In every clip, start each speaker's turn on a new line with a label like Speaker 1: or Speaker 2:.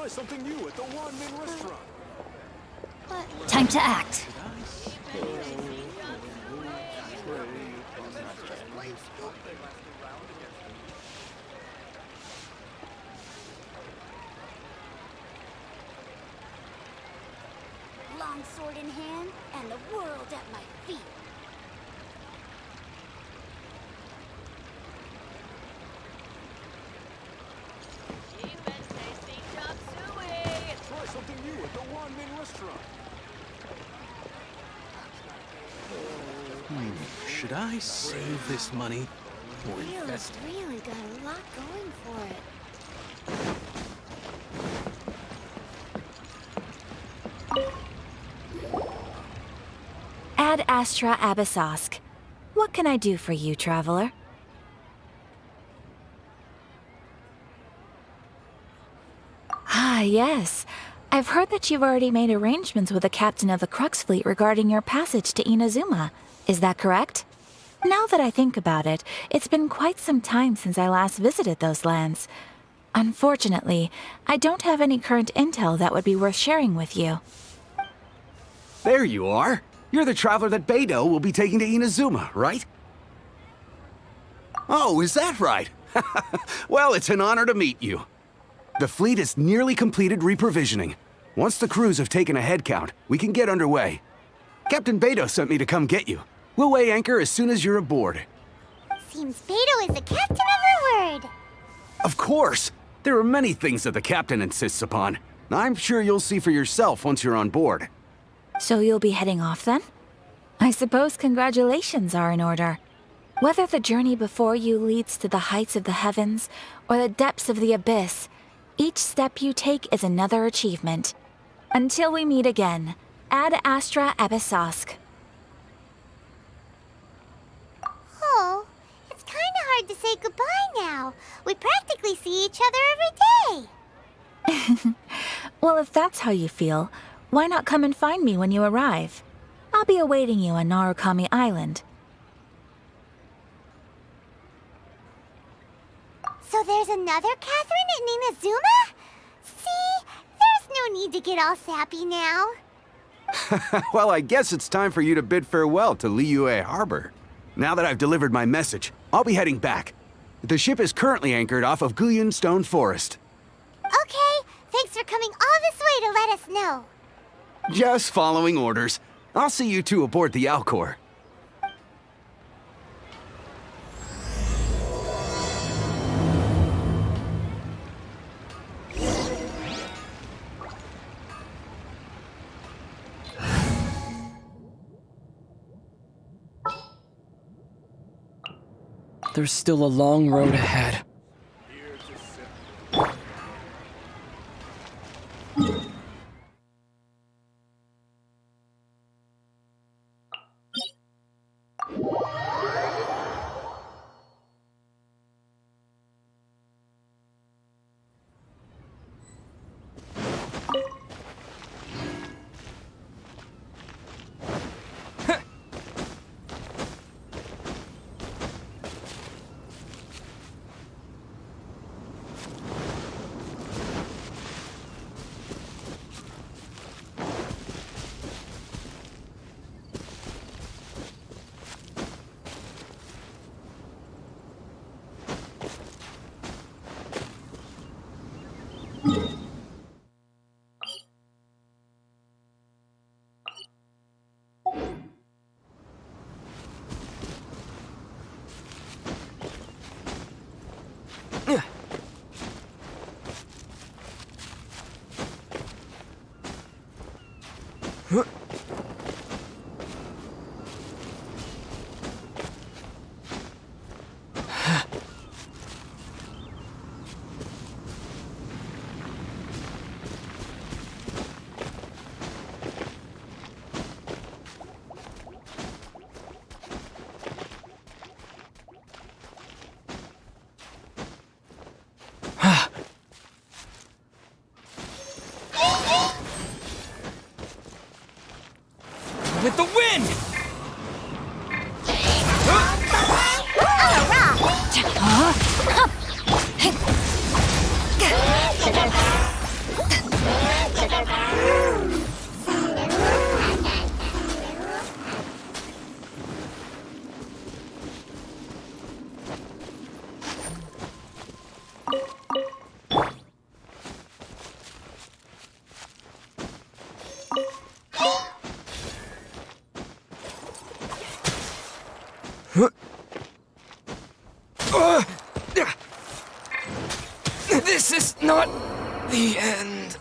Speaker 1: Try something new at the Wanmin restaurant.
Speaker 2: Time to act.
Speaker 3: Long sword in hand, and the world at my feet.
Speaker 1: Try something new at the Wanmin restaurant.
Speaker 4: Should I save this money or invest it?
Speaker 3: Really got a lot going for it.
Speaker 2: Ad Astra Abyssosk. What can I do for you, traveler? Ah, yes. I've heard that you've already made arrangements with the captain of the Crux Fleet regarding your passage to Inazuma. Is that correct? Now that I think about it, it's been quite some time since I last visited those lands. Unfortunately, I don't have any current intel that would be worth sharing with you.
Speaker 5: There you are. You're the traveler that Beidou will be taking to Inazuma, right? Oh, is that right? Well, it's an honor to meet you. The fleet has nearly completed reprovisioning. Once the crews have taken a head count, we can get underway. Captain Beidou sent me to come get you. We'll weigh anchor as soon as you're aboard.
Speaker 3: Seems Beidou is the captain of her word.
Speaker 5: Of course! There are many things that the captain insists upon. I'm sure you'll see for yourself once you're on board.
Speaker 2: So you'll be heading off then? I suppose congratulations are in order. Whether the journey before you leads to the heights of the heavens or the depths of the abyss, each step you take is another achievement. Until we meet again, Ad Astra Abyssosk.
Speaker 3: Oh, it's kind of hard to say goodbye now. We practically see each other every day.
Speaker 2: Well, if that's how you feel, why not come and find me when you arrive? I'll be awaiting you on Narukami Island.
Speaker 3: So there's another Catherine in Inazuma? See, there's no need to get all sappy now.
Speaker 5: Well, I guess it's time for you to bid farewell to Liyue Harbor. Now that I've delivered my message, I'll be heading back. The ship is currently anchored off of Guyun Stone Forest.
Speaker 3: Okay, thanks for coming all this way to let us know.
Speaker 5: Just following orders. I'll see you two aboard the Alcor.
Speaker 4: There's still a long road ahead.
Speaker 6: This is not the end.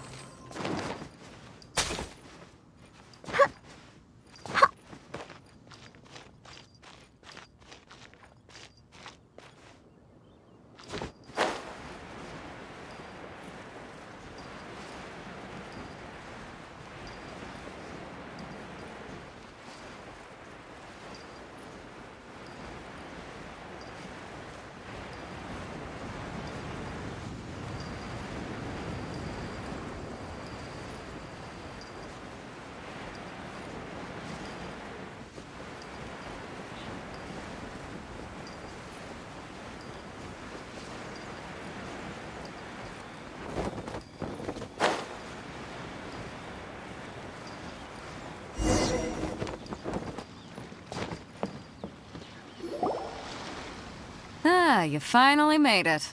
Speaker 7: Ah, you finally made it.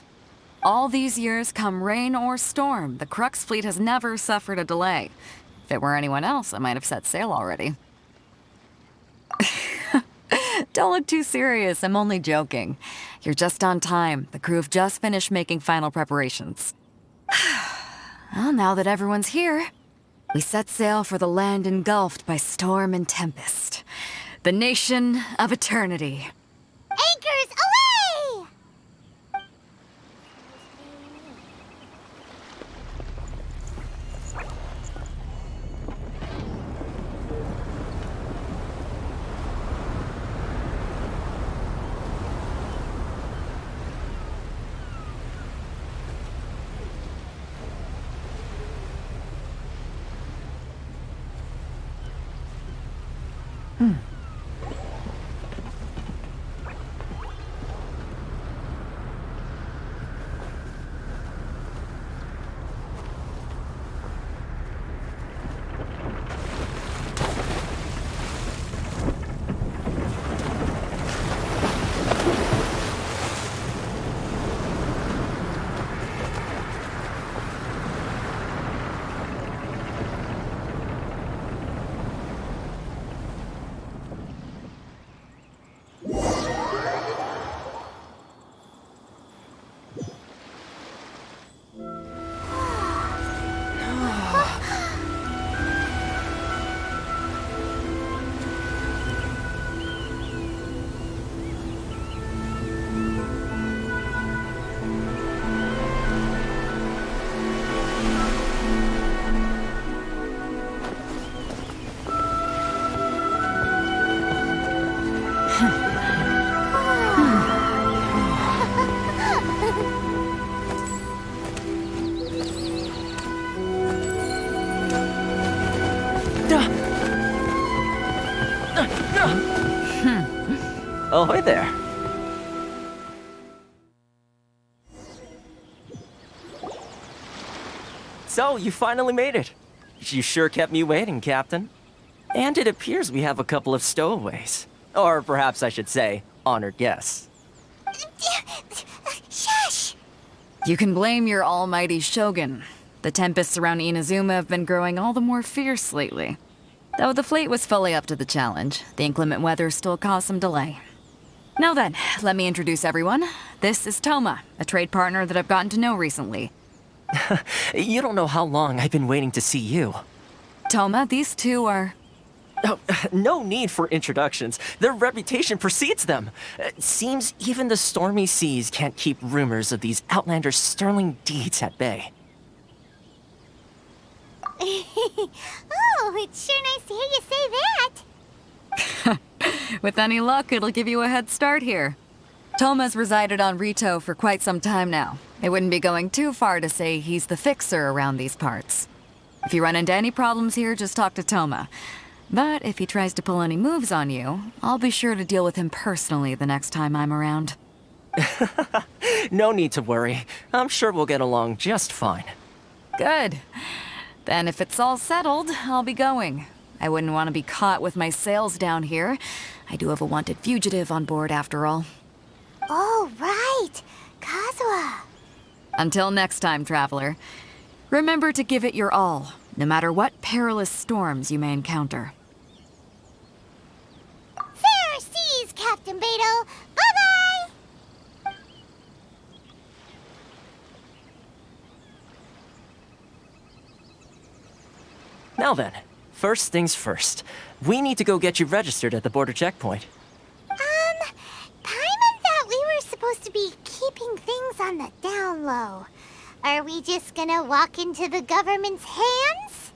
Speaker 7: All these years, come rain or storm, the Crux fleet has never suffered a delay. If it were anyone else, I might have set sail already. Don't look too serious, I'm only joking. You're just on time. The crew have just finished making final preparations. Well, now that everyone's here, we set sail for the land engulfed by storm and tempest. The nation of eternity.
Speaker 3: Anchors away!
Speaker 8: Ahoy there. So, you finally made it. You sure kept me waiting, Captain. And it appears we have a couple of stowaways. Or perhaps I should say, honored guests.
Speaker 3: Shush!
Speaker 7: You can blame your almighty Shogun. The tempests around Inazuma have been growing all the more fierce lately. Though the fleet was fully up to the challenge, the inclement weather still caused some delay. Now then, let me introduce everyone. This is Toma, a trade partner that I've gotten to know recently.
Speaker 8: You don't know how long I've been waiting to see you.
Speaker 7: Toma, these two are...
Speaker 8: Oh, no need for introductions. Their reputation precedes them. Seems even the stormy seas can't keep rumors of these outlanders' sterling deeds at bay.
Speaker 3: Oh, it's sure nice to hear you say that.
Speaker 7: With any luck, it'll give you a head start here. Toma's resided on Rito for quite some time now. It wouldn't be going too far to say he's the fixer around these parts. If you run into any problems here, just talk to Toma. But if he tries to pull any moves on you, I'll be sure to deal with him personally the next time I'm around.
Speaker 8: No need to worry. I'm sure we'll get along just fine.
Speaker 7: Good. Then if it's all settled, I'll be going. I wouldn't want to be caught with my sails down here. I do have a wanted fugitive on board after all.
Speaker 3: Oh, right. Kazuha.
Speaker 7: Until next time, traveler. Remember to give it your all, no matter what perilous storms you may encounter.
Speaker 3: Fair seas, Captain. Captain Beto. Bye-bye!
Speaker 8: Now then, first things first. We need to go get you registered at the border checkpoint.
Speaker 3: Paimon thought we were supposed to be keeping things on the down low. Are we just gonna walk into the government's hands?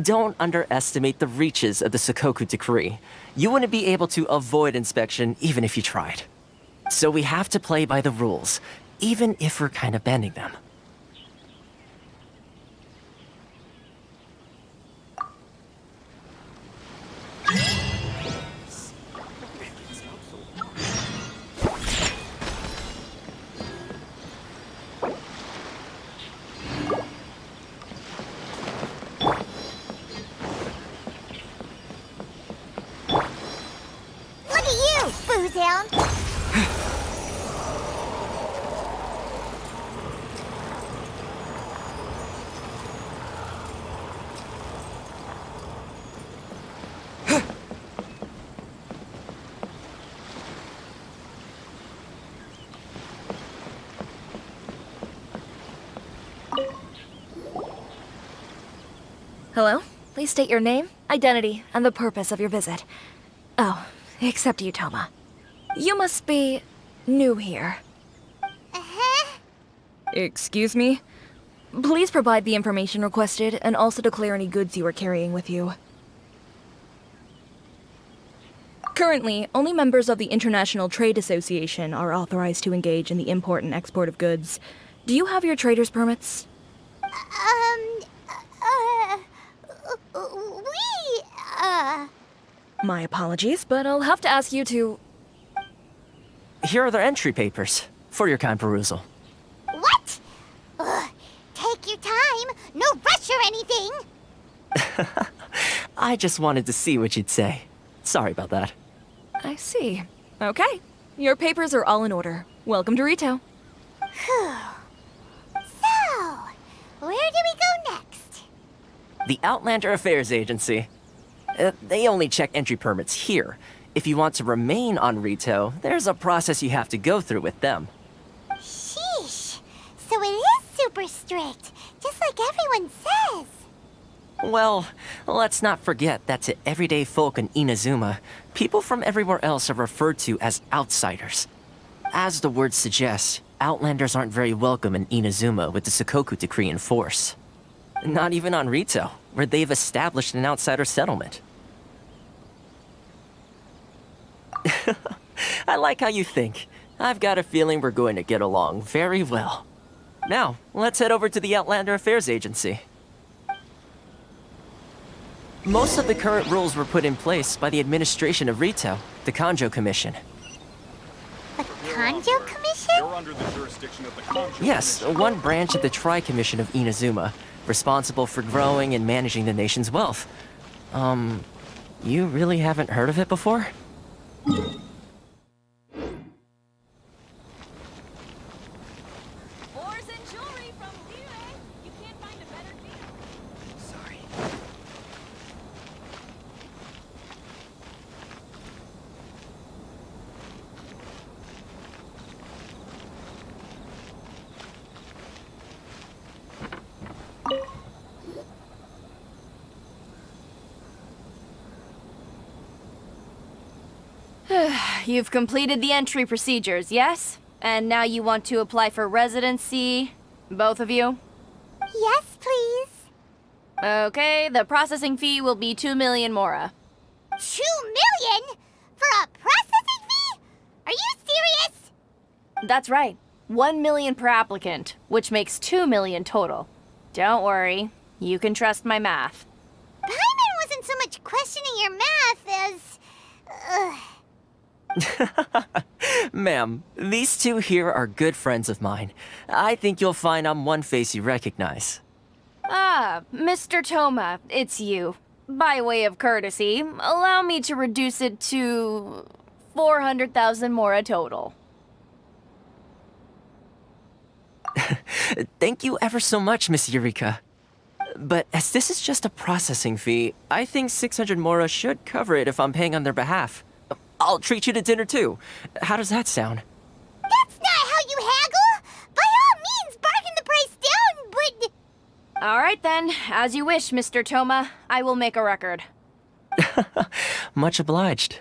Speaker 8: Don't underestimate the reaches of the Sakoku Decree. You wouldn't be able to avoid inspection even if you tried. So we have to play by the rules, even if we're kind of bending them.
Speaker 3: Look at you, Boozehound!
Speaker 2: Hello? Please state your name, identity, and the purpose of your visit. Oh, except you, Toma. You must be new here.
Speaker 3: Uh-huh.
Speaker 9: Excuse me? Please provide the information requested and also declare any goods you are carrying with you. Currently, only members of the International Trade Association are authorized to engage in the import and export of goods. Do you have your trader's permits? My apologies, but I'll have to ask you to...
Speaker 8: Here are their entry papers for your kind perusal.
Speaker 3: What? Take your time. No rush or anything.
Speaker 8: I just wanted to see what you'd say. Sorry about that.
Speaker 9: I see. Okay. Your papers are all in order. Welcome to Rito.
Speaker 3: So, where do we go next?
Speaker 8: The Outlander Affairs Agency. They only check entry permits here. If you want to remain on Rito, there's a process you have to go through with them.
Speaker 3: Sheesh. So it is super strict, just like everyone says.
Speaker 8: Well, let's not forget that to everyday folk in Inazuma, people from everywhere else are referred to as outsiders. As the word suggests, Outlanders aren't very welcome in Inazuma with the Sakoku Decree in force. Not even on Rito, where they've established an outsider settlement. I like how you think. I've got a feeling we're going to get along very well. Now, let's head over to the Outlander Affairs Agency. Most of the current rules were put in place by the administration of Rito, the Kanjo Commission.
Speaker 3: The Kanjo Commission?
Speaker 1: You're under the jurisdiction of the Concho
Speaker 8: Yes,
Speaker 1: Commission.
Speaker 8: one branch of the Tri-Commission of Inazuma, responsible for growing and managing the nation's wealth. You really haven't heard of it before?
Speaker 9: Ores and jewelry from Lire. You can't find a better deal.
Speaker 8: Sorry.
Speaker 9: You've completed the entry procedures, yes? And now you want to apply for residency? Both of you?
Speaker 3: Yes, please.
Speaker 9: Okay, the processing fee will be 2 million mora.
Speaker 3: 2 million? For a processing fee? Are you serious?
Speaker 9: That's right. 1 million per applicant, which makes 2 million total. Don't worry, you can trust my math.
Speaker 3: Paimon wasn't so much questioning your math as...
Speaker 8: Ma'am, these two here are good friends of mine. I think you'll find I'm one face you recognize.
Speaker 9: Ah, Mr. Toma, it's you. By way of courtesy, allow me to reduce it to 400,000 mora total.
Speaker 8: Thank you ever so much, Miss Eureka. But as this is just a processing fee, I think 600 mora should cover it if I'm paying on their behalf. I'll treat you to dinner too. How does that sound?
Speaker 3: That's not how you haggle! By all means, bargain the price down, but...
Speaker 9: All right then, as you wish, Mr. Toma. I will make a record.
Speaker 8: Much obliged.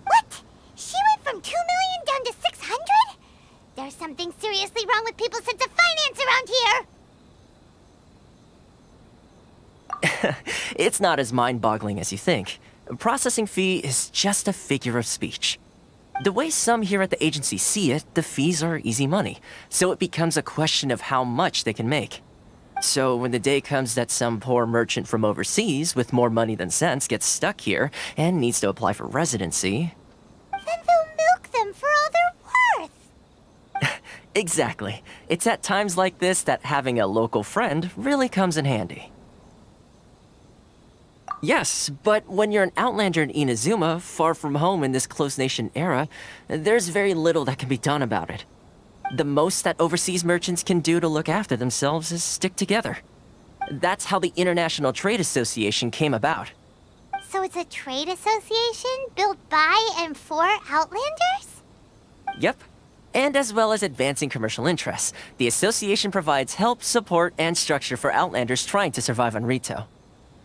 Speaker 3: What? She went from 2 million down to 600? There's something seriously wrong with people's sense of finance around here!
Speaker 8: It's not as mind-boggling as you think. Processing fee is just a figure of speech. The way some here at the agency see it, the fees are easy money, so it becomes a question of how much they can make. So when the day comes that some poor merchant from overseas with more money than sense gets stuck here and needs to apply for residency...
Speaker 3: Then they'll milk them for all they're worth!
Speaker 8: Exactly. It's at times like this that having a local friend really comes in handy. Yes, but when you're an outlander in Inazuma, far from home in this closed nation era, there's very little that can be done about it. The most that overseas merchants can do to look after themselves is stick together. That's how the International Trade Association came about.
Speaker 3: So it's a trade association built by and for Outlanders?
Speaker 8: Yep. And as well as advancing commercial interests, the association provides help, support, and structure for Outlanders trying to survive on Rito.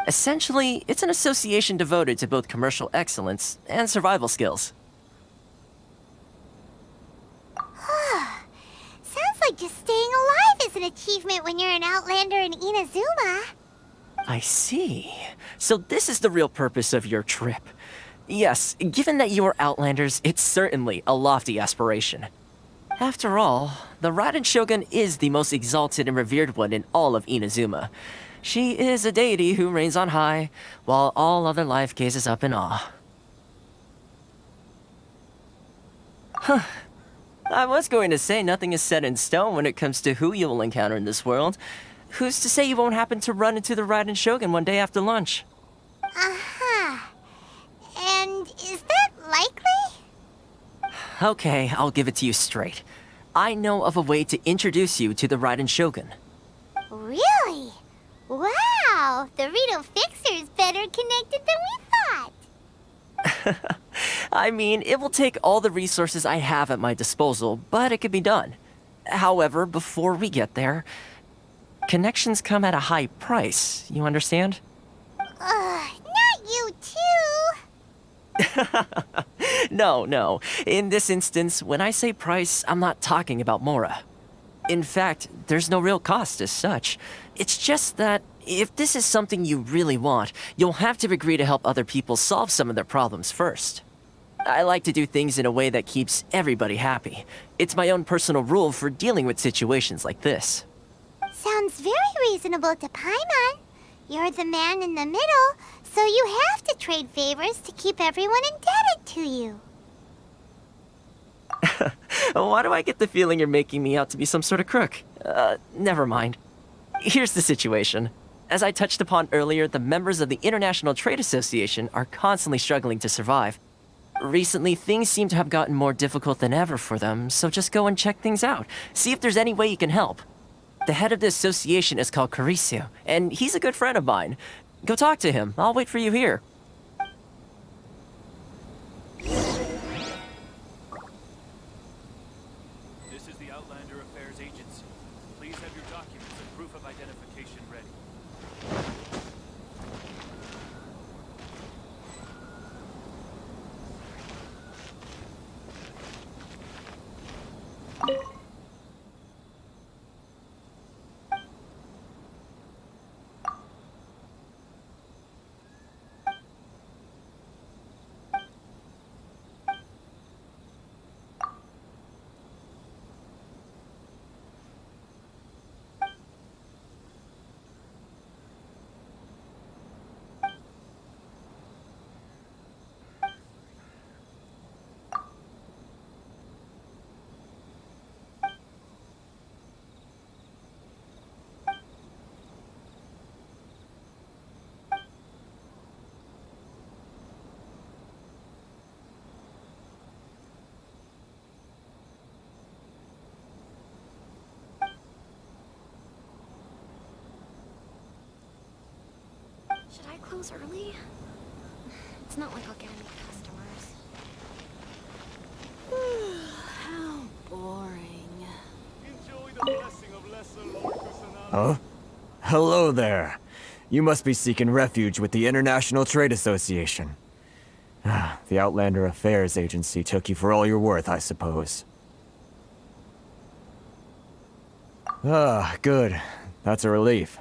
Speaker 8: Essentially, it's an association devoted to both commercial excellence and survival skills.
Speaker 3: Sounds like just staying alive is an achievement when you're an Outlander in Inazuma.
Speaker 8: I see. So this is the real purpose of your trip. Yes, given that you are Outlanders, it's certainly a lofty aspiration. After all, the Raiden Shogun is the most exalted and revered one in all of Inazuma. She is a deity who reigns on high, while all other life gazes up in awe. Huh. I was going to say nothing is set in stone when it comes to who you will encounter in this world. Who's to say you won't happen to run into the Raiden Shogun one day after lunch?
Speaker 3: Uh-huh. And is that likely?
Speaker 8: Okay, I'll give it to you straight. I know of a way to introduce you to the Raiden Shogun.
Speaker 3: Really? Wow, the Rito Fixer is better connected than we thought.
Speaker 8: I mean, it will take all the resources I have at my disposal, but it could be done. However, before we get there, connections come at a high price, you understand?
Speaker 3: Not you too.
Speaker 8: No. In this instance, when I say price, I'm not talking about Mora. In fact, there's no real cost as such. It's just that if this is something you really want, you'll have to agree to help other people solve some of their problems first. I like to do things in a way that keeps everybody happy. It's my own personal rule for dealing with situations like this.
Speaker 3: Sounds very reasonable to Paimon. You're the man in the middle, so you have to trade favors to keep everyone indebted to you.
Speaker 8: Why do I get the feeling you're making me out to be some sort of crook? Never mind. Here's the situation. As I touched upon earlier, the members of the International Trade Association are constantly struggling to survive. Recently, things seem to have gotten more difficult than ever for them, so just go and check things out. See if there's any way you can help. The head of the association is called Carisio, and he's a good friend of mine. Go talk to him. I'll wait for you here.
Speaker 1: This is the Outlander Affairs Agency. Please have your documents and proof of identification ready.
Speaker 10: close early? It's not like I'll get any customers. How boring.
Speaker 1: Enjoy the blessing of Lesser Lord Kusanagi.
Speaker 6: Huh? Hello there. You must be seeking refuge with the International Trade Association. The Outlander Affairs Agency took you for all you're worth, I suppose. Good. That's a relief.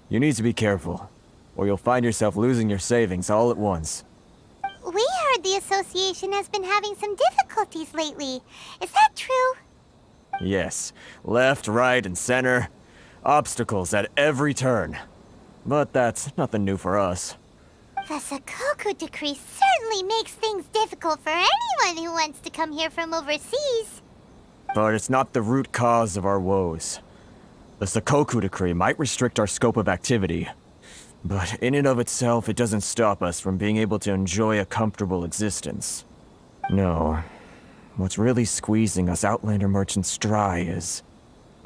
Speaker 6: You need to be careful, or you'll find yourself losing your savings all at once.
Speaker 3: We heard the association has been having some difficulties lately. Is that true?
Speaker 6: Yes. Left, right, and center. Obstacles at every turn. But that's nothing new for us.
Speaker 3: The Sakoku decree certainly makes things difficult for anyone who wants to come here from overseas.
Speaker 6: But it's not the root cause of our woes. The Sakoku decree might restrict our scope of activity, but in and of itself, it doesn't stop us from being able to enjoy a comfortable existence. No. What's really squeezing us Outlander merchants dry is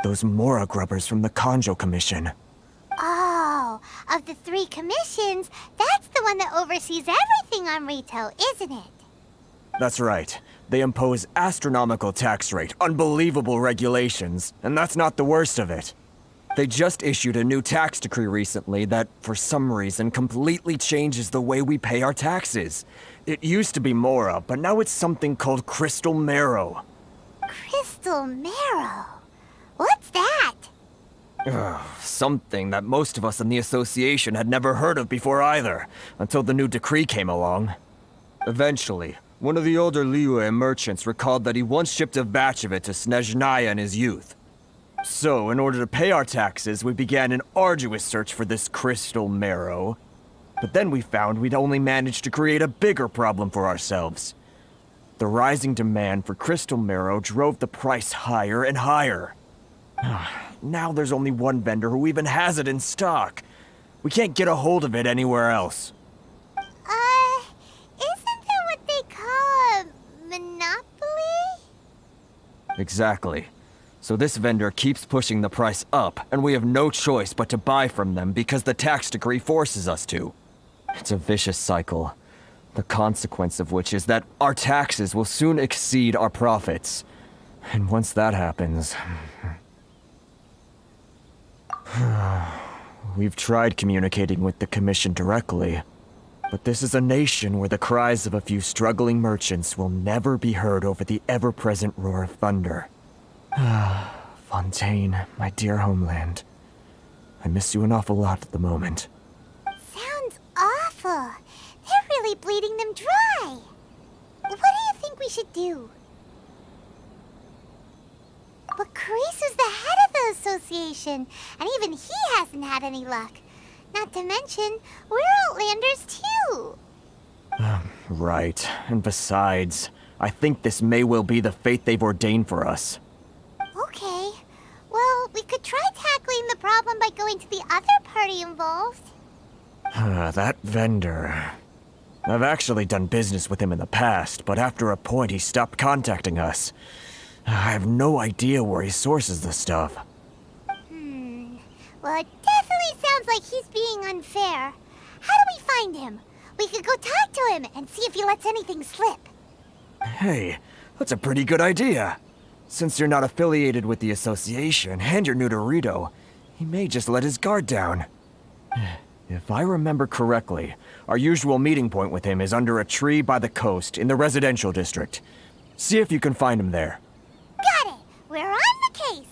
Speaker 6: those Mora grubbers from the Kanjo Commission.
Speaker 3: Oh, of the 3 commissions, that's the one that oversees everything on Rito, isn't it?
Speaker 6: That's right. They impose astronomical tax rate, unbelievable regulations, and that's not the worst of it. They just issued a new tax decree recently that, for some reason, completely changes the way we pay our taxes. It used to be Mora, but now it's something called Crystal Marrow.
Speaker 3: Crystal Marrow? What's that?
Speaker 6: Something that most of us in the association had never heard of before either, until the new decree came along. Eventually, one of the older Liyue merchants recalled that he once shipped a batch of it to Snezhnaya in his youth. So, in order to pay our taxes, we began an arduous search for this crystal marrow. But then we found we'd only managed to create a bigger problem for ourselves. The rising demand for crystal marrow drove the price higher and higher. Now there's only one vendor who even has it in stock. We can't get a hold of it anywhere else.
Speaker 3: Isn't that what they call a monopoly?
Speaker 6: Exactly. So this vendor keeps pushing the price up, and we have no choice but to buy from them because the tax decree forces us to. It's a vicious cycle, the consequence of which is that our taxes will soon exceed our profits. And once that happens... We've tried communicating with the Commission directly, but this is a nation where the cries of a few struggling merchants will never be heard over the ever-present roar of thunder. Fontaine, my dear homeland. I miss you an awful lot at the moment.
Speaker 3: Sounds awful. They're really bleeding them dry. What do you think we should do? But Carisu's the head of the association, and even he hasn't had any luck. Not to mention, we're Outlanders too.
Speaker 6: Right. And besides, I think this may well be the fate they've ordained for us.
Speaker 3: Okay. Well, we could try tackling the problem by going to the other party involved.
Speaker 6: That vendor... I've actually done business with him in the past, but after a point he stopped contacting us. I have no idea where he sources the stuff.
Speaker 3: Well, it definitely sounds like he's being unfair. How do we find him? We could go talk to him and see if he lets anything slip.
Speaker 6: Hey, that's a pretty good idea. Since you're not affiliated with the association and you're new to Rito, he may just let his guard down. If I remember correctly, our usual meeting point with him is under a tree by the coast in the residential district. See if you can find him there.
Speaker 3: Got it! We're on the case!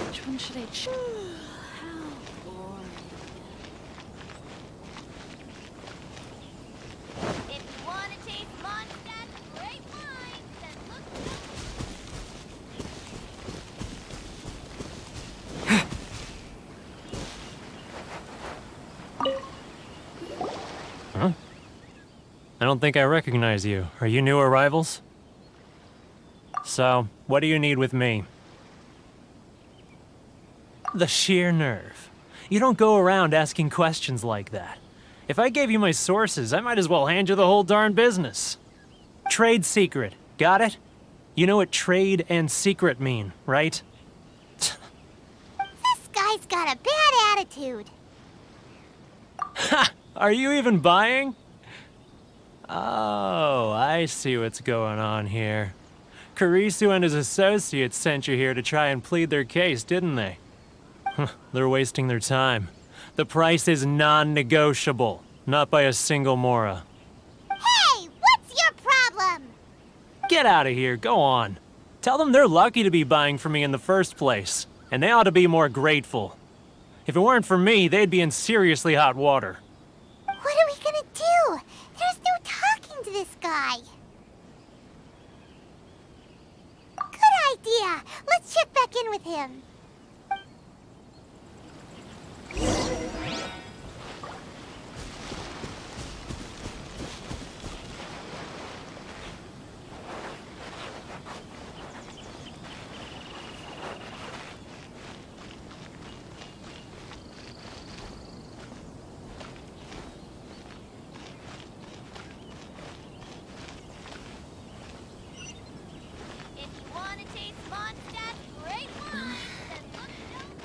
Speaker 10: Which one should I choose? How boring.
Speaker 3: If you want to taste Mondstadt's great wine, then look
Speaker 11: Huh? I don't think I recognize you. Are you new arrivals? So, what do you need with me? The sheer nerve. You don't go around asking questions like that. If I gave you my sources, I might as well hand you the whole darn business. Trade secret. Got it? You know what trade and secret mean, right?
Speaker 3: This guy's got a bad attitude.
Speaker 11: Ha! Are you even buying? Oh, I see what's going on here. Kurisu and his associates sent you here to try and plead their case, didn't they? They're wasting their time. The price is non-negotiable, not by a single Mora.
Speaker 3: Hey, what's your problem?
Speaker 11: Get out of here, go on. Tell them they're lucky to be buying from me in the first place, and they ought to be more grateful. If it weren't for me, they'd be in seriously hot water.
Speaker 3: What are we gonna do? There's no talking to this guy. Good idea. Let's check back in with him.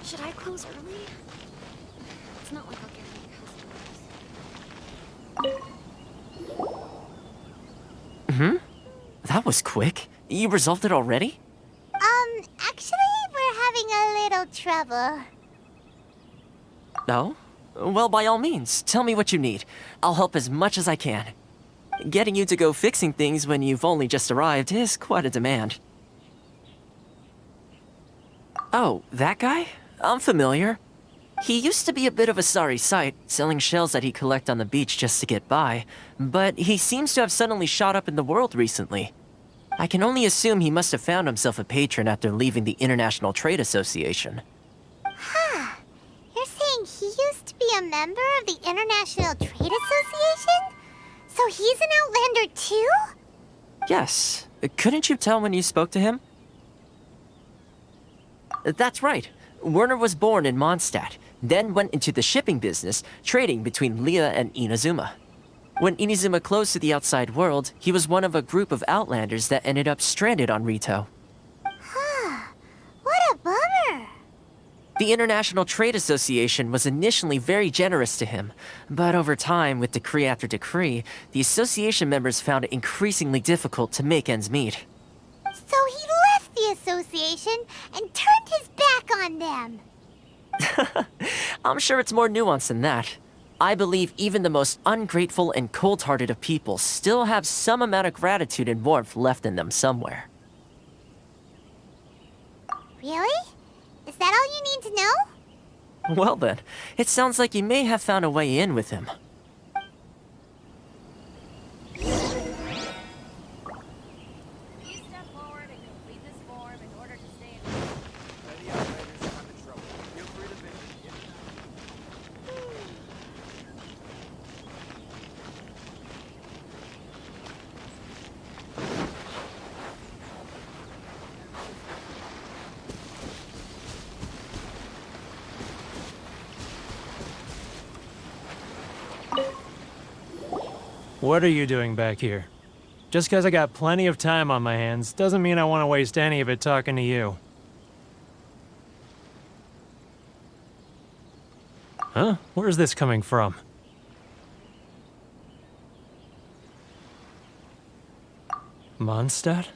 Speaker 10: Should I close early? It's not like I'll get any customers.
Speaker 8: That was quick. You resolved it already?
Speaker 3: Actually, we're having a little trouble.
Speaker 8: No? Well, by all means, tell me what you need. I'll help as much as I can. Getting you to go fixing things when you've only just arrived is quite a demand. Oh, that guy? I'm familiar. He used to be a bit of a sorry sight, selling shells that he collect on the beach just to get by, but he seems to have suddenly shot up in the world recently. I can only assume he must have found himself a patron after leaving the International Trade Association.
Speaker 3: Huh. You're saying he used to be a member of the International Trade Association? So he's an Outlander too?
Speaker 8: Yes. Couldn't you tell when you spoke to him? That's right. Werner was born in Mondstadt, then went into the shipping business, trading between Leah and Inazuma. When Inazuma closed to the outside world, he was one of a group of Outlanders that ended up stranded on Rito.
Speaker 3: Huh. What a bummer.
Speaker 8: The International Trade Association was initially very generous to him, but over time, with decree after decree, the association members found it increasingly difficult to make ends meet.
Speaker 3: So he left the association and turned his back on them.
Speaker 8: I'm sure it's more nuanced than that. I believe even the most ungrateful and cold-hearted of people still have some amount of gratitude and warmth left in them somewhere.
Speaker 3: Really? Is that all you need to know?
Speaker 8: Well then, it sounds like you may have found a way in with him.
Speaker 11: What are you doing back here? Just because I got plenty of time on my hands doesn't mean I want to waste any of it talking to you. Huh? Where's this coming from? Mondstadt?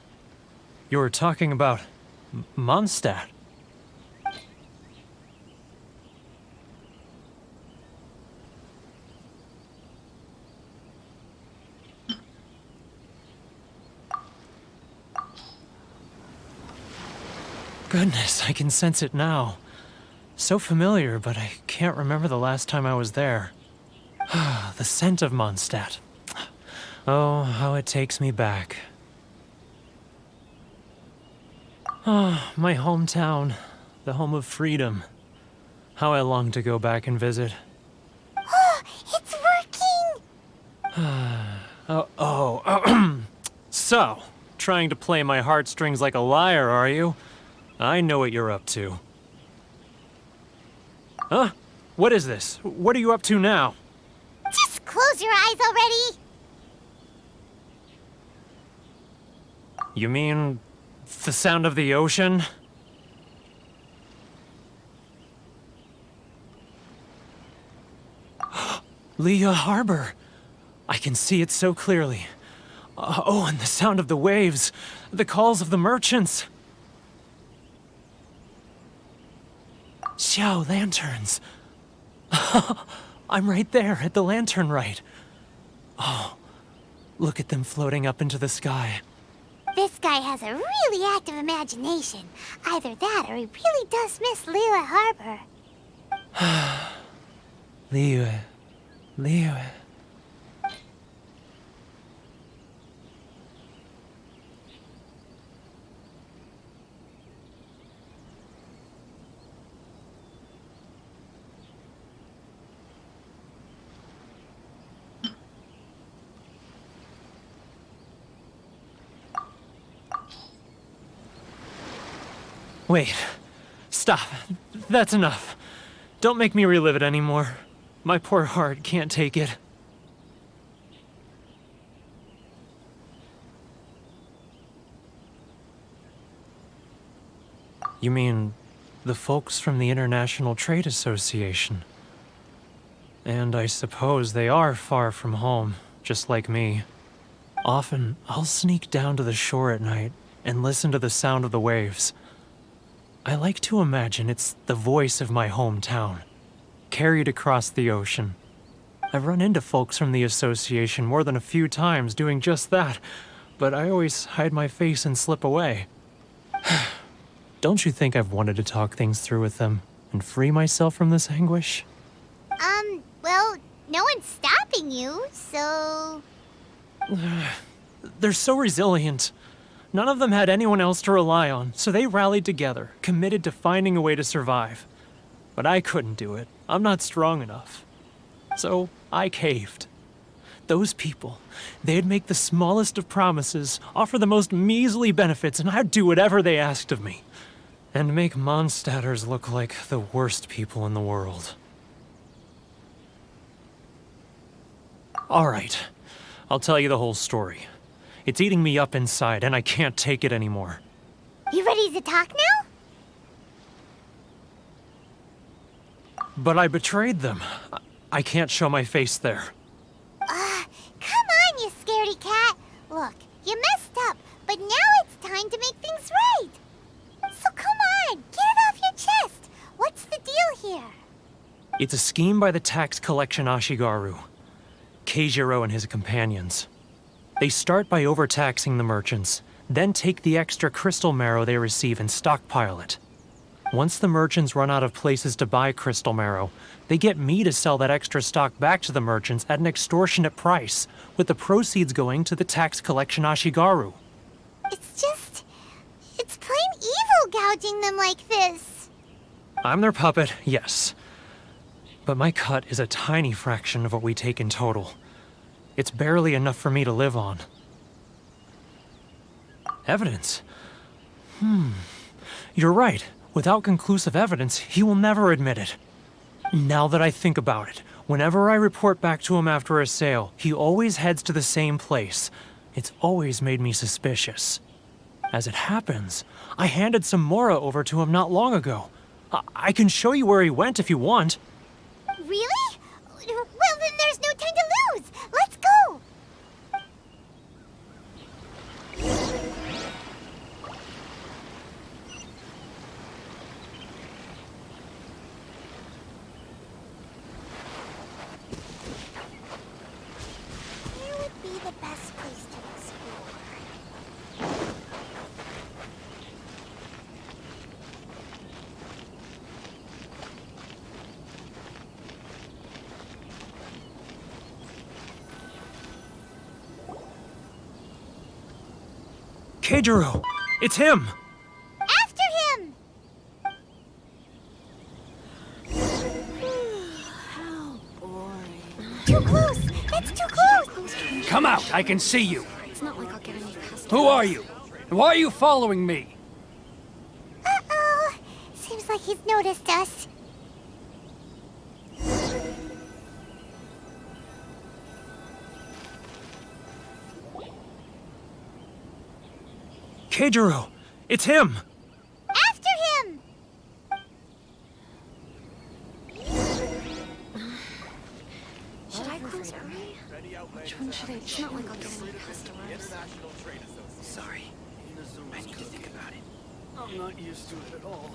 Speaker 11: You were talking about Mondstadt. Goodness, I can sense it now. So familiar, but I can't remember the last time I was there. The scent of Mondstadt. Oh, how it takes me back. Ah, my hometown, the home of freedom. How I long to go back and visit.
Speaker 3: Oh, it's working!
Speaker 11: So, trying to play my heartstrings like a liar, are you? I know what you're up to. Huh? What is this? What are you up to now?
Speaker 3: Just close your eyes already!
Speaker 11: You mean The sound of the ocean? Leah Harbor. I can see it so clearly. Oh, and the sound of the waves. The calls of the merchants. Xiao lanterns. I'm right there at the lantern right. Oh, look at them floating up into the sky.
Speaker 3: This guy has a really active imagination. Either that or he really does miss Liyue Harbor.
Speaker 11: Liyue. Liyue. Wait. Stop. That's enough. Don't make me relive it anymore. My poor heart can't take it. You mean the folks from the International Trade Association? And I suppose they are far from home, just like me. Often, I'll sneak down to the shore at night and listen to the sound of the waves. I like to imagine it's the voice of my hometown, carried across the ocean. I've run into folks from the association more than a few times doing just that, but I always hide my face and slip away. Don't you think I've wanted to talk things through with them and free myself from this anguish?
Speaker 3: Well, no one's stopping you, so...
Speaker 11: They're so resilient. None of them had anyone else to rely on, so they rallied together, committed to finding a way to survive. But I couldn't do it. I'm not strong enough. So I caved. Those people, they'd make the smallest of promises, offer the most measly benefits, and I'd do whatever they asked of me. And make Mondstadters look like the worst people in the world. All right, I'll tell you the whole story. It's eating me up inside, and I can't take it anymore.
Speaker 3: You ready to talk now?
Speaker 11: But I betrayed them. I can't show my face there.
Speaker 3: Come on, you scaredy cat. Look, you messed up, but now it's time to make things right. So come on, get it off your chest. What's the deal here?
Speaker 11: It's a scheme by the tax collection Ashigaru, Keijiro and his companions. They start by overtaxing the merchants, then take the extra crystal marrow they receive and stockpile it. Once the merchants run out of places to buy crystal marrow, they get me to sell that extra stock back to the merchants at an extortionate price, with the proceeds going to the tax collection Ashigaru.
Speaker 3: It's plain evil gouging them like this.
Speaker 11: I'm their puppet, yes. But my cut is a tiny fraction of what we take in total. It's barely enough for me to live on. Evidence? You're right. Without conclusive evidence, he will never admit it. Now that I think about it, whenever I report back to him after a sale, he always heads to the same place. It's always made me suspicious. As it happens, I handed some Mora over to him not long ago. I can show you where he went if you want.
Speaker 3: Really? Well, then there's no time to lose. Let's go. Where would be the best place to explore?
Speaker 11: Keijiro! It's him!
Speaker 3: After him!
Speaker 10: How boring.
Speaker 3: Too close! That's too close!
Speaker 12: Come out, I can see you.
Speaker 10: It's not like I'll get any customers.
Speaker 12: Who are you? And why are you following me?
Speaker 3: Uh-oh. Seems like he's noticed us.
Speaker 11: Keijiro! It's him!
Speaker 3: After him!
Speaker 10: Should I close early? Which one should I choose? It's not like I'll get any customers.
Speaker 4: Sorry. I need to think about it. I'm not used to it at all.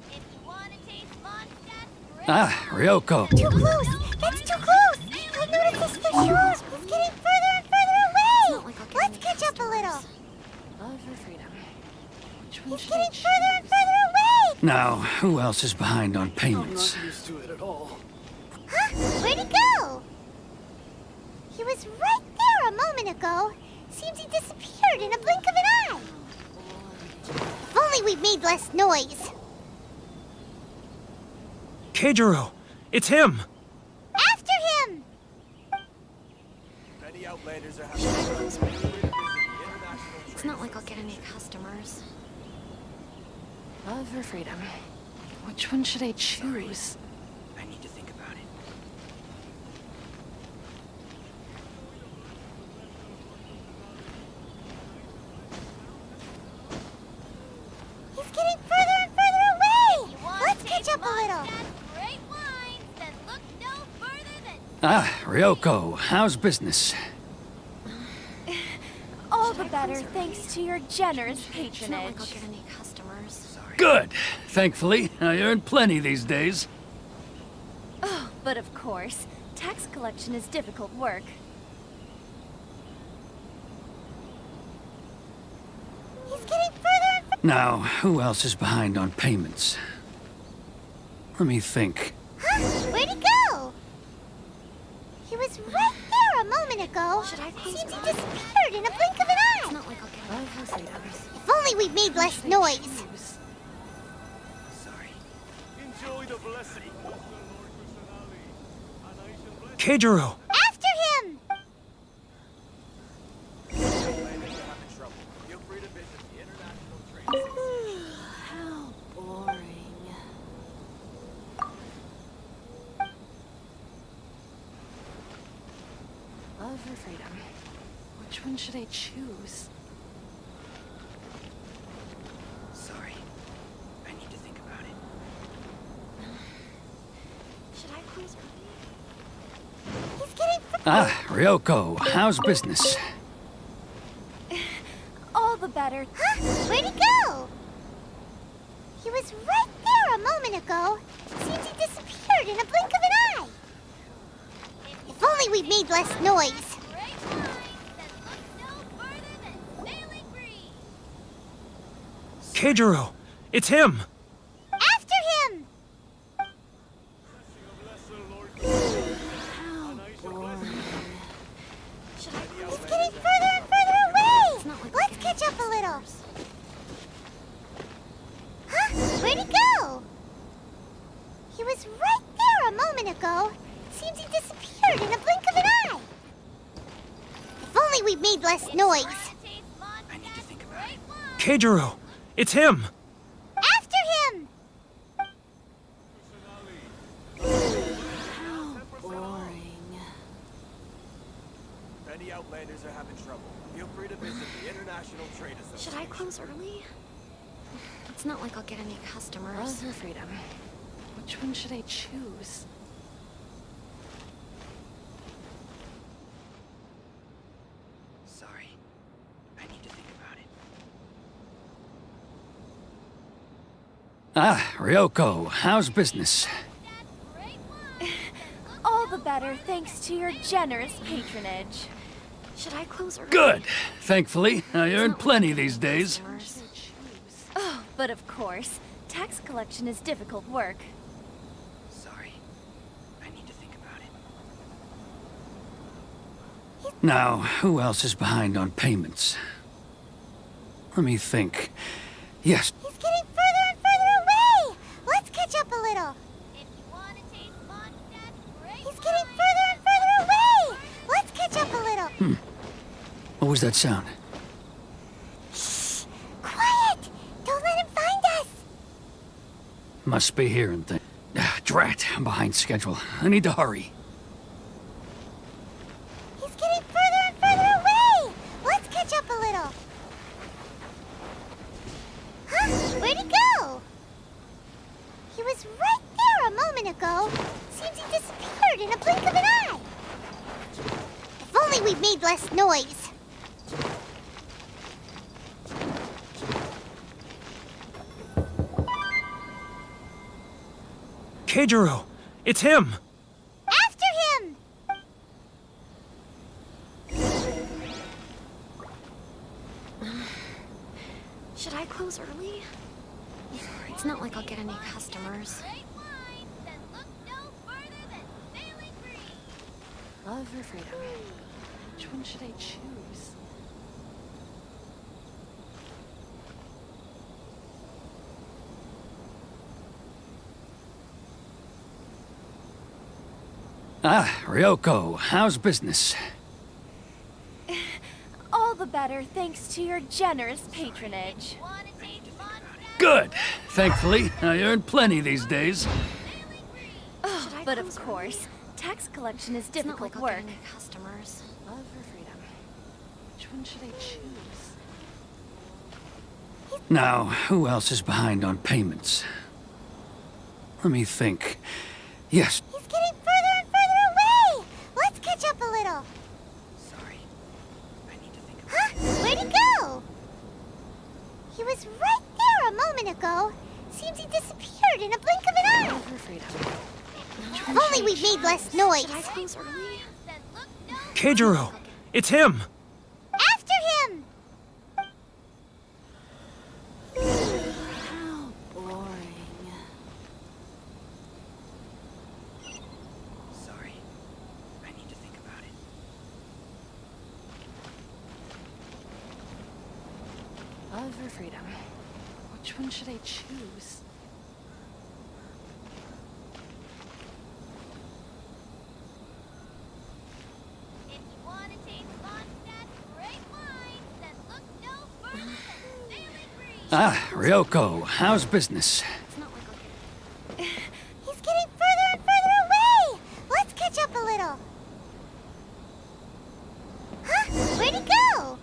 Speaker 3: If you want to taste Mondstadt,
Speaker 12: Ah, Ryoko.
Speaker 3: too close! That's too close! I'll notice this for sure! He's getting further and further away! Let's catch up a little!
Speaker 10: Love or freedom? Which one
Speaker 3: He's
Speaker 10: should I
Speaker 3: getting
Speaker 10: choose?
Speaker 3: further and further away!
Speaker 12: Now, who else is behind on
Speaker 4: I'm
Speaker 12: payments?
Speaker 4: not used to it at all.
Speaker 3: Huh? Where'd he go? He was right there a moment ago. Seems he disappeared in a blink of an eye. If only we'd made less noise.
Speaker 11: Keijiro! It's him!
Speaker 3: After him!
Speaker 1: Many outlanders are
Speaker 10: Should I
Speaker 1: having
Speaker 10: close early? It's not like I'll get any customers. Love or freedom? Which one should I choose?
Speaker 4: I need to think about it.
Speaker 3: He's getting further and further away. Let's catch up a little. Great wines that look no further than
Speaker 12: Ah, Ryoko, how's business?
Speaker 9: All the better thanks to your generous
Speaker 10: It's not like I'll
Speaker 9: patronage.
Speaker 10: get any customers.
Speaker 12: Good. Thankfully, I earn plenty these days.
Speaker 9: Oh, but of course, tax collection is difficult work.
Speaker 3: He's getting further and further.
Speaker 12: Now, who else is behind on payments? Let me think.
Speaker 3: Huh? Where'd he go? He was right there a moment ago.
Speaker 10: Should I close
Speaker 3: Seems he
Speaker 10: early?
Speaker 3: disappeared in a blink of an
Speaker 10: It's
Speaker 3: eye.
Speaker 10: not like I'll get any customers.
Speaker 3: If only we'd made less noise.
Speaker 4: Sorry.
Speaker 1: Enjoy the blessing.
Speaker 11: Keijiro!
Speaker 3: After him!
Speaker 1: Outlanders are having trouble. Feel free to visit the International Trade Center.
Speaker 10: How boring. Love or freedom? Which one should I choose?
Speaker 4: Sorry. I need to think about it.
Speaker 10: Should I close early?
Speaker 3: He's getting
Speaker 12: Ah, Ryoko, how's business?
Speaker 9: All the better.
Speaker 3: Huh? Where'd he go? He was right there a moment ago. Seems he disappeared in a blink of an eye. If only we'd made less noise.
Speaker 11: Keijiro! It's him!
Speaker 3: After him!
Speaker 10: How boring. Should I close
Speaker 3: He's getting further and further away.
Speaker 10: It's not like
Speaker 3: Let's catch up a little. Huh? Where'd he go? He was right there a moment ago. Seems he disappeared in a blink of an eye. If only we'd made less noise.
Speaker 4: I need to think about it.
Speaker 11: Keijiro! It's him!
Speaker 3: After him!
Speaker 10: How boring.
Speaker 1: Many outlanders are having trouble. Feel free to visit the International Trade Association.
Speaker 10: Should I close early? It's not like I'll get any customers. Love or freedom? Which one should I choose?
Speaker 4: Sorry. I need to think about it.
Speaker 12: Ah, Ryoko, how's business?
Speaker 9: All the better thanks to your generous patronage.
Speaker 10: Should I close early?
Speaker 12: Good. Thankfully, I
Speaker 10: It's
Speaker 12: earn
Speaker 10: not like
Speaker 12: plenty
Speaker 10: I'll get
Speaker 12: these
Speaker 10: any
Speaker 12: days.
Speaker 10: customers.
Speaker 9: Oh, but of course, tax collection is difficult work.
Speaker 4: Sorry. I need to think about it.
Speaker 12: Now, who else is behind on payments? Let me think. Yes,
Speaker 3: He's getting further and further away. Let's catch up a little. He's getting further and further away. Let's catch up a little.
Speaker 12: what was that sound?
Speaker 3: Shh! Quiet! Don't let him find us.
Speaker 12: Must be hearing things. Drat, I'm behind schedule. I need to hurry.
Speaker 3: He's getting further and further away! Let's catch up a little. Huh? Where'd he go? He was right there a moment ago. Seems he disappeared in a blink of an eye. If only we'd made less noise.
Speaker 11: Keijiro! It's him!
Speaker 3: After him!
Speaker 10: Should I close early? It's not like I'll get any customers. Love or freedom? Which one should I choose?
Speaker 12: Ah, Ryoko, how's business?
Speaker 9: All the better thanks to your generous patronage.
Speaker 12: Good. Thankfully, I earn plenty these days.
Speaker 9: Oh, but of course, tax collection is
Speaker 10: It's not
Speaker 9: difficult
Speaker 10: like I'll
Speaker 9: work.
Speaker 10: get any customers. Love or freedom? Which one should I choose?
Speaker 12: Now, who else is behind on payments? Let me think. Yes,
Speaker 3: He's getting further and further away! Let's catch up a little.
Speaker 8: Sorry. I need to think
Speaker 3: Huh? Where'd he go? He was right there a moment ago. Seems he disappeared in a blink of an eye.
Speaker 10: Love or freedom?
Speaker 3: If only we'd made less noise.
Speaker 10: Should I close early?
Speaker 11: Keijiro! It's him!
Speaker 3: After him!
Speaker 10: How boring.
Speaker 8: Sorry. I need to think about it.
Speaker 10: Love or freedom? Which one should I choose?
Speaker 3: If you want to taste Mondstadt's great wines, then look no further than Sailing Breeze.
Speaker 12: Ah, Ryoko, how's business?
Speaker 10: It's not like I'll get...
Speaker 3: He's getting further and further away! Let's catch up a little. Huh? Where'd he go?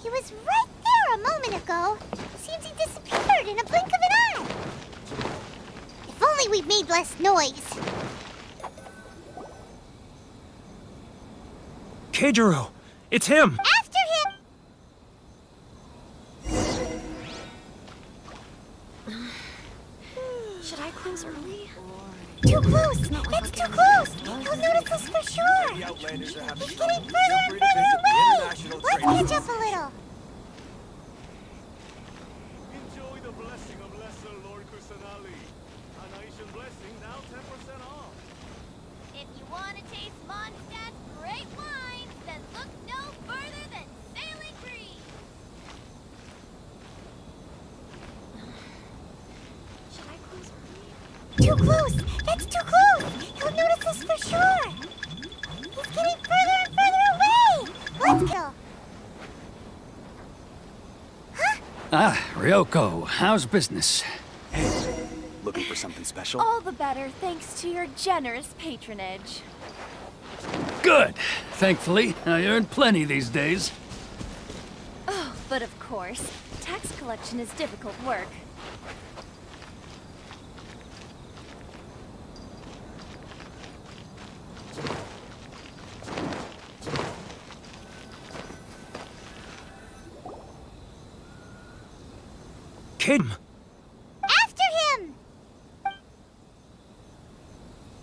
Speaker 3: He was right there a moment ago. Seems he disappeared in a blink of an eye. If only we'd made less noise.
Speaker 11: Keijiro! It's him!
Speaker 3: After him!
Speaker 10: Should I close early?
Speaker 3: Too close!
Speaker 10: It's not like
Speaker 3: It's
Speaker 10: I'll
Speaker 3: too
Speaker 10: get any
Speaker 3: close! He'll notice us for sure! He's getting further and further away! Let's catch up a little.
Speaker 1: Enjoy the blessing of Lesser Lord Kusanali. A nation blessing now 10% off.
Speaker 3: If you want to taste Mondstadt's great wines, then look no further than Sailing Breeze.
Speaker 10: Should I close early?
Speaker 3: Too close! That's too close! He'll notice us for sure! He's getting further and further away! Let's go! Huh?
Speaker 12: Ah, Ryoko, how's business?
Speaker 5: Looking for something special?
Speaker 9: All the better thanks to your generous patronage.
Speaker 12: Good. Thankfully, I earn plenty these days.
Speaker 9: Oh, but of course, tax collection is difficult work.
Speaker 11: Kim!
Speaker 3: After him!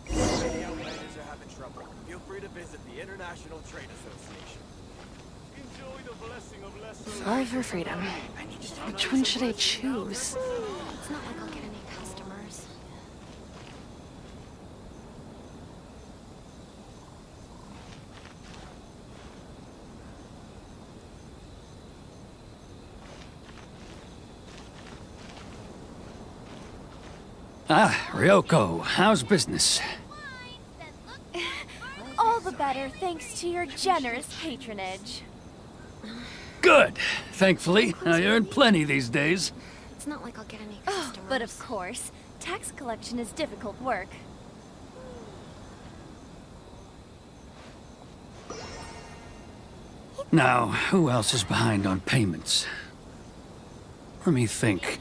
Speaker 1: The Outlanders are having trouble. Feel free to visit the International Trade Association. Enjoy the blessing of Lesser Lord
Speaker 10: Love or freedom? Which one should I choose? It's not like I'll get any customers.
Speaker 12: Ah, Ryoko, how's business?
Speaker 9: All the better thanks to your generous patronage.
Speaker 12: Good. Thankfully, I earn plenty these days.
Speaker 10: It's not like I'll get any
Speaker 9: Oh,
Speaker 10: customers.
Speaker 9: but of course, tax collection is difficult work.
Speaker 12: Now, who else is behind on payments? Let me think.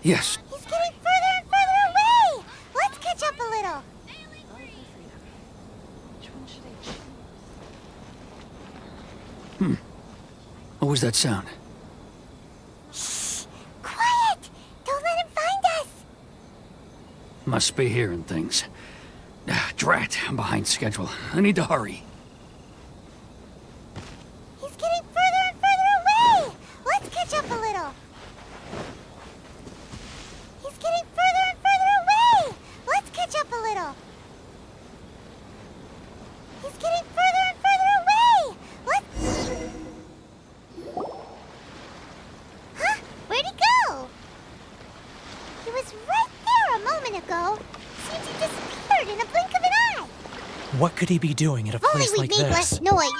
Speaker 12: Yes,
Speaker 3: He's getting further and further away! Let's catch up a little.
Speaker 10: Which one should I choose?
Speaker 12: what was that sound?
Speaker 3: Shh! Quiet! Don't let him find us!
Speaker 12: Must be hearing things. Drat, I'm behind schedule. I need to hurry.
Speaker 3: He's getting further and further away! Let's catch up a little. He's getting further and further away! Let's catch up a little. He's getting further and further away! Let's... Huh? Where'd he go? He was right there a moment ago. Seems he disappeared in a blink of an eye.
Speaker 11: What could he be doing at a
Speaker 3: If only
Speaker 11: place
Speaker 3: we
Speaker 11: like
Speaker 3: made
Speaker 11: this?
Speaker 3: less noise.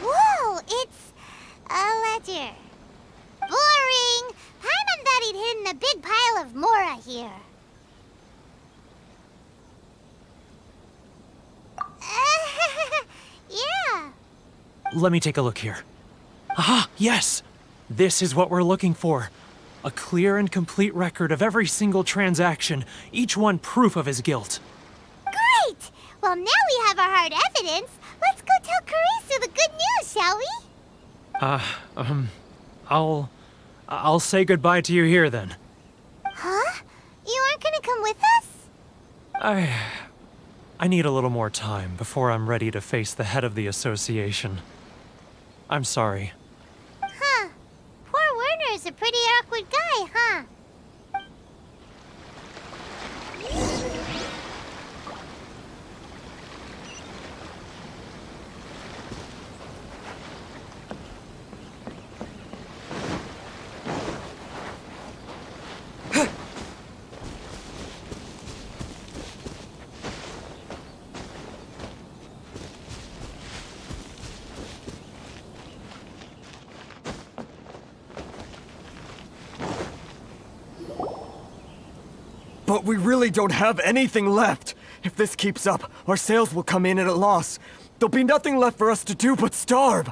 Speaker 3: Whoa, it's a ledger. Boring! Paimon thought he'd hidden a big pile of Mora here. Yeah.
Speaker 11: Let me take a look here. Ah, yes! This is what we're looking for. A clear and complete record of every single transaction, each one proof of his guilt.
Speaker 3: Great! Well, now we have our hard evidence. Let's go tell Karisu the good news, shall we?
Speaker 11: I'll say goodbye to you here then.
Speaker 3: Huh? You aren't gonna come with us?
Speaker 11: I need a little more time before I'm ready to face the head of the association. I'm sorry.
Speaker 3: Huh. Poor Werner's a pretty awkward guy, huh?
Speaker 6: But we really don't have anything left. If this keeps up, our sales will come in at a loss. There'll be nothing left for us to do but starve.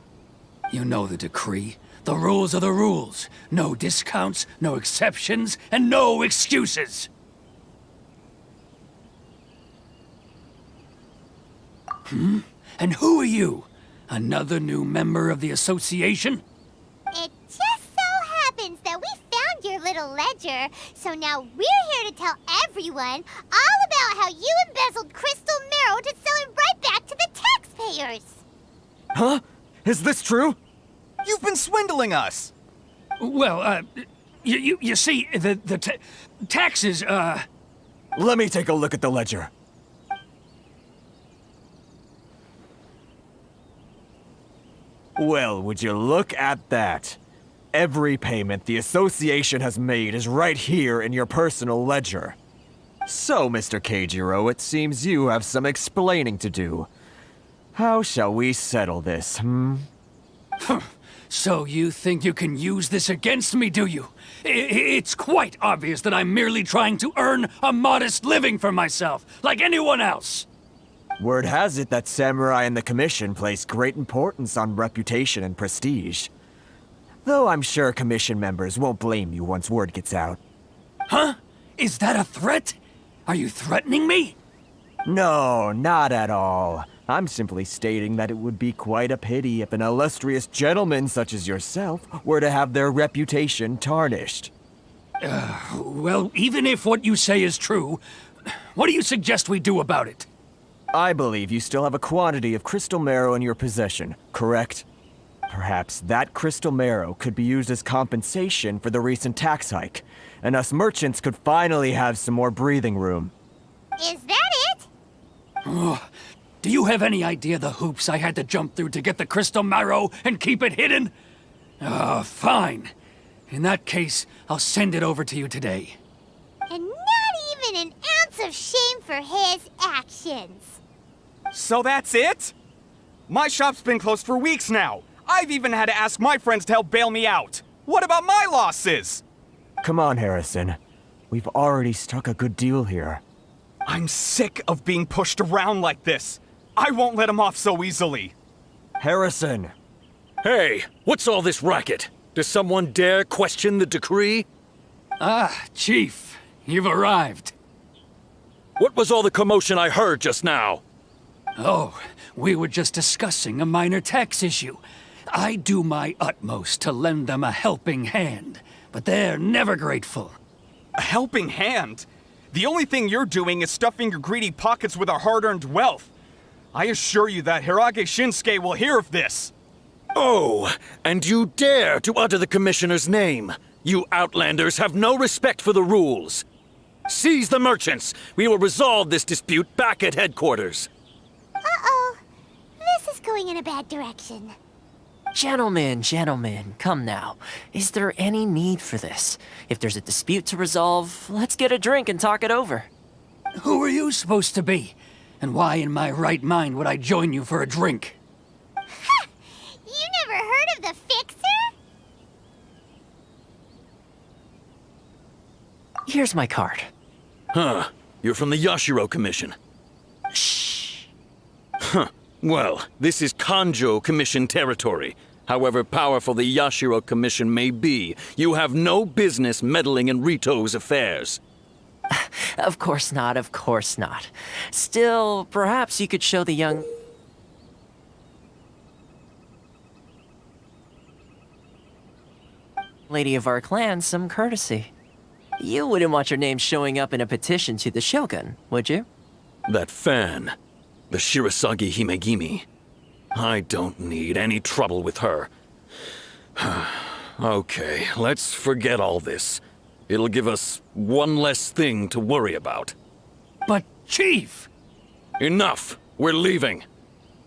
Speaker 12: You know the decree. The rules are the rules. No discounts, no exceptions, and no excuses. And who are you? Another new member of the association?
Speaker 3: It just so happens that we found your little ledger, so now we're here to tell everyone all about how you embezzled crystal marrow to sell it right back to the taxpayers.
Speaker 6: Huh? Is this true?
Speaker 13: You've been swindling us!
Speaker 12: Well, you see, the taxes,
Speaker 6: Let me take a look at the ledger. Well, would you look at that? Every payment the association has made is right here in your personal ledger. So, Mr. Keijiro, it seems you have some explaining to do. How shall we settle this,
Speaker 12: So you think you can use this against me, do you? It's quite obvious that I'm merely trying to earn a modest living for myself, like anyone else.
Speaker 6: Word has it that samurai and the commission place great importance on reputation and prestige. Though I'm sure commission members won't blame you once word gets out.
Speaker 12: Huh? Is that a threat? Are you threatening me?
Speaker 6: No, not at all. I'm simply stating that it would be quite a pity if an illustrious gentleman such as yourself were to have their reputation tarnished.
Speaker 12: Well, even if what you say is true, what do you suggest we do about it?
Speaker 6: I believe you still have a quantity of crystal marrow in your possession, correct? Perhaps that crystal marrow could be used as compensation for the recent tax hike, and us merchants could finally have some more breathing room.
Speaker 3: Is that it?
Speaker 12: Do you have any idea the hoops I had to jump through to get the crystal marrow and keep it hidden? Fine. In that case, I'll send it over to you today.
Speaker 3: And not even an ounce of shame for his actions.
Speaker 13: So that's it? My shop's been closed for weeks now. I've even had to ask my friends to help bail me out. What about my losses?
Speaker 6: Come on, Harrison. We've already struck a good deal here.
Speaker 13: I'm sick of being pushed around like this. I won't let him off so easily.
Speaker 6: Harrison!
Speaker 14: Hey, what's all this racket? Does someone dare question the decree?
Speaker 12: Ah, Chief, you've arrived.
Speaker 14: What was all the commotion I heard just now?
Speaker 12: Oh, we were just discussing a minor tax issue. I do my utmost to lend them a helping hand, but they're never grateful.
Speaker 13: A helping hand? The only thing you're doing is stuffing your greedy pockets with our hard-earned wealth. I assure you that Hirage Shinsuke will hear of this.
Speaker 14: Oh, and you dare to utter the Commissioner's name. You Outlanders have no respect for the rules. Seize the merchants. We will resolve this dispute back at headquarters.
Speaker 3: Uh-oh. This is going in a bad direction.
Speaker 8: Gentlemen, come now. Is there any need for this? If there's a dispute to resolve, let's get a drink and talk it over.
Speaker 12: Who are you supposed to be? And why in my right mind would I join you for a drink?
Speaker 3: Ha! You never heard of the Fixer?
Speaker 8: Here's my card.
Speaker 14: Huh. You're from the Yashiro Commission.
Speaker 8: Shh.
Speaker 14: Huh. Well, this is Kanjo Commission territory. However powerful the Yashiro Commission may be, you have no business meddling in Rito's affairs.
Speaker 8: Of course not, of course not. Still, perhaps you could show the young... lady of our clan some courtesy. You wouldn't want your name showing up in a petition to the Shogun, would you?
Speaker 14: That fan, the Shirasagi Himegimi. I don't need any trouble with her. Okay, let's forget all this. It'll give us one less thing to worry about.
Speaker 12: But, Chief!
Speaker 14: Enough! We're leaving.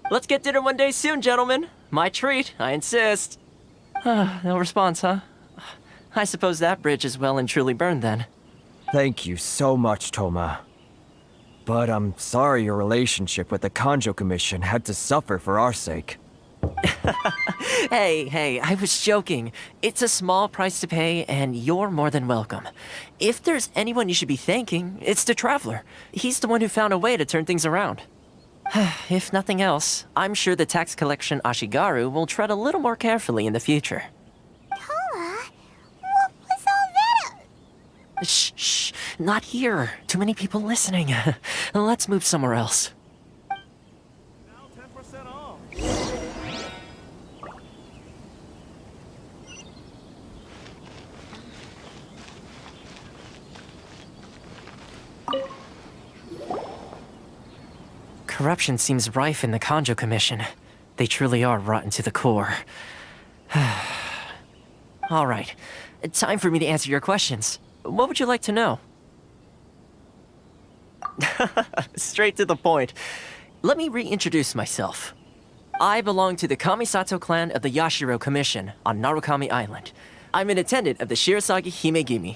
Speaker 8: Let's get dinner one day soon, gentlemen. My treat, I insist. No response, huh? I suppose that bridge is well and truly burned then.
Speaker 6: Thank you so much, Toma. But I'm sorry your relationship with the Kanjo Commission had to suffer for our sake.
Speaker 8: Hey, I was joking. It's a small price to pay, and you're more than welcome. If there's anyone you should be thanking, it's the Traveler. He's the one who found a way to turn things around. If nothing else, I'm sure the tax collection Ashigaru will tread a little more carefully in the future.
Speaker 3: Toma, what was all that?
Speaker 8: Shh, not here. Too many people listening. Let's move somewhere else.
Speaker 1: Now 10% off.
Speaker 8: Corruption seems rife in the Kanjo Commission. They truly are rotten to the core. All right, time for me to answer your questions. What would you like to know? Straight to the point. Let me reintroduce myself. I belong to the Kamisato clan of the Yashiro Commission on Narukami Island. I'm an attendant of the Shirasagi Himegimi.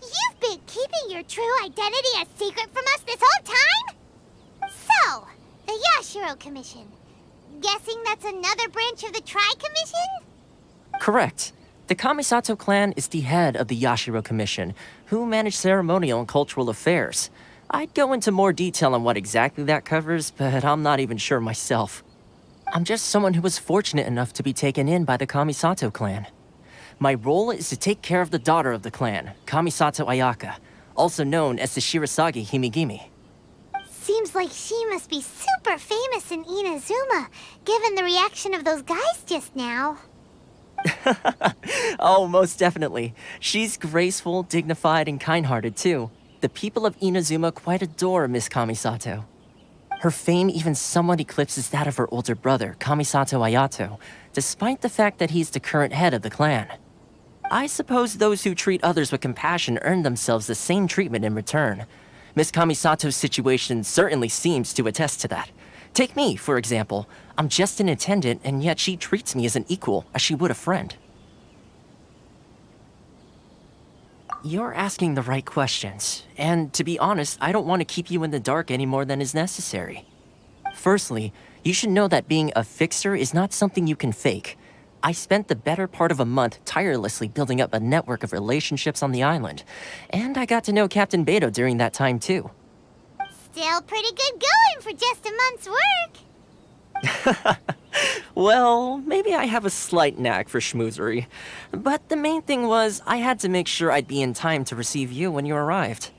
Speaker 3: You've been keeping your true identity a secret from us this whole time? So, the Yashiro Commission. Guessing that's another branch of the Tri-Commission?
Speaker 8: Correct. The Kamisato clan is the head of the Yashiro Commission, who manage ceremonial and cultural affairs. I'd go into more detail on what exactly that covers, but I'm not even sure myself. I'm just someone who was fortunate enough to be taken in by the Kamisato clan. My role is to take care of the daughter of the clan, Kamisato Ayaka, also known as the Shirasagi Himegimi.
Speaker 3: Seems like she must be super famous in Inazuma, given the reaction of those guys just now.
Speaker 8: Oh, most definitely. She's graceful, dignified, and kind-hearted, too. The people of Inazuma quite adore Miss Kamisato. Her fame even somewhat eclipses that of her older brother, Kamisato Ayato, despite the fact that he's the current head of the clan. I suppose those who treat others with compassion earn themselves the same treatment in return. Miss Kamisato's situation certainly seems to attest to that. Take me, for example. I'm just an attendant, and yet she treats me as an equal, as she would a friend. You're asking the right questions, and to be honest, I don't want to keep you in the dark any more than is necessary. Firstly, you should know that being a fixer is not something you can fake. I spent the better part of a month tirelessly building up a network of relationships on the island, and I got to know Captain Beto during that time too.
Speaker 3: Still pretty good going for just a month's work.
Speaker 8: Well, maybe I have a slight knack for schmoozery, but the main thing was I had to make sure I'd be in time to receive you when you arrived.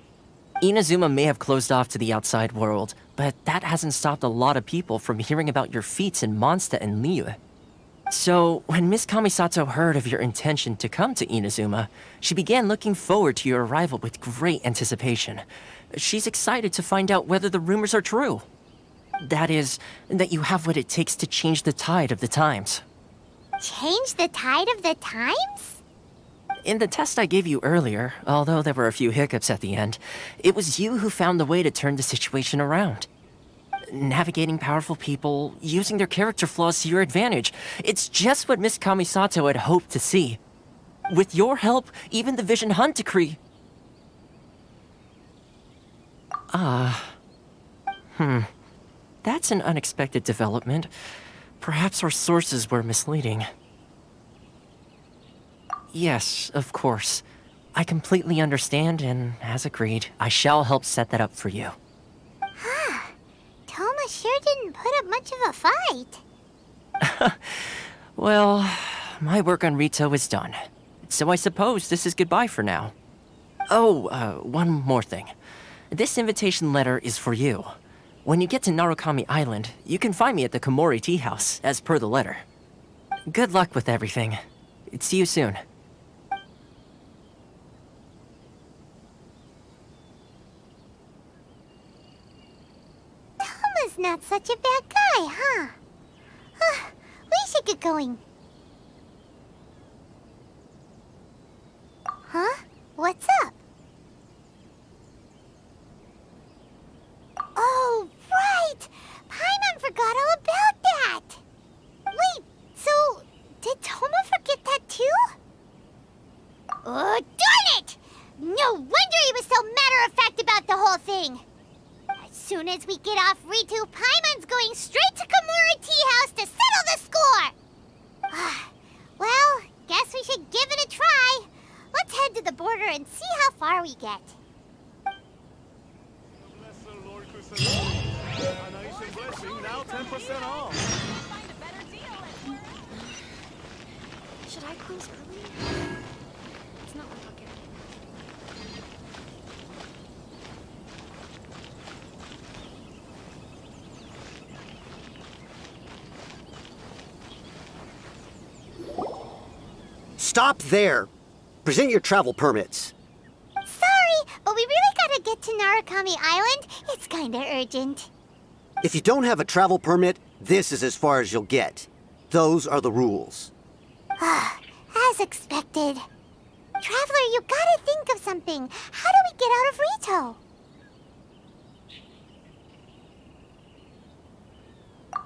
Speaker 8: Inazuma may have closed off to the outside world, but that hasn't stopped a lot of people from hearing about your feats in Mondstadt and Liyue. So, when Miss Kamisato heard of your intention to come to Inazuma, she began looking forward to your arrival with great anticipation. She's excited to find out whether the rumors are true. That is, that you have what it takes to change the tide of the times.
Speaker 3: Change the tide of the times?
Speaker 8: In the test I gave you earlier, although there were a few hiccups at the end, it was you who found the way to turn the situation around. Navigating powerful people, using their character flaws to your advantage. It's just what Miss Kamisato had hoped to see. With your help, even the Vision Hunt decree... That's an unexpected development. Perhaps our sources were misleading. Yes, of course. I completely understand, and as agreed, I shall help set that up for you.
Speaker 3: Toma sure didn't put up much of a fight.
Speaker 8: Well, my work on Rito is done. So I suppose this is goodbye for now. Oh, one more thing. This invitation letter is for you. When you get to Narukami Island, you can find me at the Komori Tea House, as per the letter. Good luck with everything. See you soon.
Speaker 3: Toma's not such a bad guy, huh? We should get going. Huh? What's up? Oh, right! Paimon forgot all about that! Wait, so did Toma forget that too? Oh, darn it! No wonder he was so matter-of-fact about the whole thing! As soon as we get off Ritu, Paimon's going straight to Komori Tea House to settle the score! Well, guess we should give it a try. Let's head to the border and see how far we get.
Speaker 1: Carnation blessing, now 10% off.
Speaker 10: Should I close early? It's not like I'll get
Speaker 15: Stop there! Present your travel permits.
Speaker 3: Sorry, but we really gotta get to Narukami Island. It's kinda urgent.
Speaker 15: If you don't have a travel permit, this is as far as you'll get. Those are the rules.
Speaker 3: As expected. Traveler, you gotta think of something. How do we get out of Rito?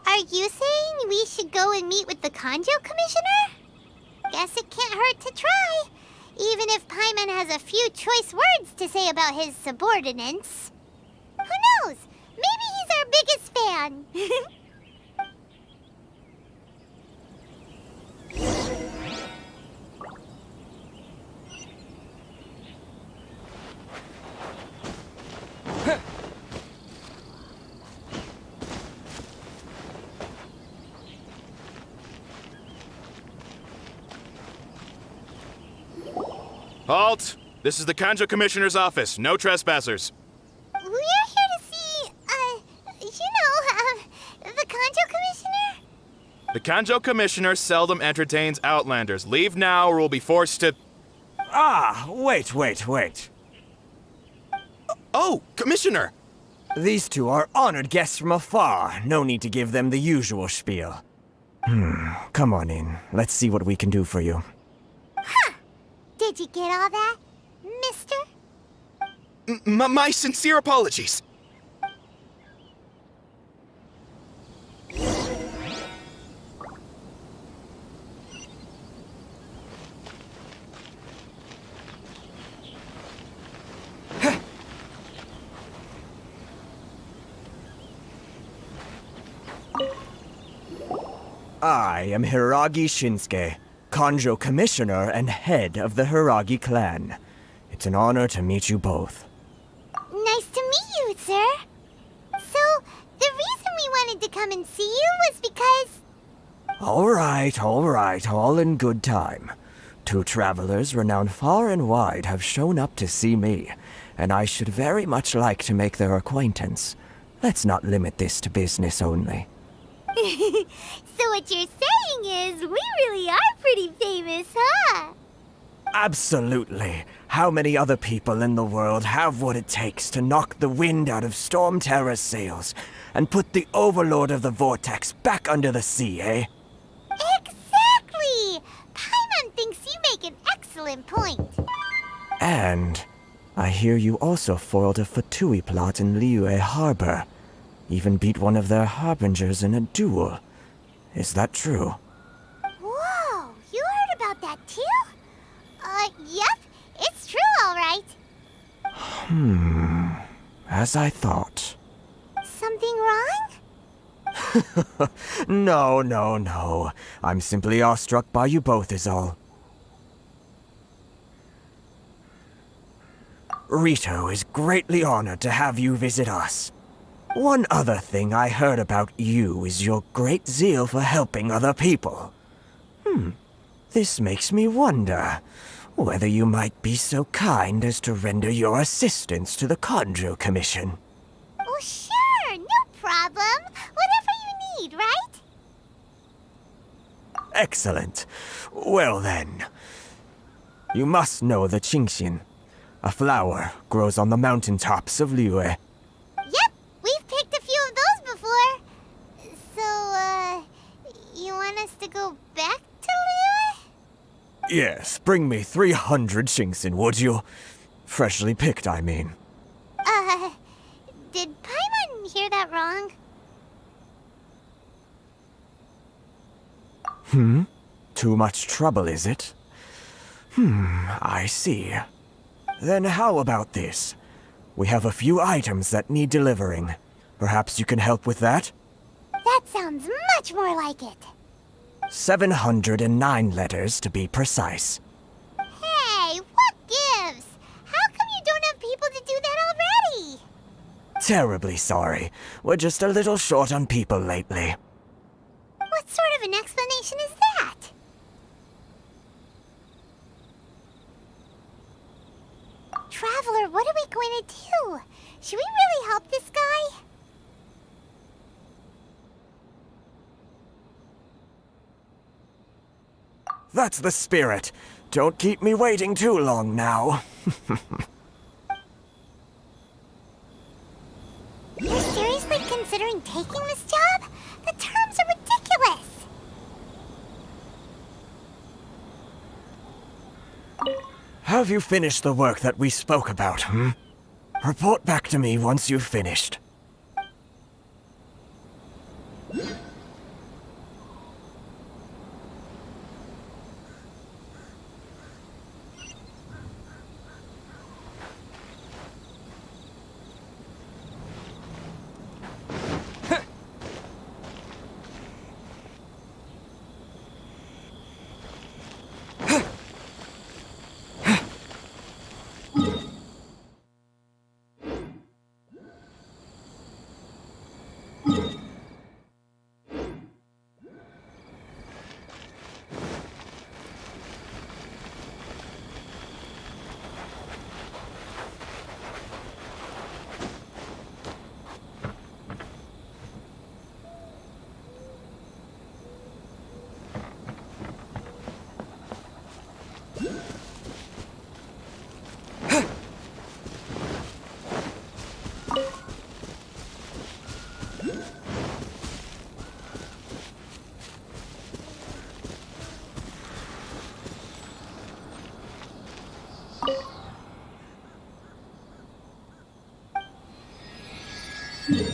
Speaker 3: Are you saying we should go and meet with the Kanjo Commissioner? Guess it can't hurt to try. Even if Paimon has a few choice words to say about his subordinates. Who knows? Maybe he's our biggest fan.
Speaker 16: Halt! This is the Kanjo Commissioner's office. No trespassers.
Speaker 3: We're here to see, the Kanjo Commissioner?
Speaker 16: The Kanjo Commissioner seldom entertains Outlanders. Leave now or we'll be forced to...
Speaker 6: Wait.
Speaker 16: Oh, Commissioner!
Speaker 6: These two are honored guests from afar. No need to give them the usual spiel. Come on in. Let's see what we can do for you.
Speaker 3: Did you get all that, mister?
Speaker 16: My sincere apologies.
Speaker 6: I am Hiragi Shinsuke, Kanjo Commissioner and head of the Hiragi clan. It's an honor to meet you both.
Speaker 3: Nice to meet you, sir. So, the reason we wanted to come and see you was because...
Speaker 6: All right, all in good time. 2 travelers renowned far and wide have shown up to see me, and I should very much like to make their acquaintance. Let's not limit this to business only.
Speaker 3: So what you're saying is, we really are pretty famous, huh?
Speaker 6: Absolutely. How many other people in the world have what it takes to knock the wind out of Storm Terror's sails and put the Overlord of the Vortex back under the sea, eh?
Speaker 3: Exactly! Paimon thinks you make an excellent point.
Speaker 6: And I hear you also foiled a Fatui plot in Liyue Harbor. Even beat one of their harbingers in a duel. Is that true?
Speaker 3: Whoa, you heard about that too? Yep, it's true, all right.
Speaker 6: As I thought.
Speaker 3: Something wrong?
Speaker 6: No. I'm simply awestruck by you both is all. Rito is greatly honored to have you visit us. One other thing I heard about you is your great zeal for helping other people. This makes me wonder whether you might be so kind as to render your assistance to the Kanjo Commission.
Speaker 3: Oh, sure, no problem. Whatever you need, right?
Speaker 6: Excellent. Well then, you must know the Qingxin. A flower grows on the mountaintops of Liyue.
Speaker 3: Yep, we've picked a few of those before. So, you want us to go back to Liyue?
Speaker 6: Yes, bring me 300 Qingxin, would you? Freshly picked, I mean.
Speaker 3: Did Paimon hear that wrong?
Speaker 6: Too much trouble, is it? I see. Then how about this? We have a few items that need delivering. Perhaps you can help with that?
Speaker 3: That sounds much more like it.
Speaker 6: 709 letters to be precise.
Speaker 3: Hey, what gives? How come you don't have people to do that already?
Speaker 6: Terribly sorry. We're just a little short on people lately.
Speaker 3: What sort of an explanation is that? Traveler, what are we going to do? Should we really help this guy?
Speaker 6: That's the spirit. Don't keep me waiting too long now.
Speaker 3: You're seriously considering taking this job? The terms are ridiculous.
Speaker 6: Have you finished the work that we spoke about, Report back to me once you've finished. Yeah!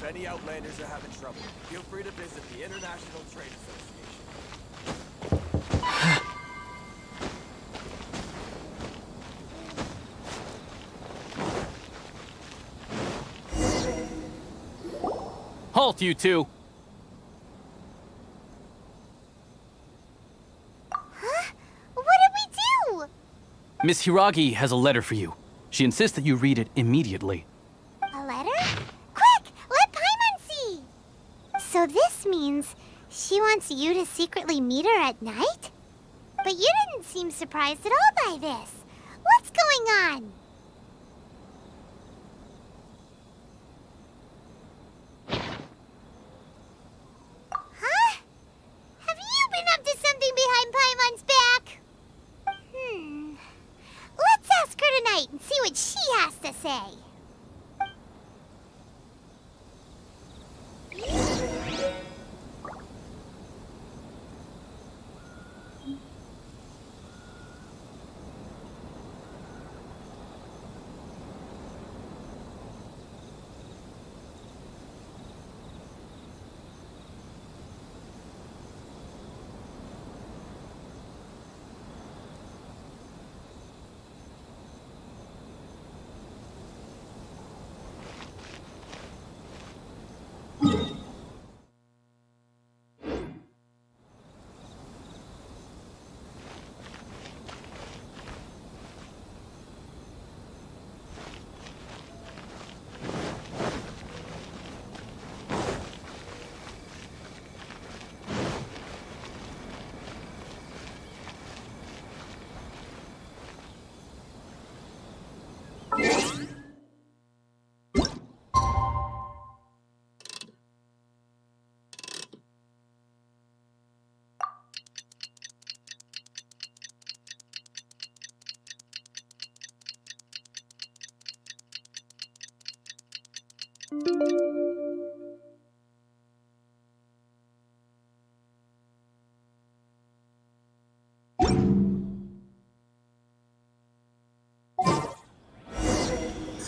Speaker 1: If any Outlanders are having trouble, feel free to visit the International Trade Association.
Speaker 17: Halt, you two!
Speaker 3: Huh? What did we do?
Speaker 17: Miss Hiragi has a letter for you. She insists that you read it immediately.
Speaker 3: A letter? Quick! Let Paimon see! So this means she wants you to secretly meet her at night? But you didn't seem surprised at all by this. What's going on? Huh? Have you been up to something behind Paimon's back? Let's ask her tonight and see what she has to say.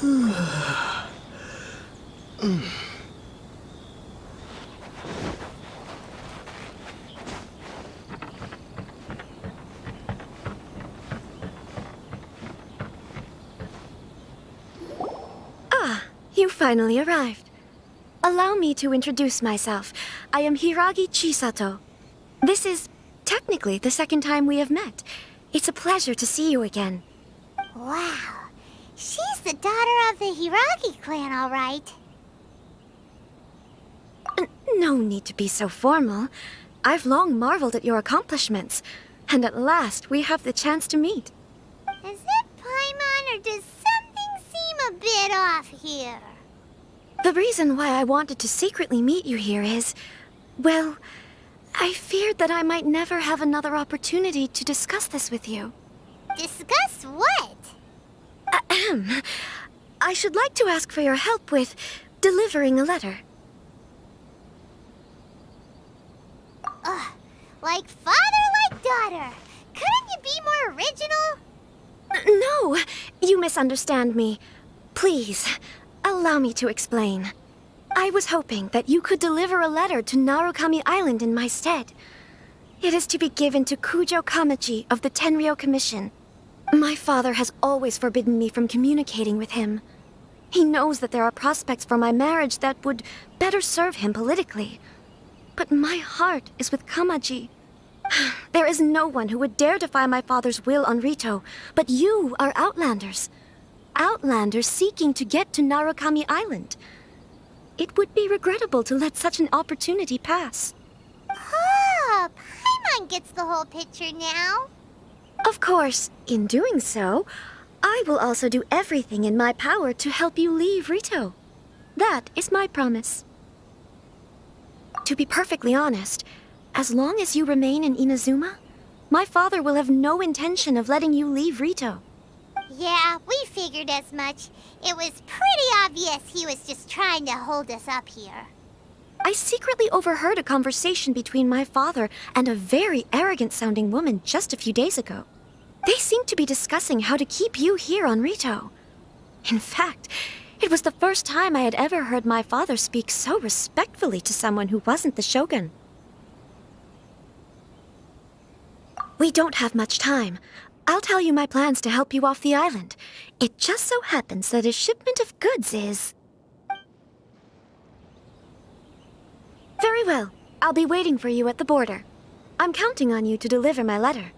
Speaker 10: You finally arrived. Allow me to introduce myself. I am Hiragi Chisato. This is technically the second time we have met. It's a pleasure to see you again.
Speaker 3: Wow. She's the daughter of the Hiragi clan, all right.
Speaker 10: No need to be so formal. I've long marveled at your accomplishments, and at last we have the chance to meet.
Speaker 3: Is it Paimon, or does something seem a bit off here?
Speaker 10: The reason why I wanted to secretly meet you here is, well, I feared that I might never have another opportunity to discuss this with you.
Speaker 3: Discuss what?
Speaker 10: Ahem. I should like to ask for your help with delivering a letter.
Speaker 3: Like father, like daughter. Couldn't you be more original?
Speaker 10: No, you misunderstand me. Please, allow me to explain. I was hoping that you could deliver a letter to Narukami Island in my stead. It is to be given to Kujo Kamachi of the Tenryou Commission. My father has always forbidden me from communicating with him. He knows that there are prospects for my marriage that would better serve him politically. But my heart is with Kamaji. There is no one who would dare defy my father's will on Rito, but you are Outlanders. Outlanders seeking to get to Narukami Island. It would be regrettable to let such an opportunity pass.
Speaker 3: Oh, Paimon gets the whole picture now.
Speaker 10: Of course, in doing so, I will also do everything in my power to help you leave Rito. That is my promise. To be perfectly honest, as long as you remain in Inazuma, my father will have no intention of letting you leave Rito.
Speaker 3: Yeah, we figured as much. It was pretty obvious he was just trying to hold us up here.
Speaker 10: I secretly overheard a conversation between my father and a very arrogant-sounding woman just a few days ago. They seemed to be discussing how to keep you here on Rito. In fact, it was the first time I had ever heard my father speak so respectfully to someone who wasn't the Shogun. We don't have much time. I'll tell you my plans to help you off the island. It just so happens that a shipment of goods is... Very well. I'll be waiting for you at the border. I'm counting on you to deliver my letter.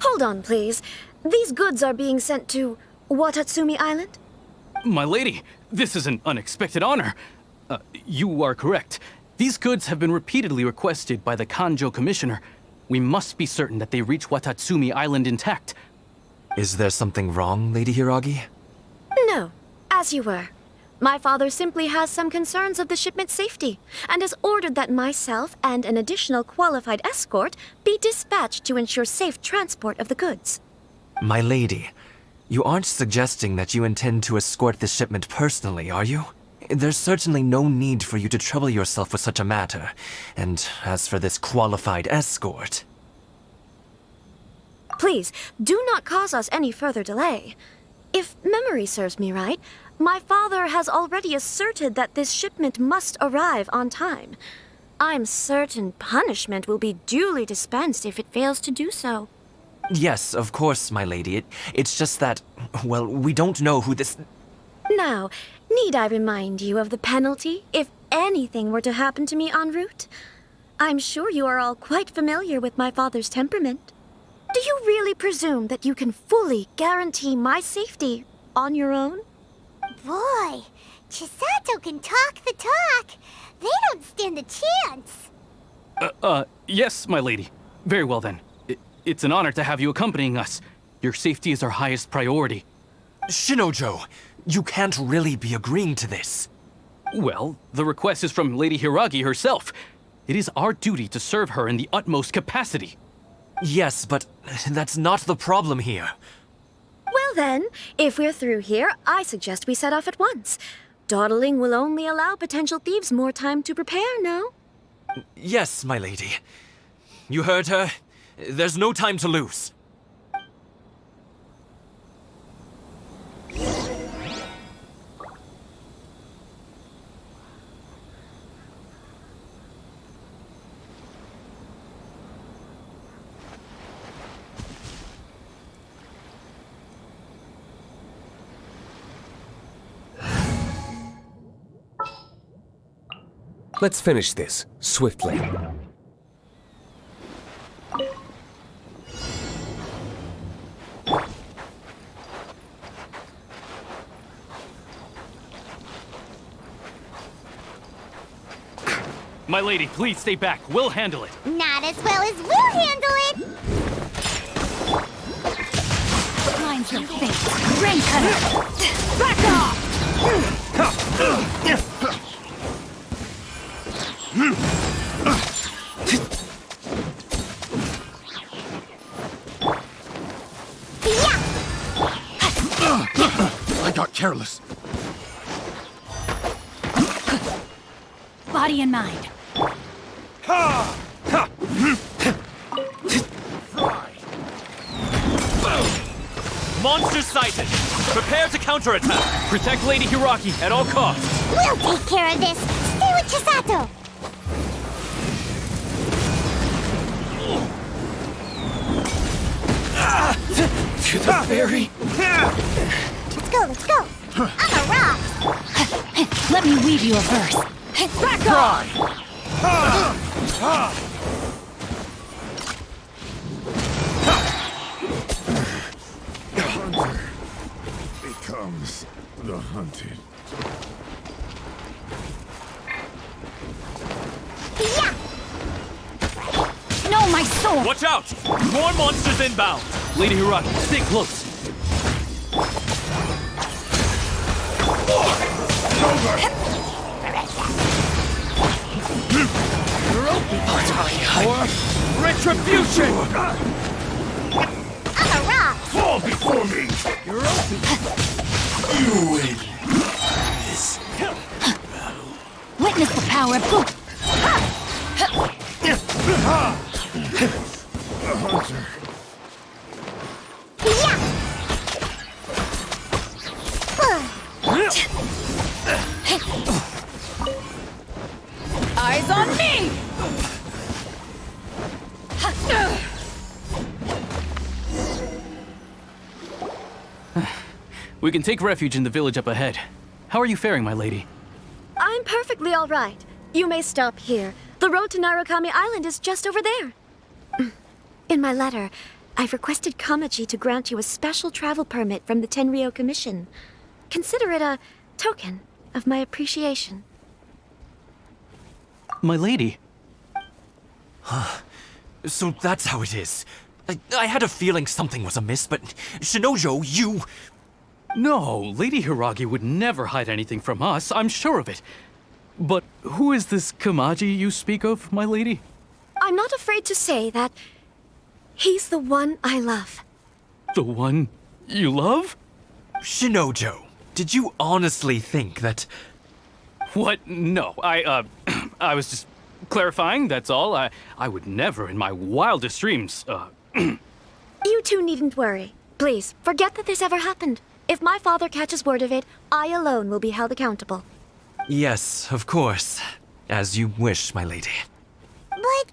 Speaker 10: Hold on, please. These goods are being sent to Watatsumi Island?
Speaker 17: My lady, this is an unexpected honor. You are correct. These goods have been repeatedly requested by the Kanjo Commissioner. We must be certain that they reach Watatsumi Island intact.
Speaker 6: Is there something wrong, Lady Hiragi?
Speaker 10: No, as you were. My father simply has some concerns of the shipment's safety, and has ordered that myself and an additional qualified escort be dispatched to ensure safe transport of the goods.
Speaker 6: My lady, you aren't suggesting that you intend to escort this shipment personally, are you? There's certainly no need for you to trouble yourself with such a matter. And as for this qualified escort...
Speaker 10: Please, do not cause us any further delay. If memory serves me right, my father has already asserted that this shipment must arrive on time. I'm certain punishment will be duly dispensed if it fails to do so.
Speaker 6: Yes, of course, my lady. It's just that, well, we don't know who this...
Speaker 10: Now, need I remind you of the penalty if anything were to happen to me en route? I'm sure you are all quite familiar with my father's temperament. Do you really presume that you can fully guarantee my safety on your own?
Speaker 3: Boy, Chisato can talk the talk. They don't stand a chance.
Speaker 17: Yes, my lady. Very well then. It's an honor to have you accompanying us. Your safety is our highest priority.
Speaker 6: Shinojo, you can't really be agreeing to this.
Speaker 17: Well, the request is from Lady Hiragi herself. It is our duty to serve her in the utmost capacity.
Speaker 6: Yes, but that's not the problem here.
Speaker 10: Well then, if we're through here, I suggest we set off at once. Dawdling will only allow potential thieves more time to prepare, no?
Speaker 6: Yes, my lady. You heard her. There's no time to lose.
Speaker 18: Let's finish this, swiftly.
Speaker 17: My lady, please stay back. We'll handle it.
Speaker 3: Not as well as we'll handle it!
Speaker 2: Mine's your fate. Rain cutter. Back off!
Speaker 12: I got careless.
Speaker 2: Body and mind.
Speaker 6: Monster sighted! Prepare to counterattack!
Speaker 17: Protect Lady Hiragi at all costs!
Speaker 3: We'll take care of this! Stay with Chisato!
Speaker 12: To the ferry.
Speaker 3: Let's go, let's go! I'm a rock!
Speaker 2: Let me weave you a verse. Back off!
Speaker 19: The hunter becomes the hunted.
Speaker 2: No, my soul!
Speaker 6: Watch out! More monsters inbound!
Speaker 17: Lady Hiragi, stay close.
Speaker 6: Retribution!
Speaker 3: I'm a rock!
Speaker 19: Fall before me! You win.
Speaker 2: Witness the power of Goop!
Speaker 19: The hunter.
Speaker 2: Eyes on me!
Speaker 17: We can take refuge in the village up ahead. How are you faring, my lady?
Speaker 10: I'm perfectly all right. You may stop here. The road to Narukami Island is just over there. In my letter, I've requested Kamaji to grant you a special travel permit from the Tenryou Commission. Consider it a token of my appreciation.
Speaker 17: My lady.
Speaker 6: So that's how it is. I had a feeling something was amiss, but Shinojo, you...
Speaker 17: No, Lady Hiragi would never hide anything from us, I'm sure of it. But who is this Kamaji you speak of, my lady?
Speaker 10: I'm not afraid to say that he's the one I love.
Speaker 17: The one you love?
Speaker 6: Shinojo, did you honestly think that...
Speaker 17: What? No, I was just clarifying, that's all. I would never in my wildest dreams,
Speaker 10: You two needn't worry. Please, forget that this ever happened. If my father catches word of it, I alone will be held accountable.
Speaker 6: Yes, of course. As you wish, my lady.
Speaker 3: But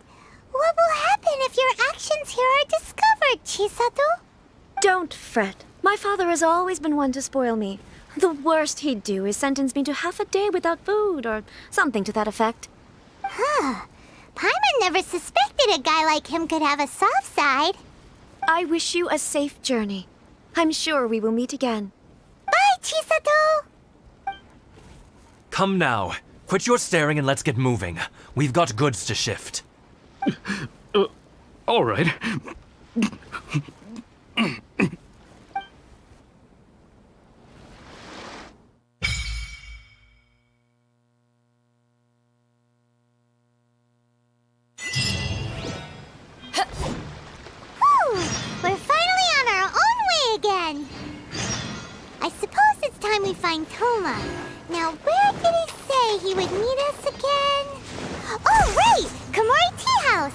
Speaker 3: what will happen if your actions here are discovered, Chisato?
Speaker 10: Don't fret. My father has always been one to spoil me. The worst he'd do is sentence me to half a day without food, or something to that effect.
Speaker 3: Huh. Paimon never suspected a guy like him could have a soft side.
Speaker 10: I wish you a safe journey. I'm sure we will meet again.
Speaker 3: Bye, Chisato!
Speaker 6: Come now. Quit your staring and let's get moving. We've got goods to shift.
Speaker 17: All right.
Speaker 3: I suppose it's time we find Toma. Now, where did he say he would meet us again? Oh, right! Komori Tea House!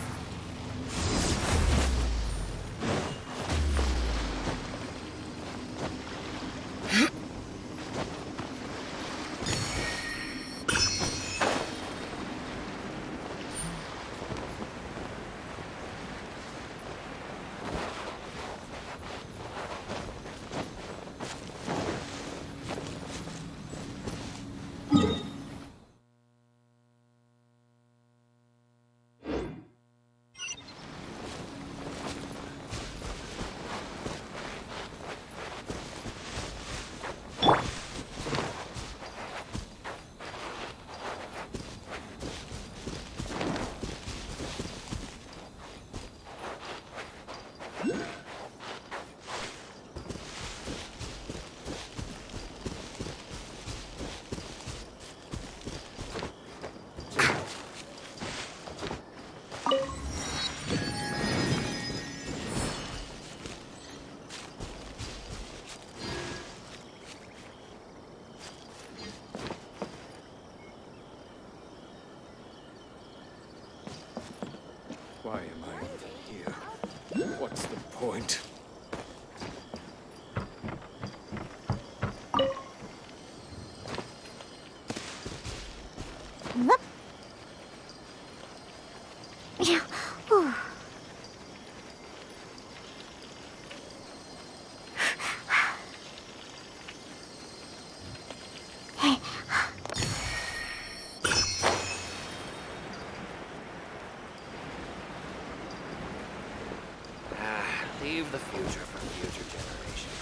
Speaker 18: Why am I even here? What's the point?
Speaker 3: Whoop. Yeah. Whew.
Speaker 18: Leave the future for future generations.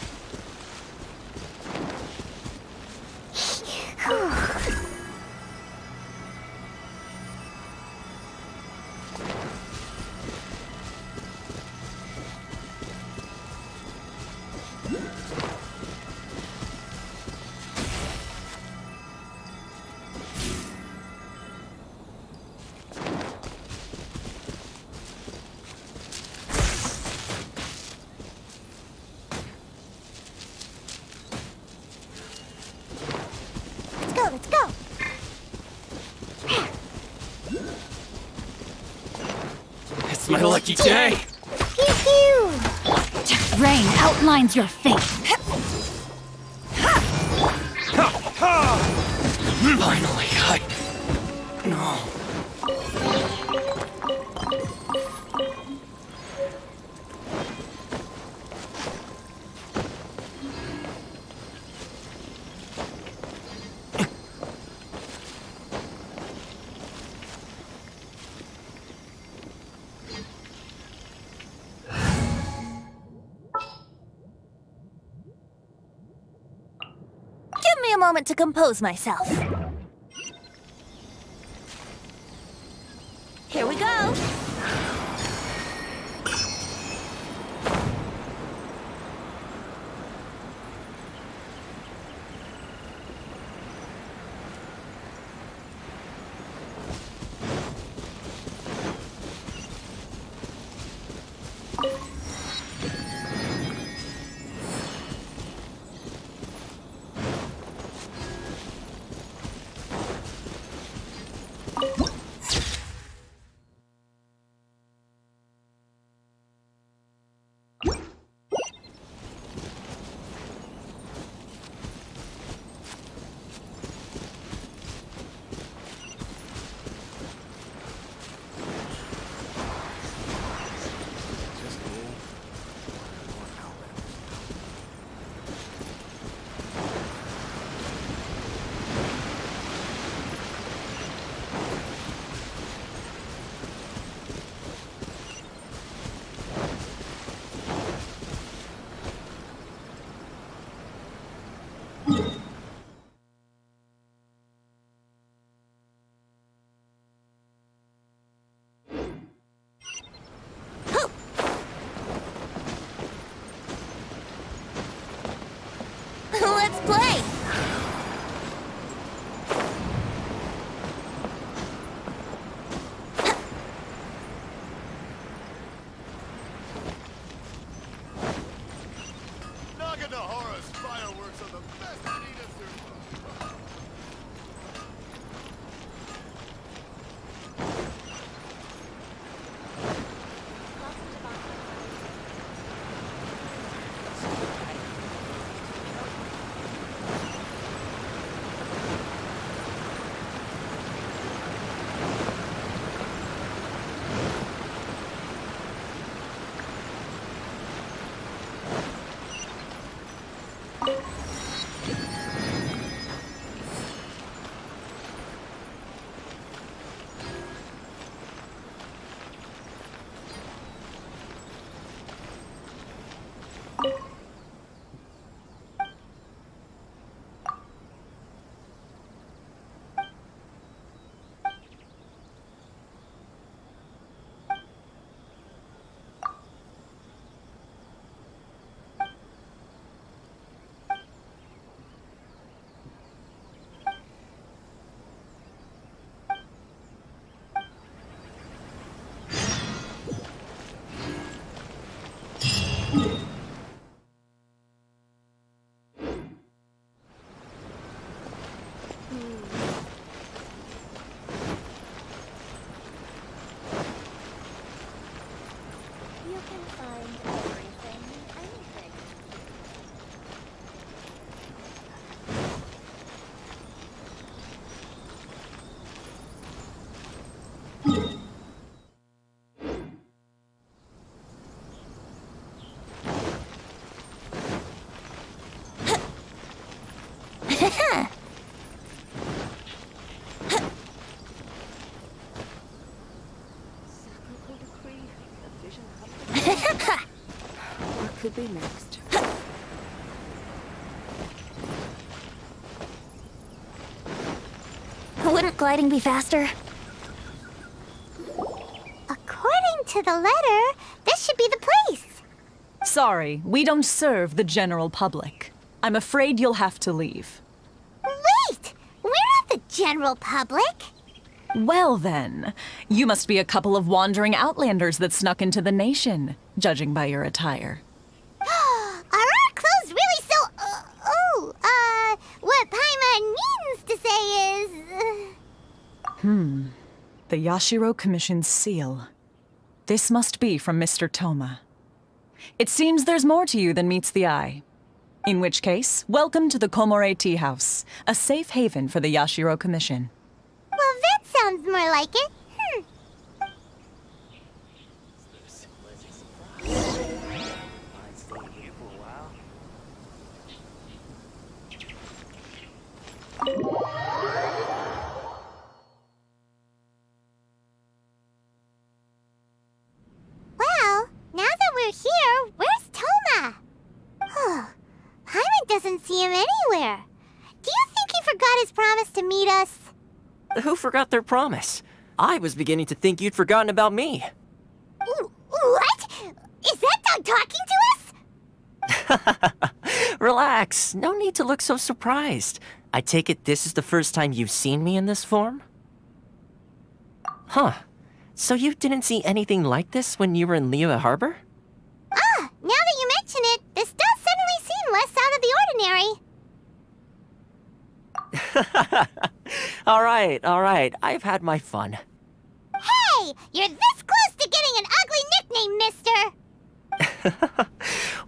Speaker 3: Let's go!
Speaker 6: It's my lucky day!
Speaker 3: Pew pew!
Speaker 2: Rain outlines your fate.
Speaker 6: Finally, No.
Speaker 2: Give me a moment to compose myself. Here we go. Let's play!
Speaker 19: Naganohara's fireworks are the
Speaker 10: What could be next?
Speaker 2: Wouldn't gliding be faster?
Speaker 3: According to the letter, this should be the place.
Speaker 20: Sorry, we don't serve the general public. I'm afraid you'll have to leave.
Speaker 3: Wait! We're not the general public.
Speaker 20: Well then, you must be a couple of wandering outlanders that snuck into the nation, judging by your attire.
Speaker 3: Are our clothes really so... what Paimon means to say is...
Speaker 20: The Yashiro Commission's seal. This must be from Mr. Toma. It seems there's more to you than meets the eye. In which case, welcome to the Komore Tea House, a safe haven for the Yashiro Commission.
Speaker 3: Well, that sounds more like it. Well, now that we're here, where's Toma? Paimon doesn't see him anywhere. Do you think he forgot his promise to meet us?
Speaker 8: Who forgot their promise? I was beginning to think you'd forgotten about me.
Speaker 3: What? Is that dog talking to us?
Speaker 8: Relax. No need to look so surprised. I take it this is the first time you've seen me in this form? Huh. So you didn't see anything like this when you were in Liyue Harbor?
Speaker 3: Now that you mention it, this does suddenly seem less out of the ordinary.
Speaker 8: All right. I've had my fun.
Speaker 3: Hey! You're this close to getting an ugly nickname, mister!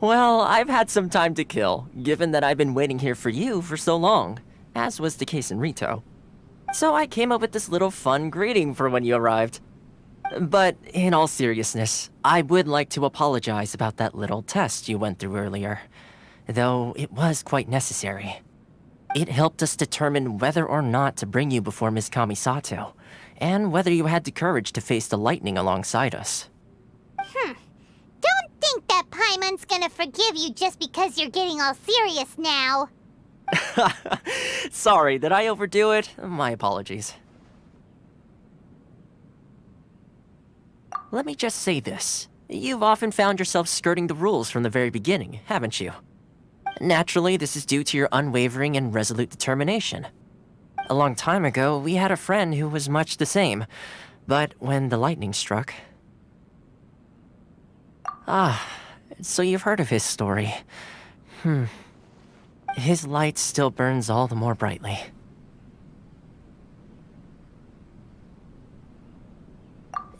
Speaker 8: Well, I've had some time to kill, given that I've been waiting here for you for so long, as was the case in Rito. So I came up with this little fun greeting for when you arrived. But in all seriousness, I would like to apologize about that little test you went through earlier, though it was quite necessary. It helped us determine whether or not to bring you before Miss Kamisato, and whether you had the courage to face the lightning alongside us.
Speaker 3: Don't think that Paimon's gonna forgive you just because you're getting all serious now.
Speaker 8: Sorry, did I overdo it? My apologies. Let me just say this. You've often found yourself skirting the rules from the very beginning, haven't you? Naturally, this is due to your unwavering and resolute determination. A long time ago, we had a friend who was much the same, but when the lightning struck... so you've heard of his story. His light still burns all the more brightly.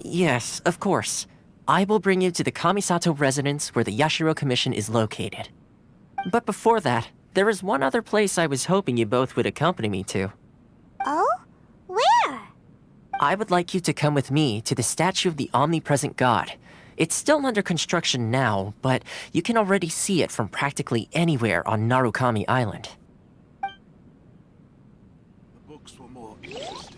Speaker 8: Yes, of course. I will bring you to the Kamisato residence where the Yashiro Commission is located. But before that, there is one other place I was hoping you both would accompany me to.
Speaker 3: Oh? Where?
Speaker 8: I would like you to come with me to the statue of the omnipresent god. It's still under construction now, but you can already see it from practically anywhere on Narukami Island.
Speaker 19: The books were more interesting.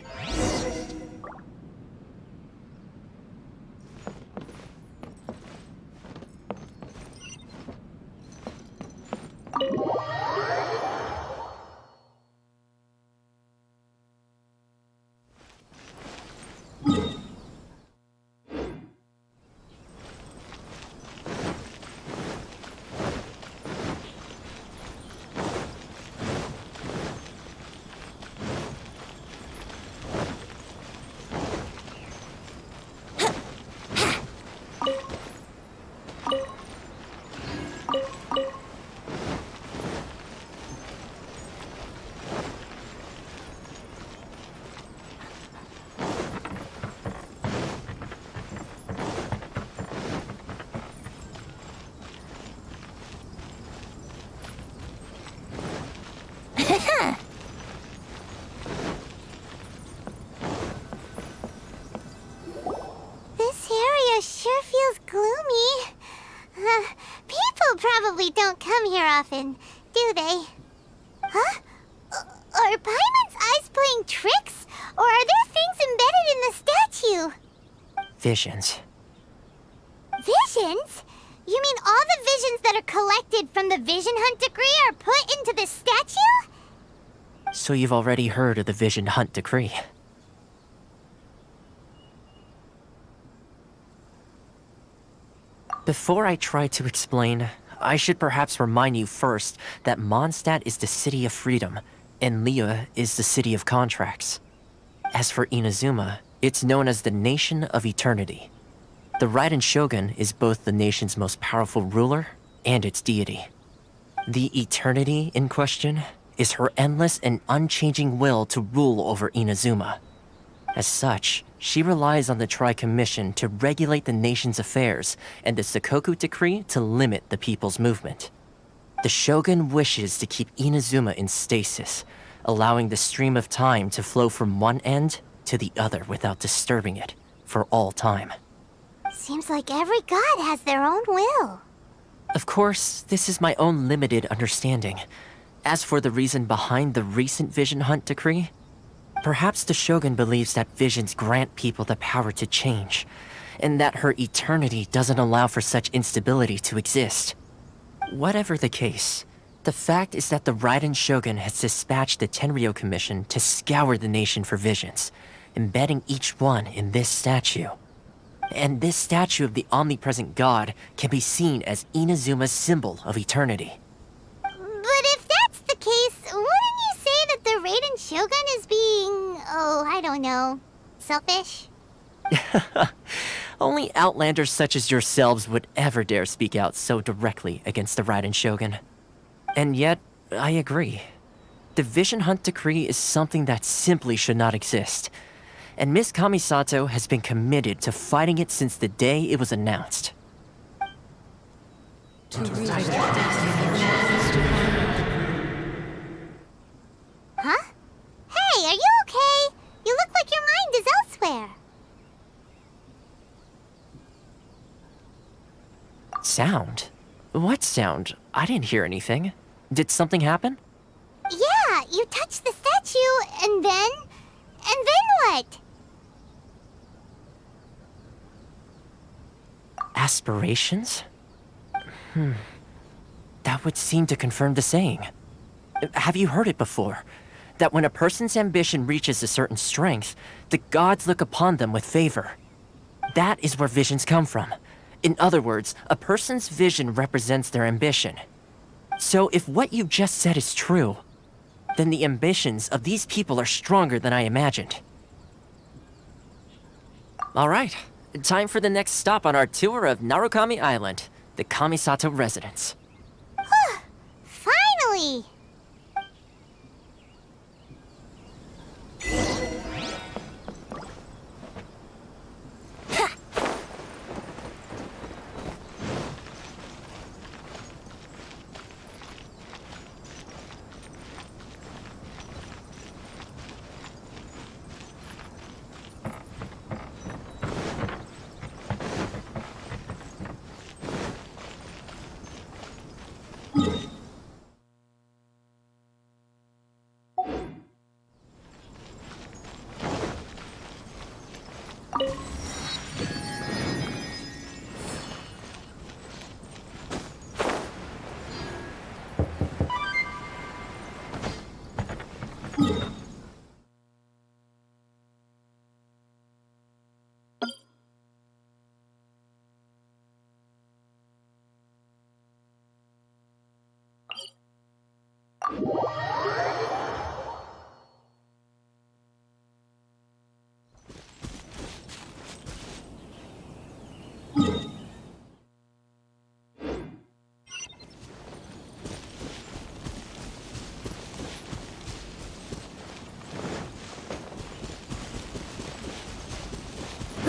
Speaker 3: This area sure feels gloomy. People probably don't come here often, do they? Huh? Are Paimon's eyes playing tricks? Or are there things embedded in the statue?
Speaker 8: Visions.
Speaker 3: Visions? You mean all the visions that are collected from the Vision Hunt decree are put into the statue?
Speaker 8: So you've already heard of the Vision Hunt decree. Before I try to explain, I should perhaps remind you first that Mondstadt is the city of freedom, and Liyue is the city of contracts. As for Inazuma, it's known as the Nation of Eternity. The Raiden Shogun is both the nation's most powerful ruler and its deity. The Eternity in question is her endless and unchanging will to rule over Inazuma. As such, she relies on the Tri-Commission to regulate the nation's affairs and the Sakoku Decree to limit the people's movement. The Shogun wishes to keep Inazuma in stasis, allowing the stream of time to flow from one end to the other without disturbing it for all time.
Speaker 3: Seems like every god has their own will.
Speaker 8: Of course, this is my own limited understanding. As for the reason behind the recent Vision Hunt decree, perhaps the Shogun believes that visions grant people the power to change, and that her eternity doesn't allow for such instability to exist. Whatever the case, the fact is that the Raiden Shogun has dispatched the Tenryo Commission to scour the nation for visions, embedding each one in this statue. And this statue of the omnipresent god can be seen as Inazuma's symbol of eternity.
Speaker 3: But if that's the case, wouldn't you say that the Raiden Shogun is being, I don't know, selfish?
Speaker 8: Only outlanders such as yourselves would ever dare speak out so directly against the Raiden Shogun. And yet, I agree. The Vision Hunt decree is something that simply should not exist. And Miss Kamisato has been committed to fighting it since the day it was announced.
Speaker 3: Huh? Hey, are you okay? You look like your mind is elsewhere.
Speaker 8: Sound? What sound? I didn't hear anything. Did something happen?
Speaker 3: Yeah, you touched the statue, and then what?
Speaker 8: Aspirations? That would seem to confirm the saying. Have you heard it before? That when a person's ambition reaches a certain strength, the gods look upon them with favor. That is where visions come from. In other words, a person's vision represents their ambition. So if what you just said is true, then the ambitions of these people are stronger than I imagined. Alright, time for the next stop on our tour of Narukami Island, the Kamisato residence.
Speaker 3: Finally!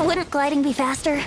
Speaker 2: Wouldn't gliding be faster?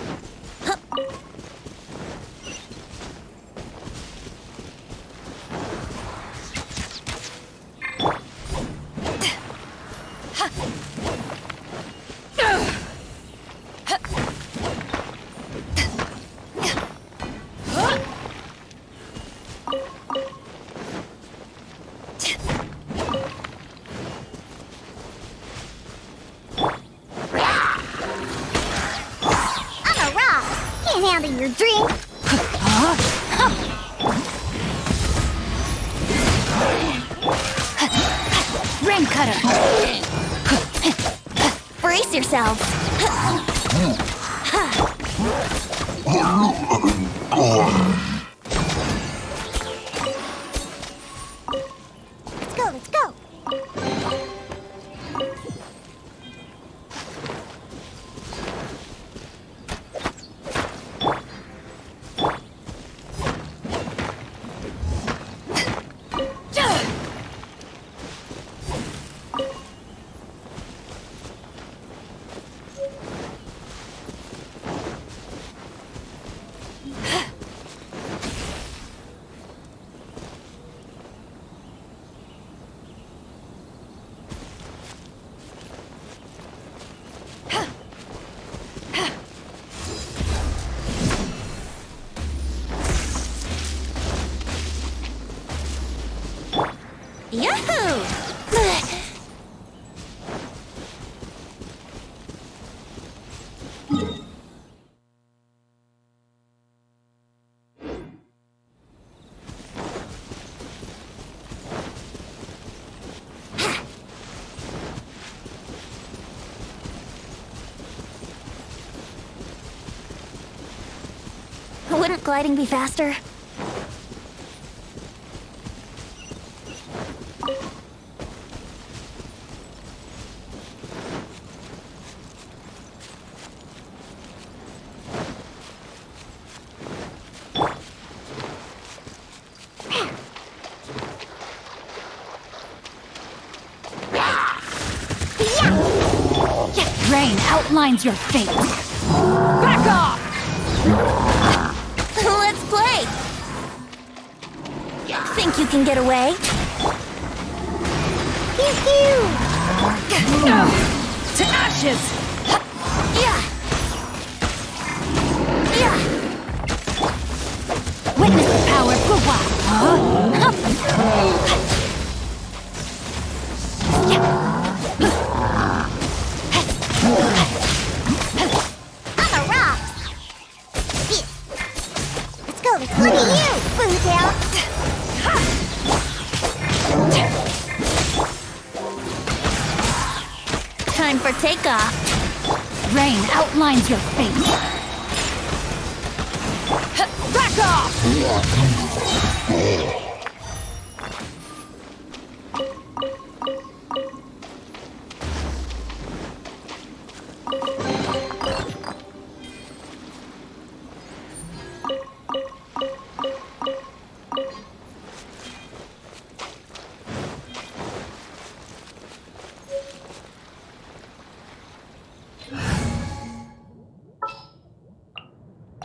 Speaker 3: sound in your drink.
Speaker 2: Rain cutter.
Speaker 3: Brace yourselves. Let's go, let's go. Yahoo! Wouldn't gliding be faster?
Speaker 2: Rain outlines your fate.
Speaker 9: Back off!
Speaker 3: Let's play!
Speaker 2: Think you can get away?
Speaker 3: Pew-pew!
Speaker 9: To ashes!
Speaker 2: Witness the power of Guwa.
Speaker 3: I'm a rock! Let's go, let's look at you, Foodtail!
Speaker 2: Time for takeoff. Rain outlines your fate.
Speaker 9: Back off!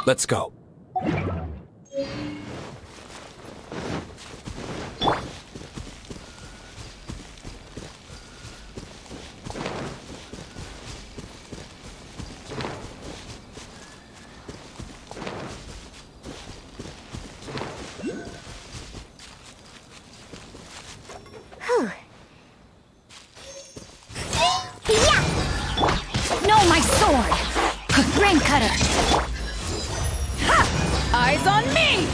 Speaker 14: Let's go.
Speaker 2: No, my sword! Rain cutter!
Speaker 9: Eyes on me!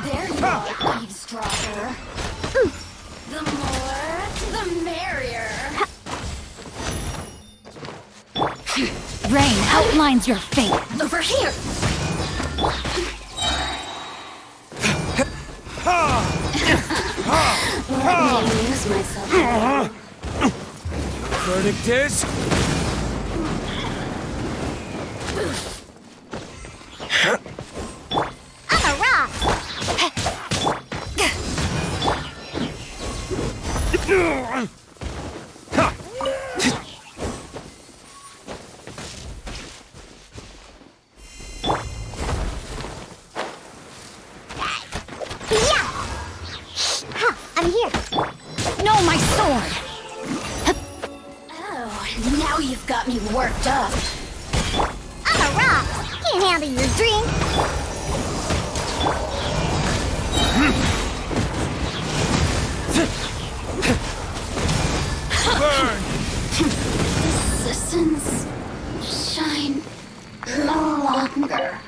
Speaker 3: There you are, eavesdropper. The more, the merrier.
Speaker 21: Rain outlines your fate.
Speaker 3: Over here. Let me amuse myself.
Speaker 6: Verdict is...
Speaker 3: I'm a rock. I'm here.
Speaker 21: No, my sword!
Speaker 3: Oh, now you've got me worked up. I'm a rock. Can't handle your drink. Resistance. Shine no longer.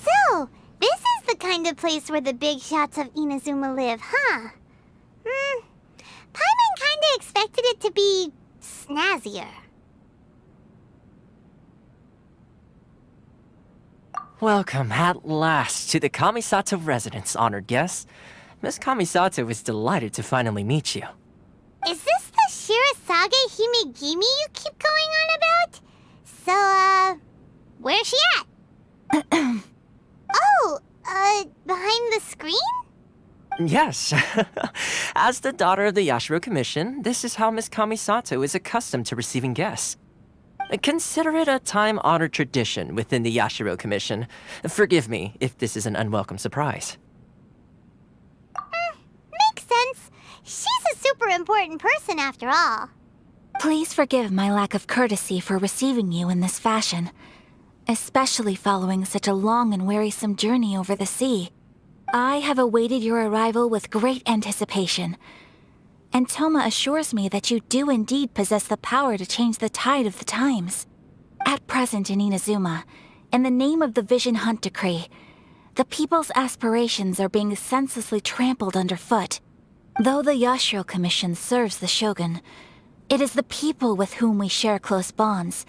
Speaker 3: So, this is the kind of place where the big shots of Inazuma live, huh? Paimon kinda expected it to be snazzier.
Speaker 8: Welcome, at last, to the Kamisato residence, honored guests. Miss Kamisato is delighted to finally meet you.
Speaker 3: Is this the Shirasage Himegimi you keep going on about? So, where's she at? Behind the screen?
Speaker 8: Yes. As the daughter of the Yashiro Commission, this is how Miss Kamisato is accustomed to receiving guests. Consider it a time-honored tradition within the Yashiro Commission. Forgive me if this is an unwelcome surprise.
Speaker 3: Makes sense. She's a super important person after all.
Speaker 2: Please forgive my lack of courtesy for receiving you in this fashion, especially following such a long and wearisome journey over the sea. I have awaited your arrival with great anticipation, and Toma assures me that you do indeed possess the power to change the tide of the times. At present in Inazuma, in the name of the Vision Hunt Decree, the people's aspirations are being senselessly trampled underfoot. Though the Yashiro Commission serves the Shogun, it is the people with whom we share close bonds,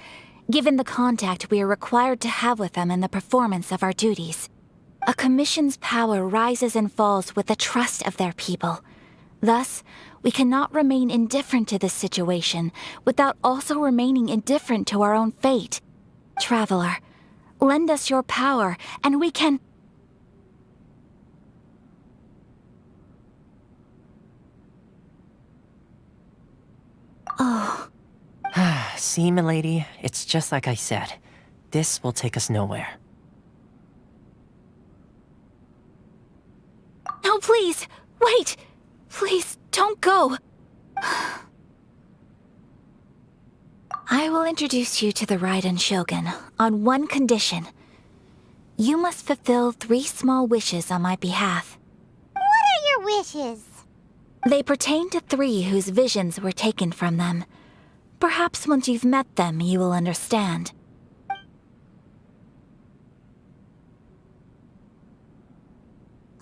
Speaker 2: given the contact we are required to have with them in the performance of our duties. A commission's power rises and falls with the trust of their people. Thus, we cannot remain indifferent to this situation without also remaining indifferent to our own fate. Traveler, lend us your power, and we can... Oh.
Speaker 8: See, milady, it's just like I said. This will take us nowhere.
Speaker 2: No, please! Wait! Please, don't go! I will introduce you to the Raiden Shogun on one condition. You must fulfill 3 small wishes on my behalf.
Speaker 3: What are your wishes?
Speaker 2: They pertain to 3 whose visions were taken from them. Perhaps once you've met them, you will understand.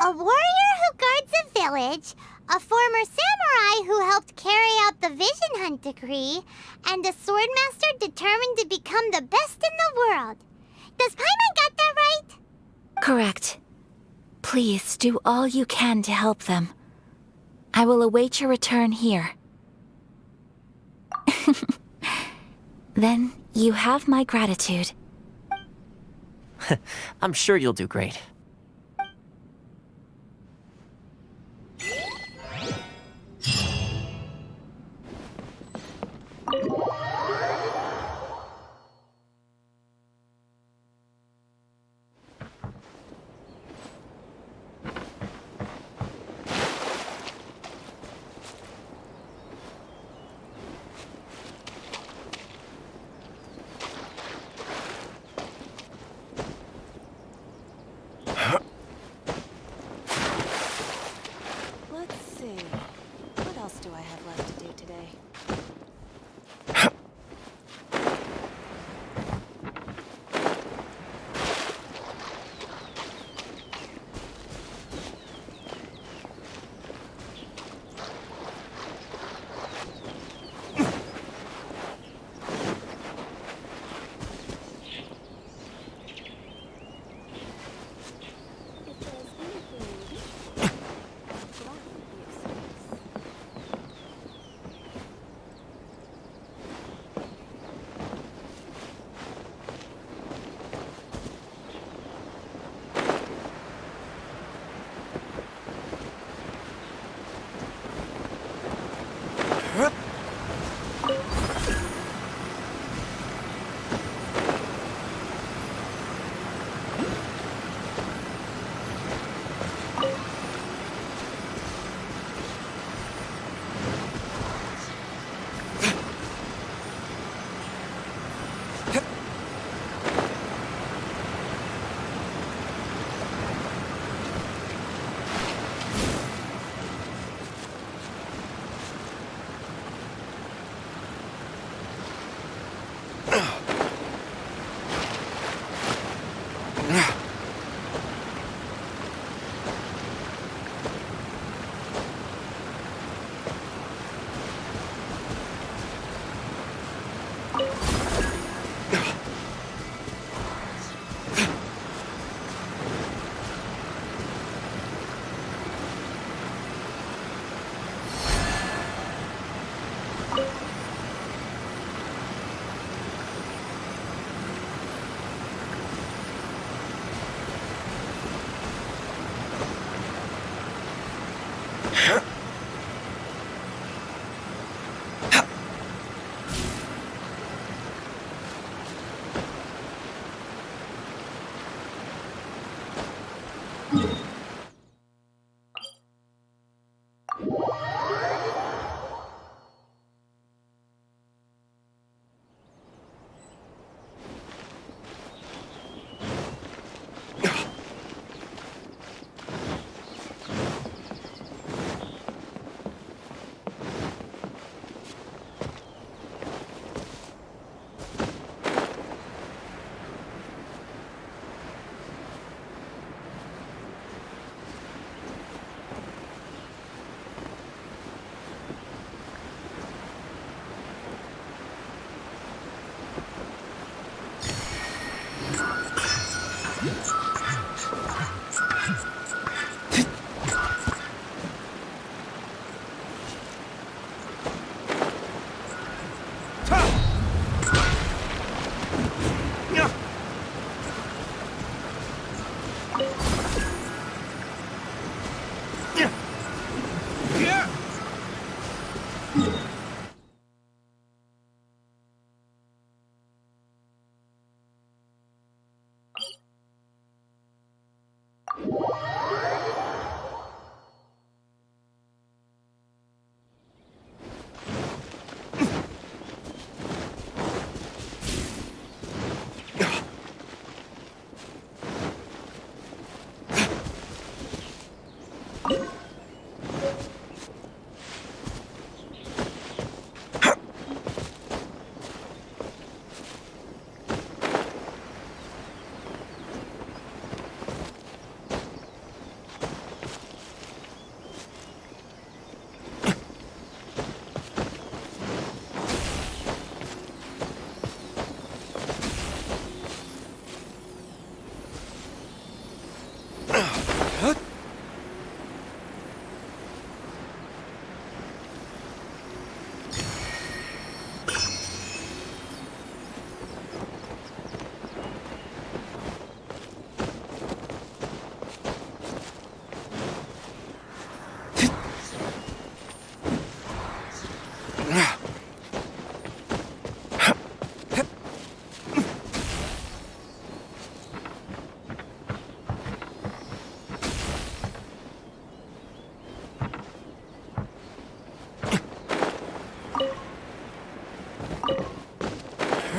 Speaker 3: A warrior who guards a village, a former samurai who helped carry out the Vision Hunt Decree, and a swordmaster determined to become the best in the world. Does Paimon got that right?
Speaker 2: Correct. Please do all you can to help them. I will await your return here. Then you have my gratitude.
Speaker 8: I'm sure you'll do great.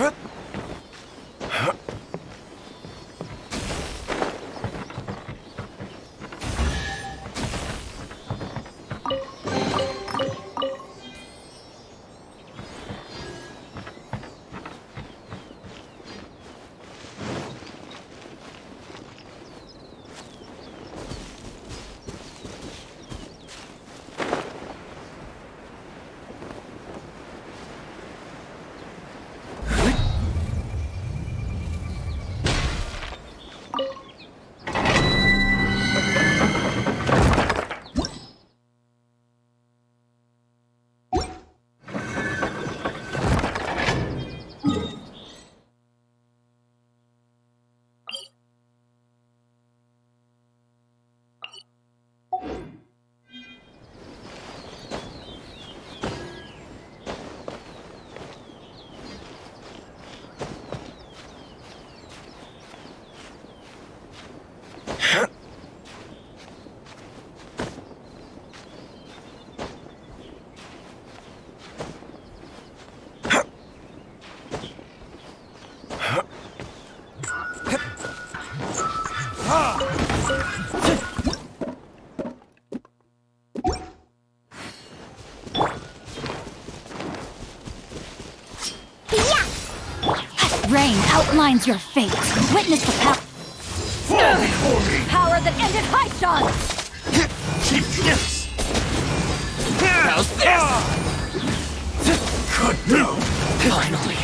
Speaker 21: Rain outlines your fate. Witness the power. Power that ended Haishan!
Speaker 4: How's this? Good no. Finally,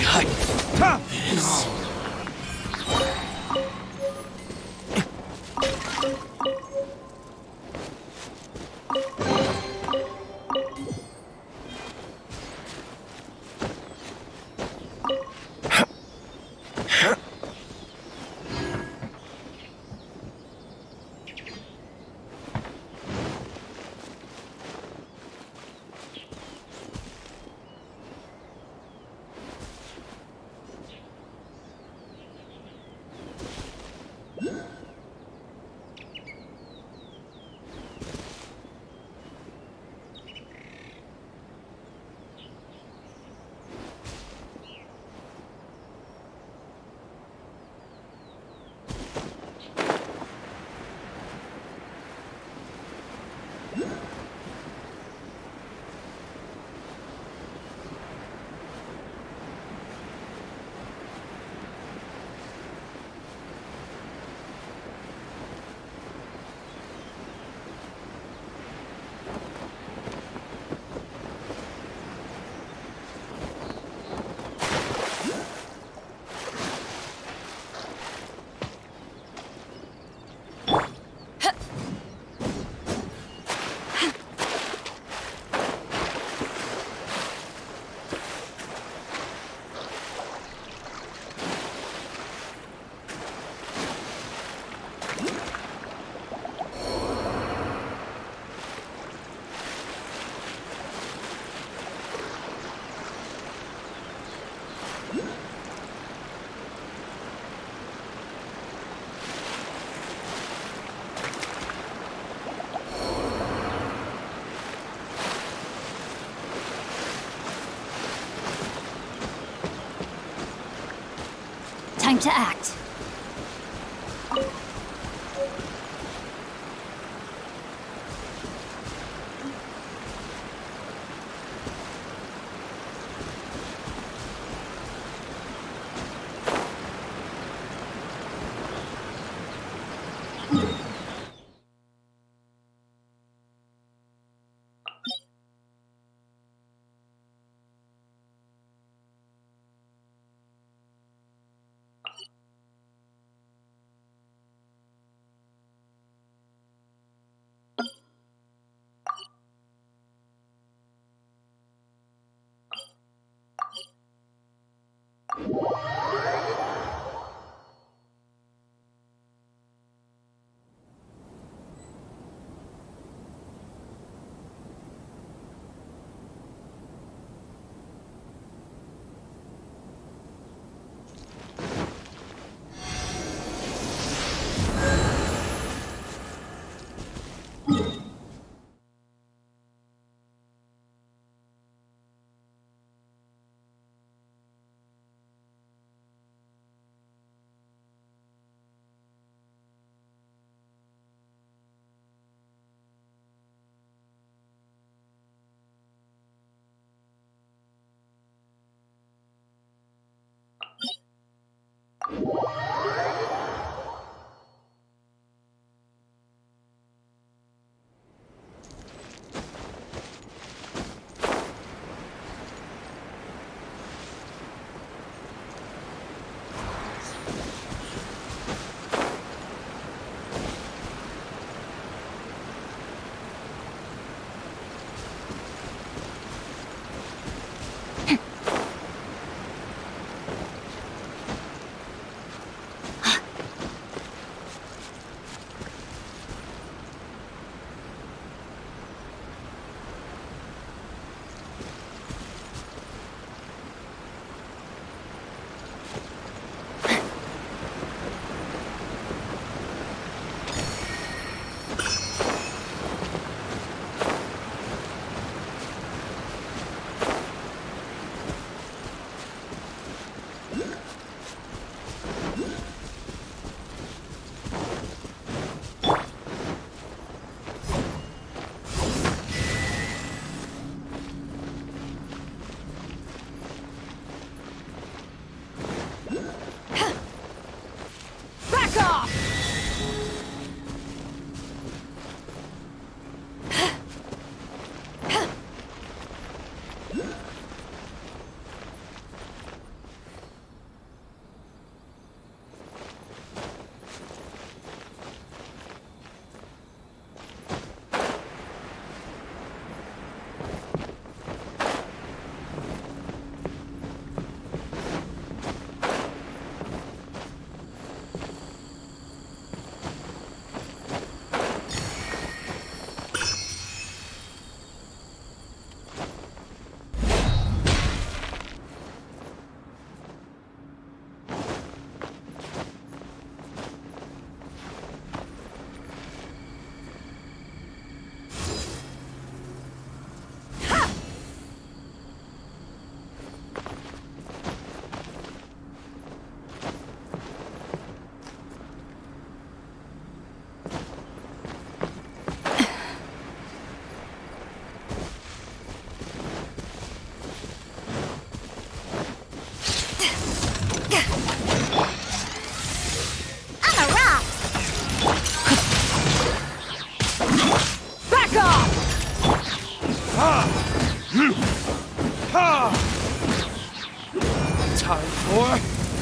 Speaker 21: Time to act.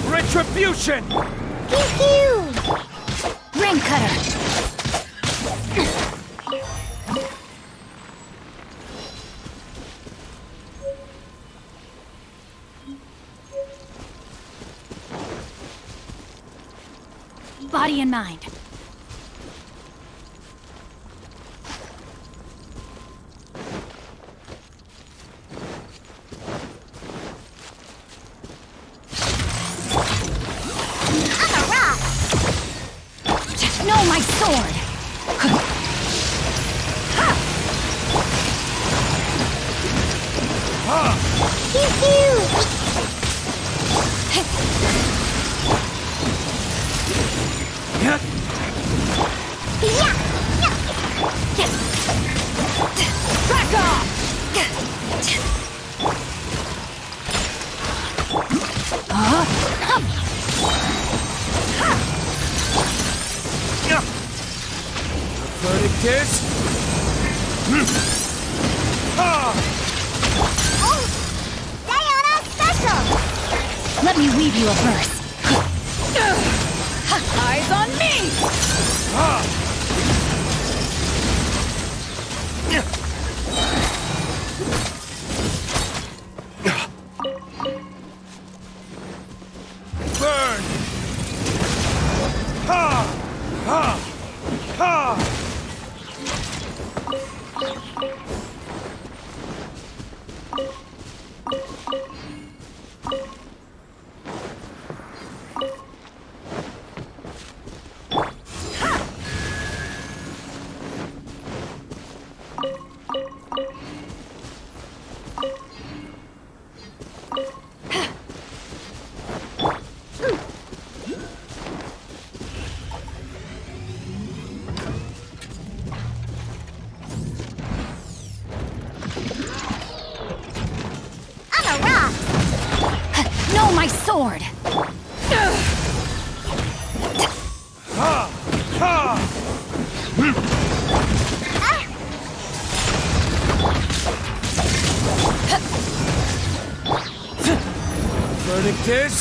Speaker 6: Retribution!
Speaker 21: Pew! Ring cutter! Body and mind. No, my sword! Back off!
Speaker 6: The verdict is...
Speaker 3: Sayonara special!
Speaker 21: Let me weave you a verse.
Speaker 9: Eyes on me!
Speaker 6: Burn! Ha! Ha! Ha!
Speaker 21: No, my sword!
Speaker 6: Ha! Ha! Verdict is...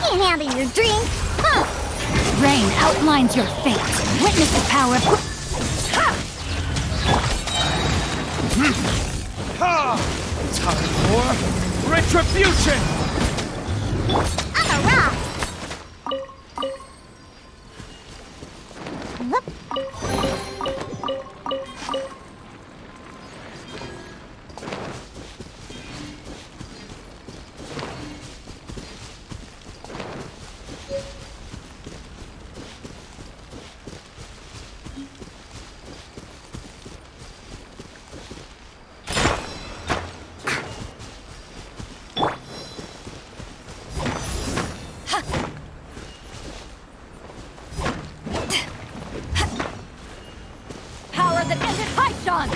Speaker 3: Can't handle your drink, huh?
Speaker 21: Rain outlines your fate. Witness the power of...
Speaker 4: Time for retribution!
Speaker 3: On the rock! Whoop.
Speaker 21: Power of the desert Python!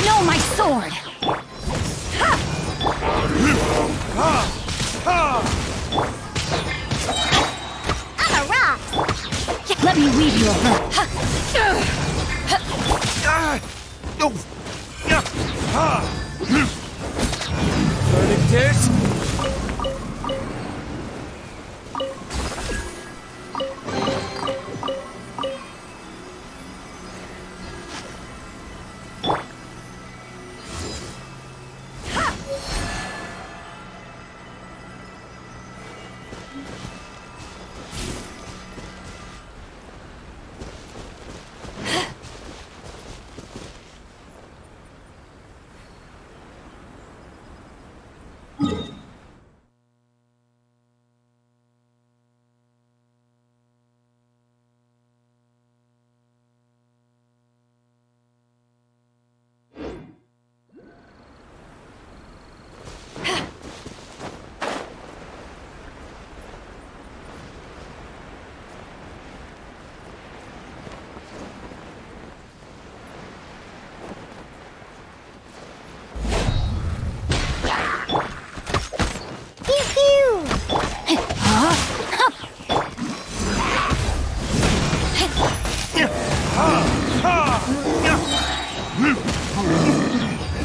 Speaker 21: No, my sword!
Speaker 3: On the rock!
Speaker 21: Let me weave you a verse.
Speaker 4: Burning dish?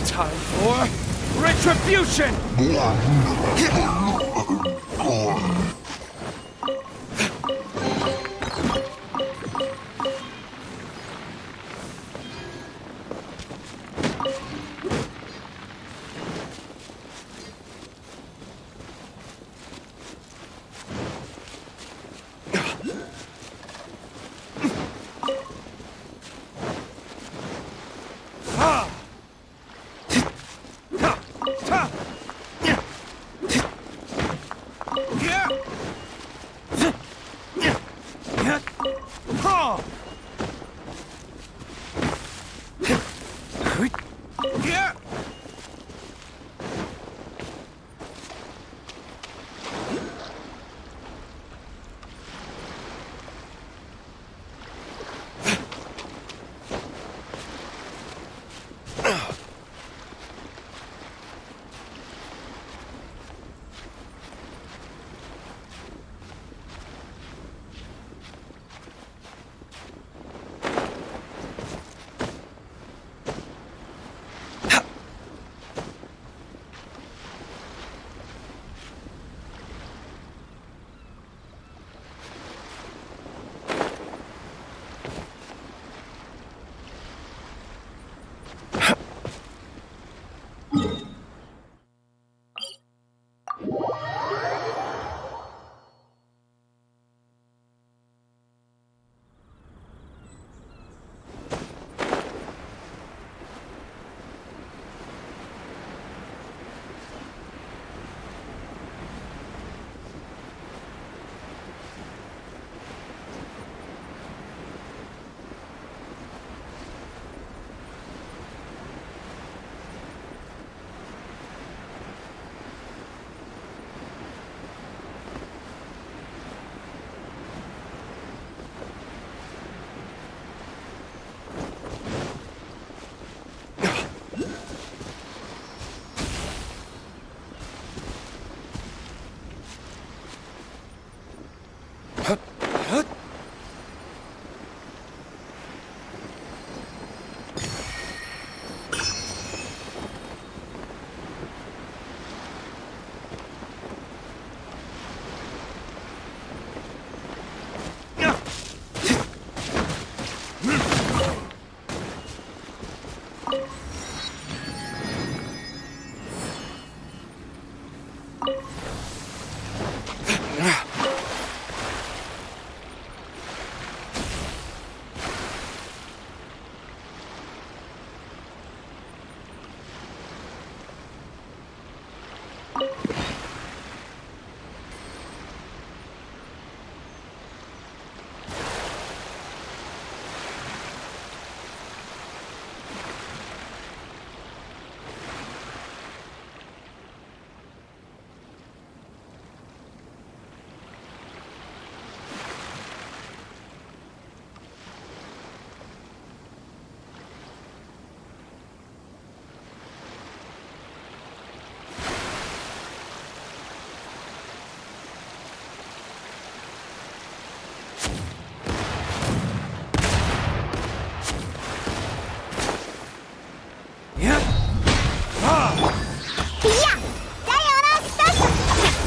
Speaker 4: Time for retribution!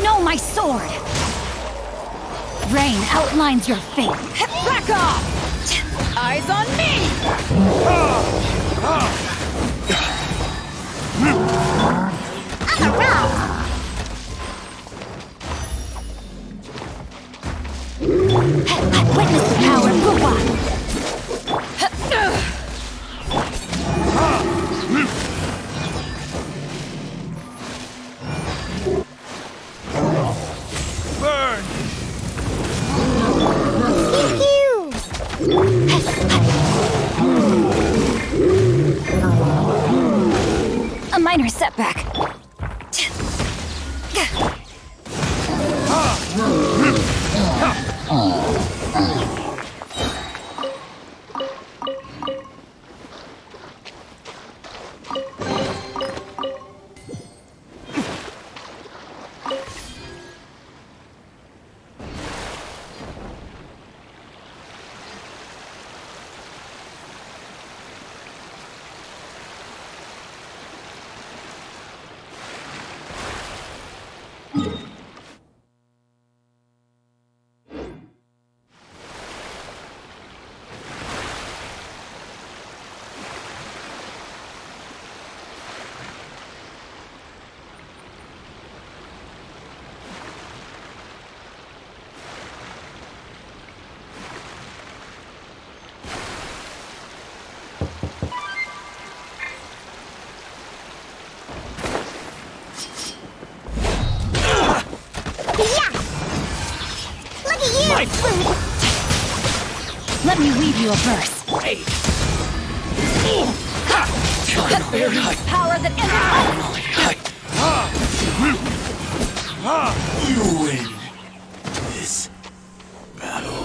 Speaker 21: No, my sword! Rain outlines your fate. Back off! Eyes on me! Witness the power of Guwa! A minor setback. Let me weave you a verse.
Speaker 12: Hey!
Speaker 21: Power that
Speaker 12: You win this battle.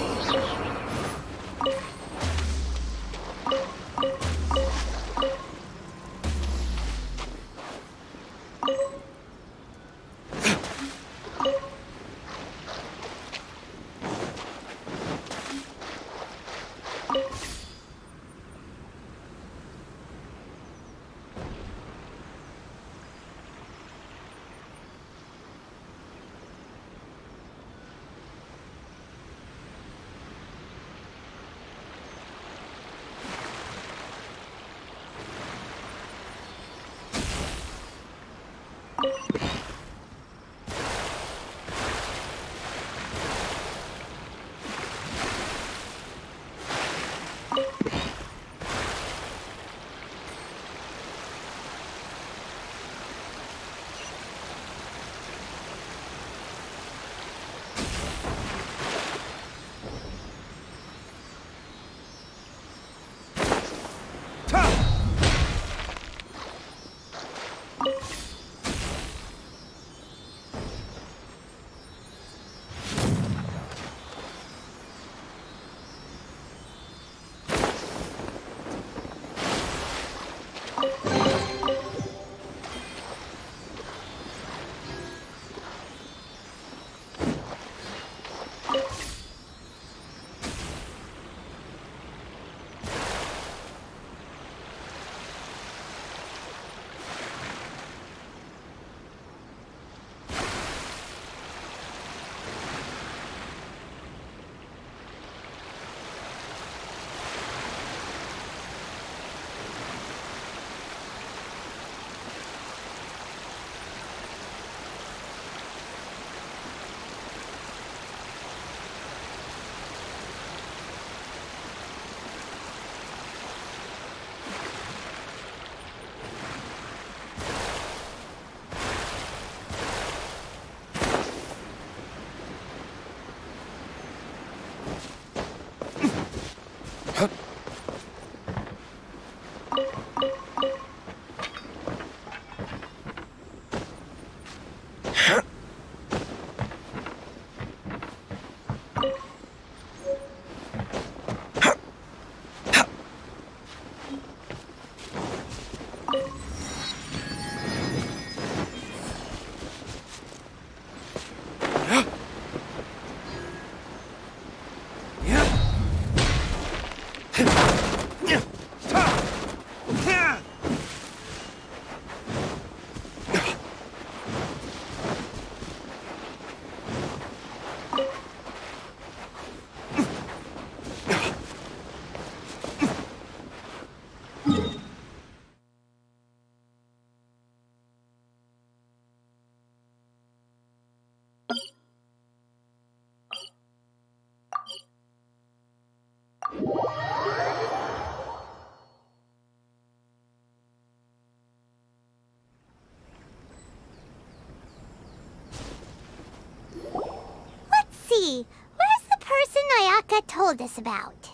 Speaker 3: Ayaka told us about.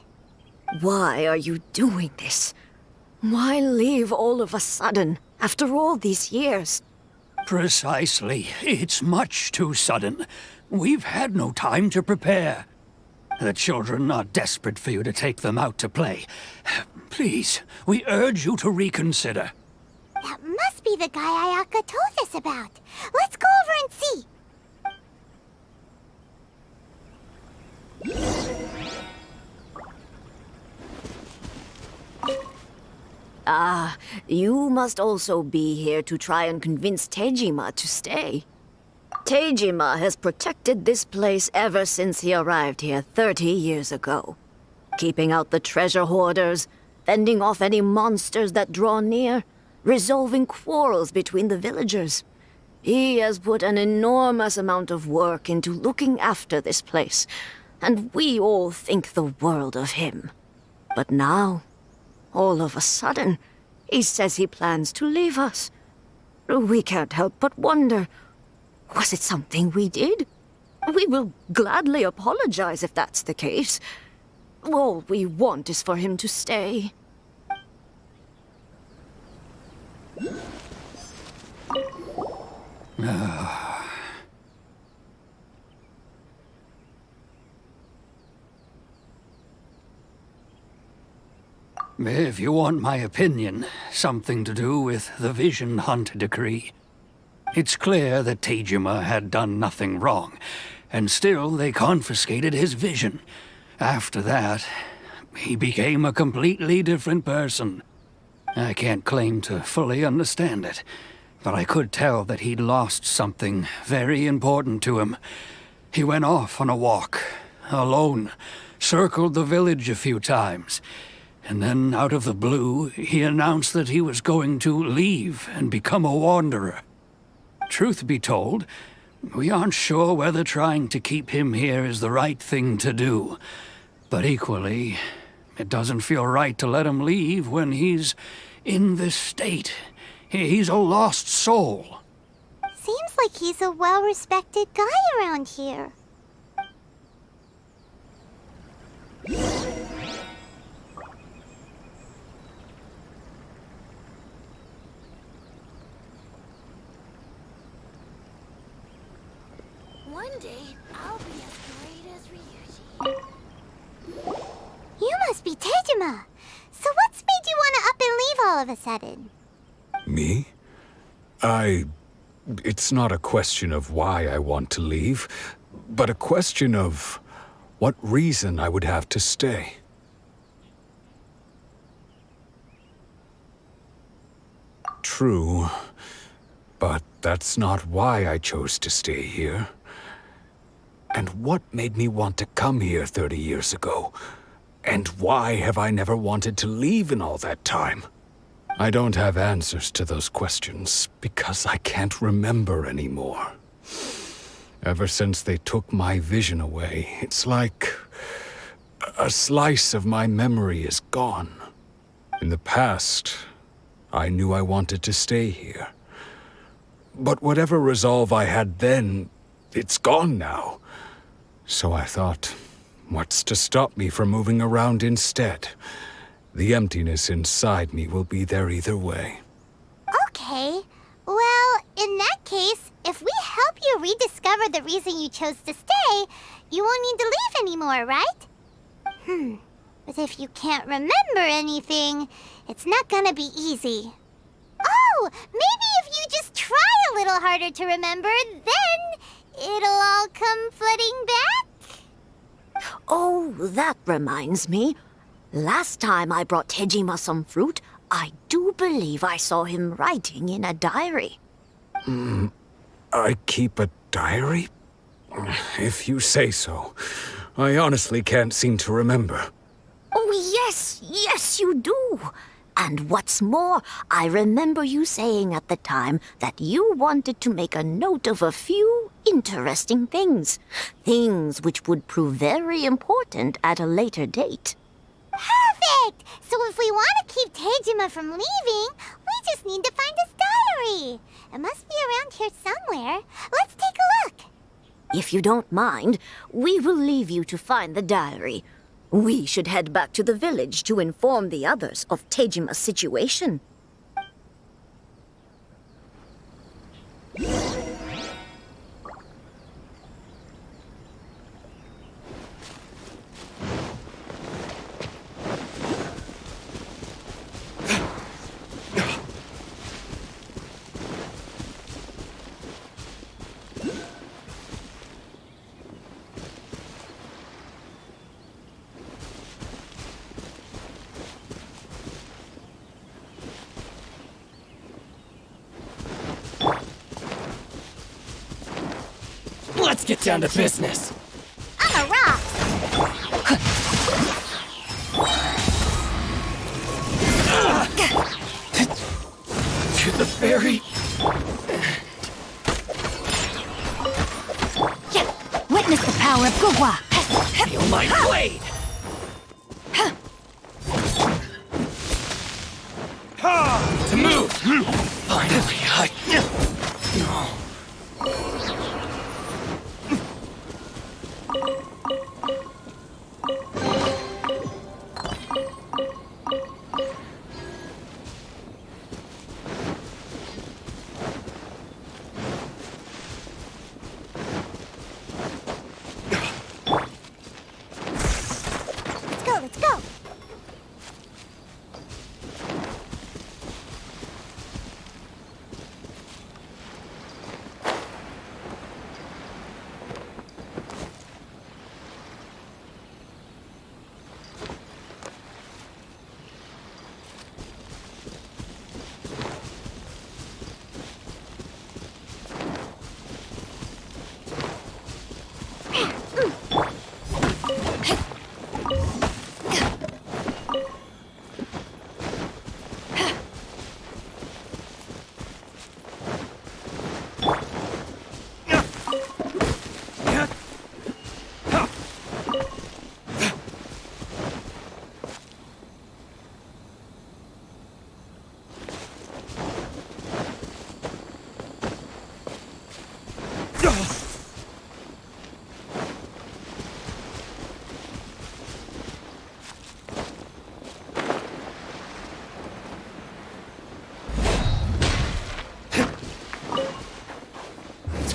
Speaker 10: Why are you doing this? Why leave all of a sudden, after all these years?
Speaker 12: Precisely. It's much too sudden. We've had no time to prepare. The children are desperate for you to take them out to play. Please, we urge you to reconsider.
Speaker 3: That must be the guy Ayaka told us about. Let's go over and see.
Speaker 10: Ah, you must also be here to try and convince Tejima to stay. Tejima has protected this place ever since he arrived here 30 years ago. Keeping out the treasure hoarders, fending off any monsters that draw near, resolving quarrels between the villagers. He has put an enormous amount of work into looking after this place, and we all think the world of him. But now, all of a sudden, he says he plans to leave us. We can't help but wonder, was it something we did? We will gladly apologize if that's the case. All we want is for him to stay.
Speaker 12: If you want my opinion, something to do with the Vision Hunt decree. It's clear that Tejima had done nothing wrong, and still they confiscated his vision. After that, he became a completely different person. I can't claim to fully understand it, but I could tell that he'd lost something very important to him. He went off on a walk, alone, circled the village a few times, and then out of the blue, he announced that he was going to leave and become a wanderer. Truth be told, we aren't sure whether trying to keep him here is the right thing to do. But equally, it doesn't feel right to let him leave when he's in this state. He's a lost soul.
Speaker 3: Seems like he's a well-respected guy around here.
Speaker 10: One day, I'll be as great as Ryuji.
Speaker 3: You must be Tejima. So what's made you want to up and leave all of a sudden?
Speaker 18: Me? It's not a question of why I want to leave, but a question of what reason I would have to stay. True, but that's not why I chose to stay here. And what made me want to come here 30 years ago? And why have I never wanted to leave in all that time? I don't have answers to those questions because I can't remember anymore. Ever since they took my vision away, it's like a slice of my memory is gone. In the past, I knew I wanted to stay here. But whatever resolve I had then, it's gone now. So I thought, what's to stop me from moving around instead? The emptiness inside me will be there either way.
Speaker 3: Okay. Well, in that case, if we help you rediscover the reason you chose to stay, you won't need to leave anymore, right? But if you can't remember anything, it's not gonna be easy. Oh, maybe if you just try a little harder to remember, then it'll all come flooding back?
Speaker 10: Oh, that reminds me. Last time I brought Tejima some fruit, I do believe I saw him writing in a diary.
Speaker 18: I keep a diary? If you say so. I honestly can't seem to remember.
Speaker 10: Oh, yes, you do. And what's more, I remember you saying at the time that you wanted to make a note of a few interesting things. Things which would prove very important at a later date.
Speaker 3: Perfect! So if we want to keep Tejima from leaving, we just need to find his diary. It must be around here somewhere. Let's take a look.
Speaker 7: If you don't mind, we will leave you to find the diary. We should head back to the village to inform the others of Tejima's situation.
Speaker 22: Let's get down to business.
Speaker 3: I'm a rock.
Speaker 22: To the ferry.
Speaker 21: Witness the power of Gugwa.
Speaker 22: Feel my blade. To move. Finally,
Speaker 3: Let's go.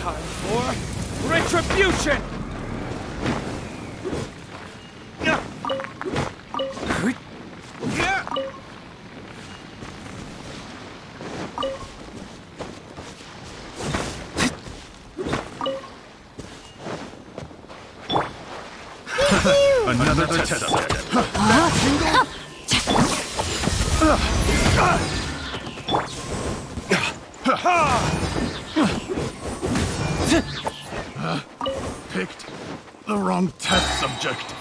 Speaker 22: time for retribution!
Speaker 19: Another test subject. Picked the wrong test subject.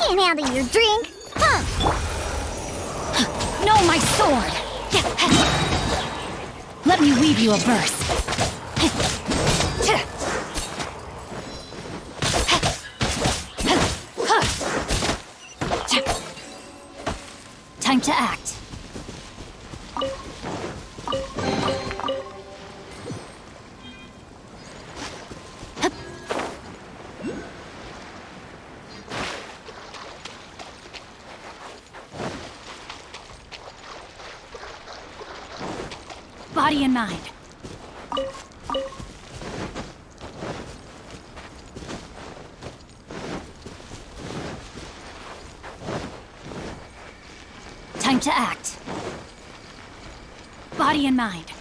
Speaker 3: Can't handle your drink.
Speaker 21: No, my sword! Let me weave you a verse. Time to act. Body and mind. Time to act. Body and mind.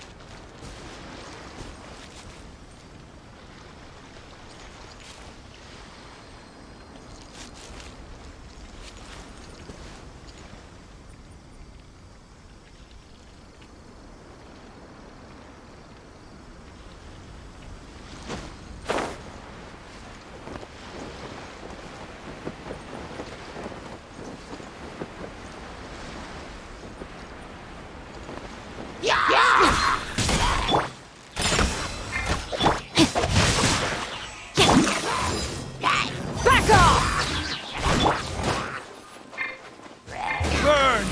Speaker 21: Back off!
Speaker 22: Burn!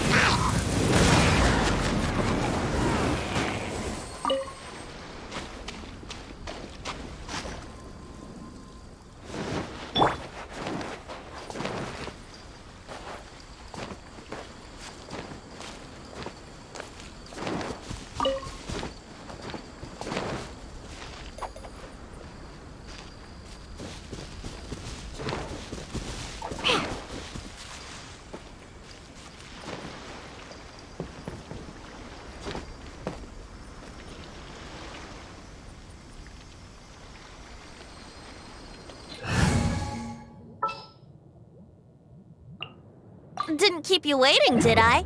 Speaker 3: Didn't keep you waiting, did I?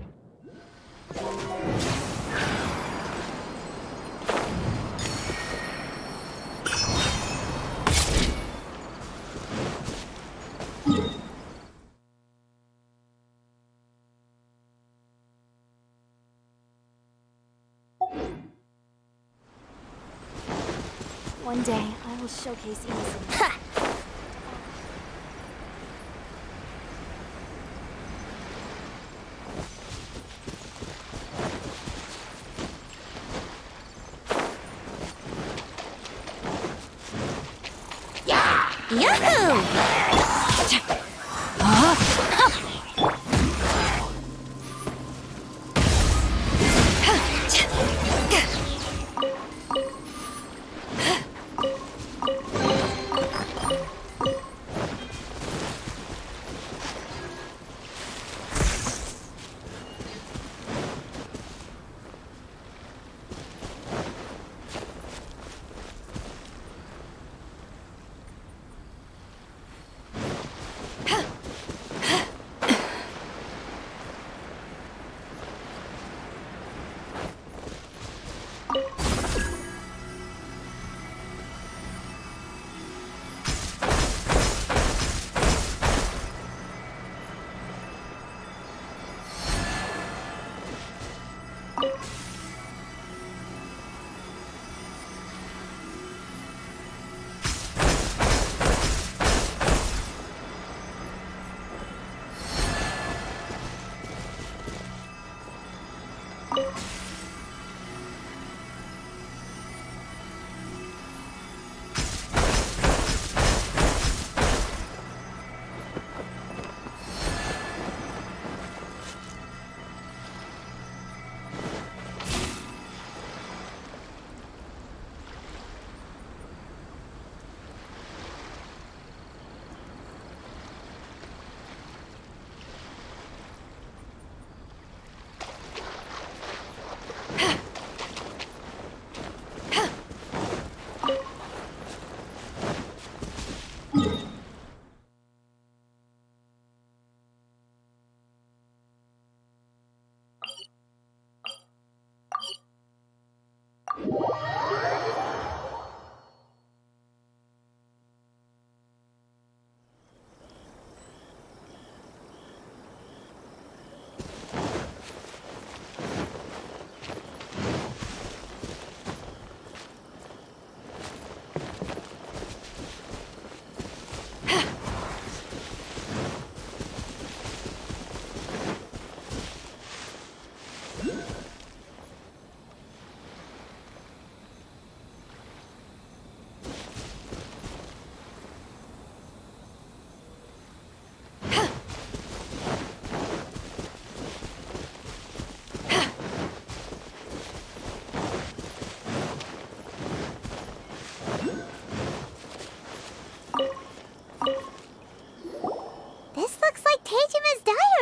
Speaker 5: One day, I will showcase Inazuma.
Speaker 3: Yahoo!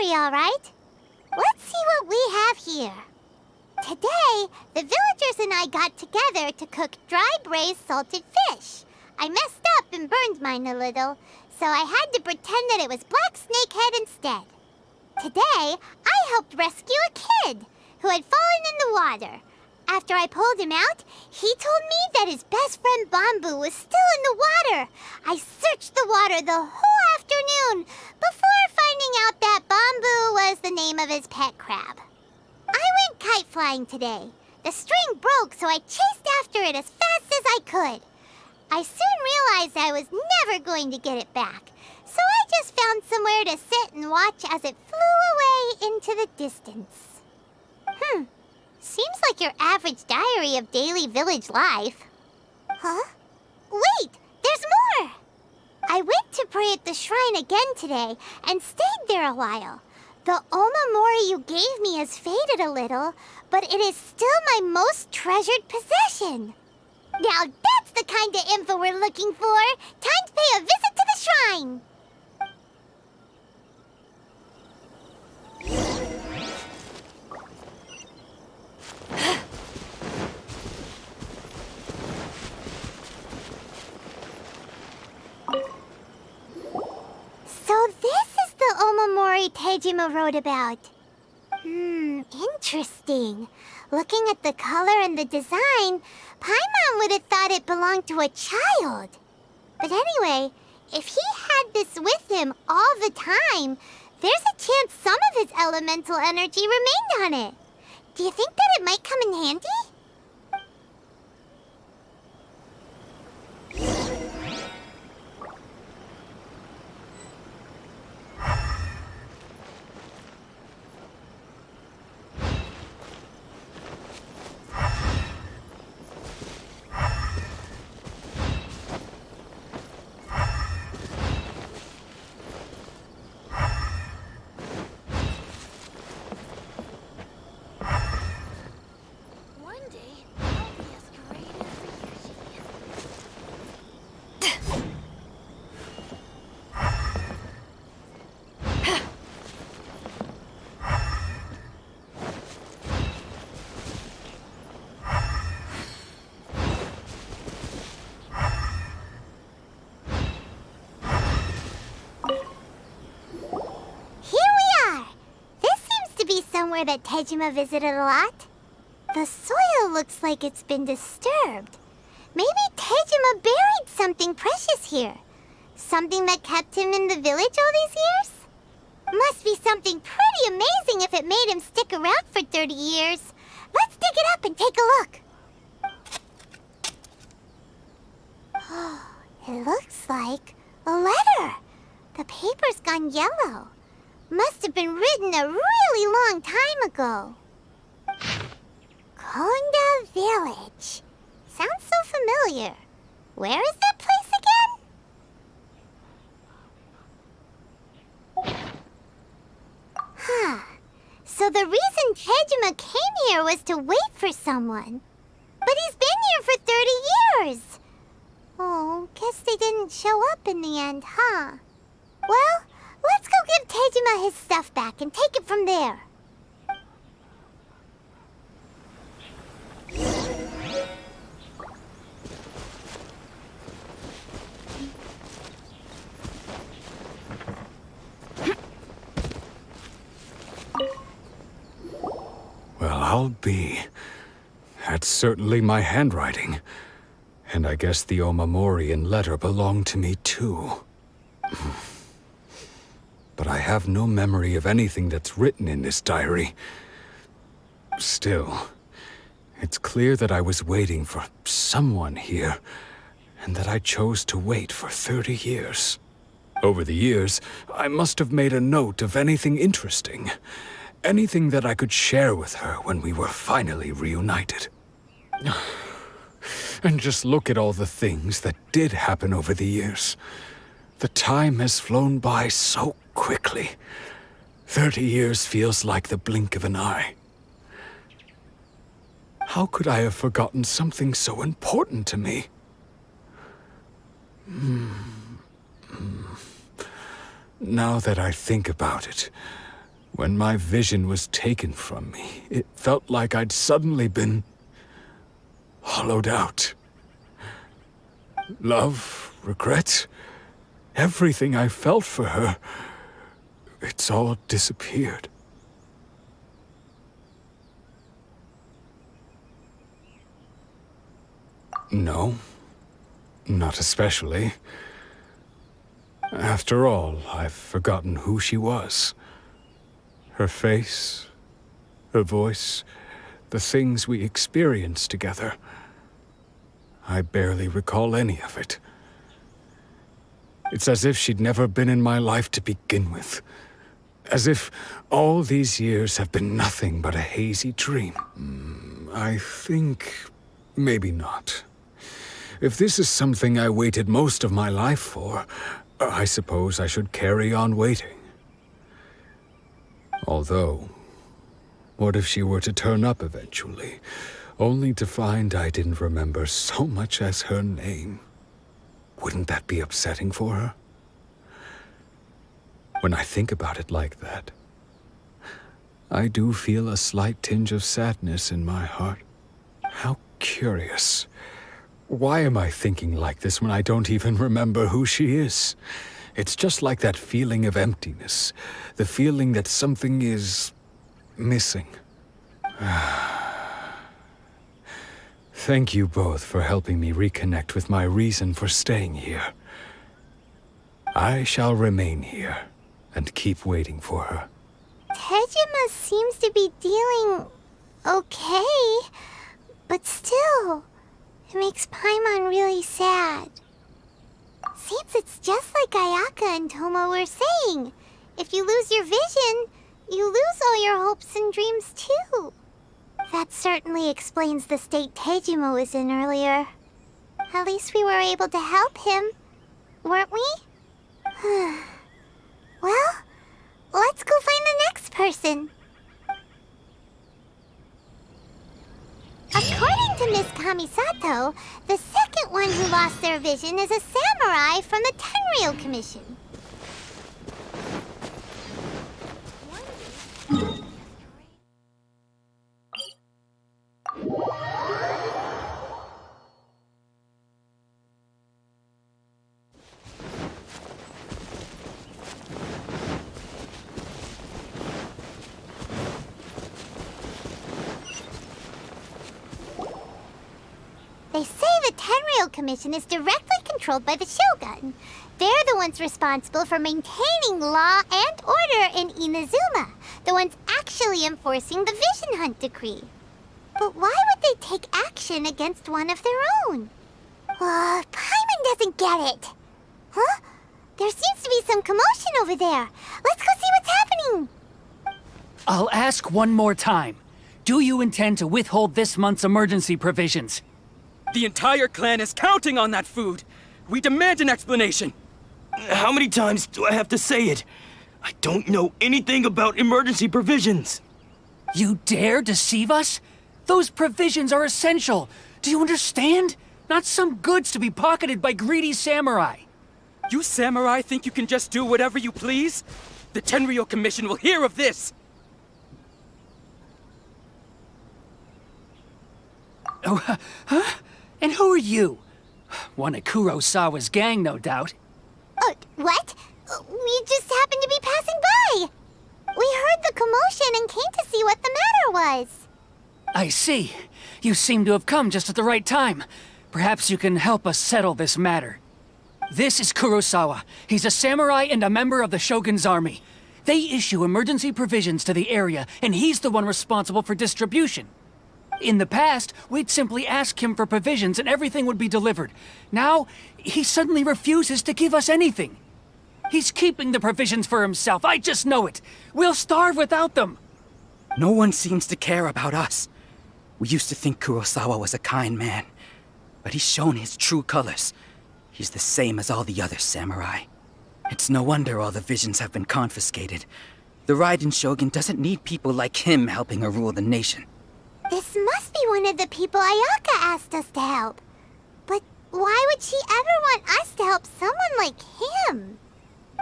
Speaker 3: diary, all right. Let's see what we have here. Today, the villagers and I got together to cook dry braised salted fish. I messed up and burned mine a little, so I had to pretend that it was black snakehead instead. Today, I helped rescue a kid who had fallen in the water. After I pulled him out, he told me that his best friend Bamboo was still in the water. I searched the water the whole afternoon before finding out that Bamboo was the name of his pet crab. I went kite flying today. The string broke, so I chased after it as fast as I could. I soon realized I was never going to get it back, so I just found somewhere to sit and watch as it flew away into the distance. Seems like your average diary of daily village life. Huh? Wait, there's more! I went to pray at the shrine again today and stayed there a while. The Omamori you gave me has faded a little, but it is still my most treasured possession. Now that's the kind of info we're looking for. Time to pay a visit to the shrine. So this is the Omamori Tejima wrote about. Interesting. Looking at the color and the design, Paimon would have thought it belonged to a child. But anyway, if he had this with him all the time, there's a chance some of his elemental energy remained on it. Do you think that it might come in handy? Somewhere that Tejima visited a lot. The soil looks like it's been disturbed. Maybe Tejima buried something precious here. Something that kept him in the village all these years? Must be something pretty amazing if it made him stick around for 30 years. Let's dig it up and take a look. Oh, it looks like a letter. The paper's gone yellow. Must have been written a really long time ago. Konda Village. Sounds so familiar. Where is that place again? So the reason Tejima came here was to wait for someone. But he's been here for 30 years. Oh, guess they didn't show up in the end, huh? Well, let's go give Tejima his stuff back and take it from there.
Speaker 18: Well, I'll be. That's certainly my handwriting. And I guess the Omamorian letter belonged to me too. But I have no memory of anything that's written in this diary. Still, it's clear that I was waiting for someone here, and that I chose to wait for 30 years. Over the years, I must have made a note of anything interesting. Anything that I could share with her when we were finally reunited. And just look at all the things that did happen over the years. The time has flown by so quickly. 30 years feels like the blink of an eye. How could I have forgotten something so important to me? Now that I think about it, When my vision was taken from me, it felt like I'd suddenly been hollowed out. Love, regret, everything I felt for her, it's all disappeared. No, not especially. After all, I've forgotten who she was. Her face, her voice, the things we experienced together. I barely recall any of it. It's as if she'd never been in my life to begin with. As if all these years have been nothing but a hazy dream. I think maybe not. If this is something I waited most of my life for, I suppose I should carry on waiting. Although, what if she were to turn up eventually, only to find I didn't remember so much as her name? Wouldn't that be upsetting for her? When I think about it like that, I do feel a slight tinge of sadness in my heart. How curious. Why am I thinking like this when I don't even remember who she is? It's just like that feeling of emptiness, the feeling that something is missing. Thank you both for helping me reconnect with my reason for staying here. I shall remain here and keep waiting for her.
Speaker 3: Tejima seems to be dealing okay, but still, it makes Paimon really sad. Seems it's just like Ayaka and Toma were saying. If you lose your vision, you lose all your hopes and dreams too. That certainly explains the state Tejima was in earlier. At least we were able to help him, weren't we? Well, let's go find the next person. According to Miss Kamisato, the second one who lost their vision is a samurai from the Tenryou Commission. They say the Tenryou Commission is directly controlled by the Shogun. They're the ones responsible for maintaining law and order in Inazuma, the ones actually enforcing the Vision Hunt decree. But why would they take action against one of their own? Paimon doesn't get it. Huh? There seems to be some commotion over there. Let's go see what's happening.
Speaker 11: I'll ask one more time. Do you intend to withhold this month's emergency provisions?
Speaker 22: The entire clan is counting on that food. We demand an explanation.
Speaker 13: How many times do I have to say it? I don't know anything about emergency provisions.
Speaker 11: You dare deceive us? Those provisions are essential. Do you understand? Not some goods to be pocketed by greedy samurai.
Speaker 22: You samurai think you can just do whatever you please? The Tenryou Commission will hear of this.
Speaker 11: Oh, huh? And who are you? One of Kurosawa's gang, no doubt.
Speaker 3: What? We just happened to be passing by. We heard the commotion and came to see what the matter was.
Speaker 11: I see. You seem to have come just at the right time. Perhaps you can help us settle this matter. This is Kurosawa. He's a samurai and a member of the Shogun's army. They issue emergency provisions to the area, and he's the one responsible for distribution. In the past, we'd simply ask him for provisions and everything would be delivered. Now, he suddenly refuses to give us anything. He's keeping the provisions for himself, I just know it. We'll starve without them.
Speaker 22: No one seems to care about us. We used to think Kurosawa was a kind man, but he's shown his true colors. He's the same as all the other samurai. It's no wonder all the visions have been confiscated. The Raiden Shogun doesn't need people like him helping her rule the nation.
Speaker 3: This must be one of the people Ayaka asked us to help. But why would she ever want us to help someone like him?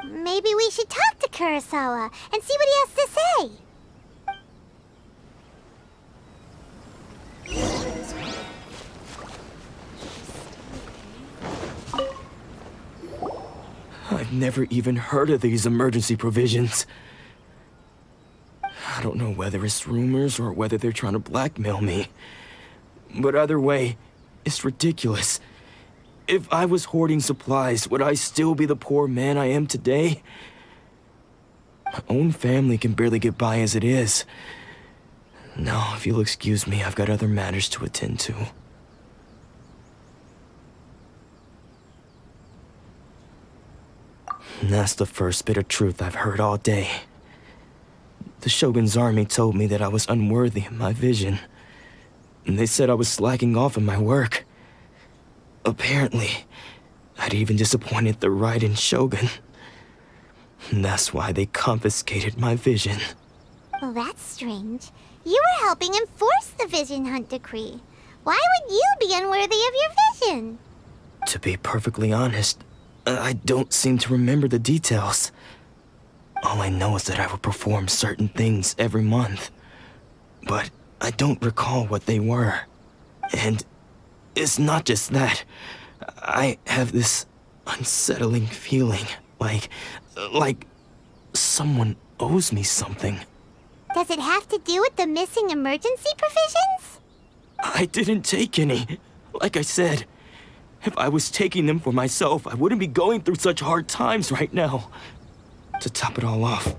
Speaker 3: Maybe we should talk to Kurosawa and see what he has to say.
Speaker 13: I've never even heard of these emergency provisions. I don't know whether it's rumors or whether they're trying to blackmail me. But either way, it's ridiculous. If I was hoarding supplies, would I still be the poor man I am today? My own family can barely get by as it is. Now, if you'll excuse me, I've got other matters to attend to. And that's the first bit of truth I've heard all day. The Shogun's army told me that I was unworthy of my vision. And they said I was slacking off in my work. Apparently, I'd even disappointed the Raiden Shogun. And that's why they confiscated my vision.
Speaker 3: Well, that's strange. You were helping enforce the Vision Hunt Decree. Why would you be unworthy of your vision?
Speaker 13: To be perfectly honest, I don't seem to remember the details. All I know is that I would perform certain things every month. But I don't recall what they were. And it's not just that. I have this unsettling feeling, like someone owes me something.
Speaker 3: Does it have to do with the missing emergency provisions?
Speaker 13: I didn't take any. Like I said, if I was taking them for myself, I wouldn't be going through such hard times right now. To top it all off,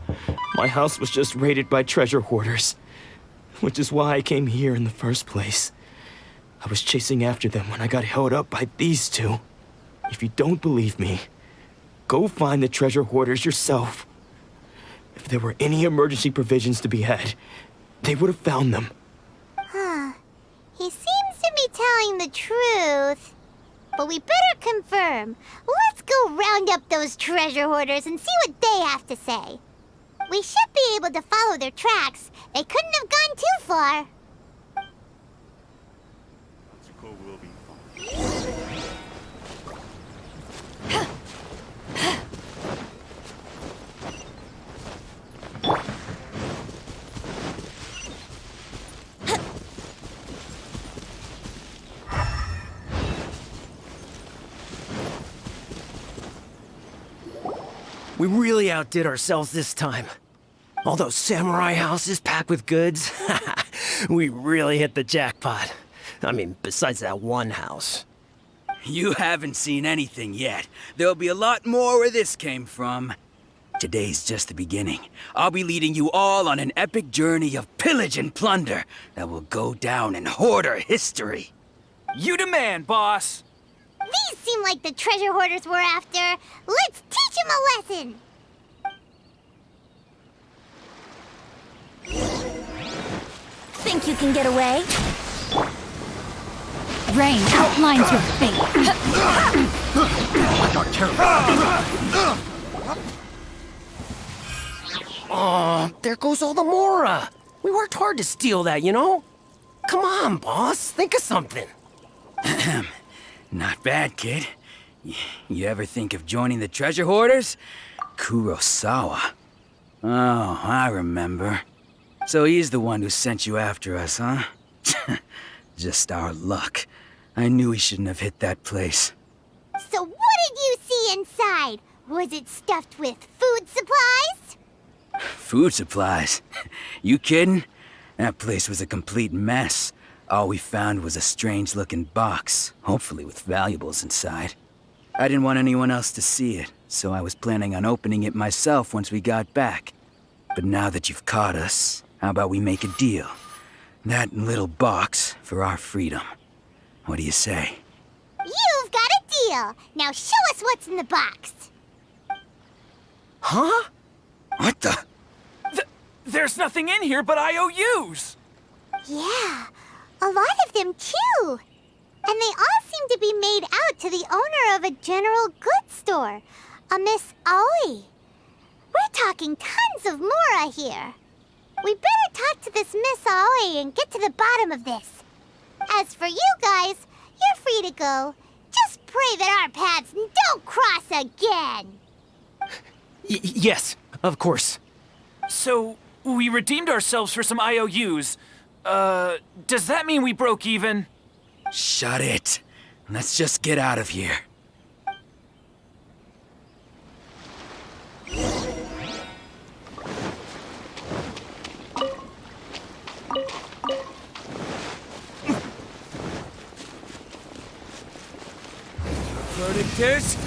Speaker 13: my house was just raided by treasure hoarders, which is why I came here in the first place. I was chasing after them when I got held up by these two. If you don't believe me, go find the treasure hoarders yourself. If there were any emergency provisions to be had, they would have found them.
Speaker 3: Huh. He seems to be telling the truth. But we better confirm. Let's go round up those treasure hoarders and see what they have to say. We should be able to follow their tracks. They couldn't have gone too far.
Speaker 15: We really outdid ourselves this time. All those samurai houses packed with goods. We really hit the jackpot. I mean, besides that one house.
Speaker 22: You haven't seen anything yet. There'll be a lot more where this came from. Today's just the beginning. I'll be leading you all on an epic journey of pillage and plunder that will go down in hoarder history.
Speaker 11: You demand, boss!
Speaker 3: These seem like the treasure hoarders we're after. Let's teach them a lesson!
Speaker 10: Think you can get away?
Speaker 21: Rain outlines your fate.
Speaker 19: I got carried.
Speaker 15: Aw, there goes all the Mora. We worked hard to steal that, you know? Come on, boss. Think of something.
Speaker 22: Not bad, kid. You ever think of joining the treasure hoarders? Kurosawa. Oh, I remember. So he's the one who sent you after us, huh? Just our luck. I knew he shouldn't have hit that place.
Speaker 3: So what did you see inside? Was it stuffed with food supplies?
Speaker 22: Food supplies? You kidding? That place was a complete mess. All we found was a strange-looking box, hopefully with valuables inside. I didn't want anyone else to see it, so I was planning on opening it myself once we got back. But now that you've caught us, how about we make a deal? That little box for our freedom. What do you say?
Speaker 3: You've got a deal. Now show us what's in the box.
Speaker 15: Huh?
Speaker 22: What the?
Speaker 11: There's nothing in here but IOUs!
Speaker 3: Yeah, a lot of them too. And they all seem to be made out to the owner of a general goods store, a Miss Aoi. We're talking tons of Mora here. We better talk to this Miss Aoi and get to the bottom of this. As for you guys, you're free to go. Just pray that our paths don't cross again.
Speaker 15: Yes, of course.
Speaker 1: So, we redeemed ourselves for some IOUs. Does that mean we broke even?
Speaker 22: Shut it. Let's just get out of here.
Speaker 6: Verdict is...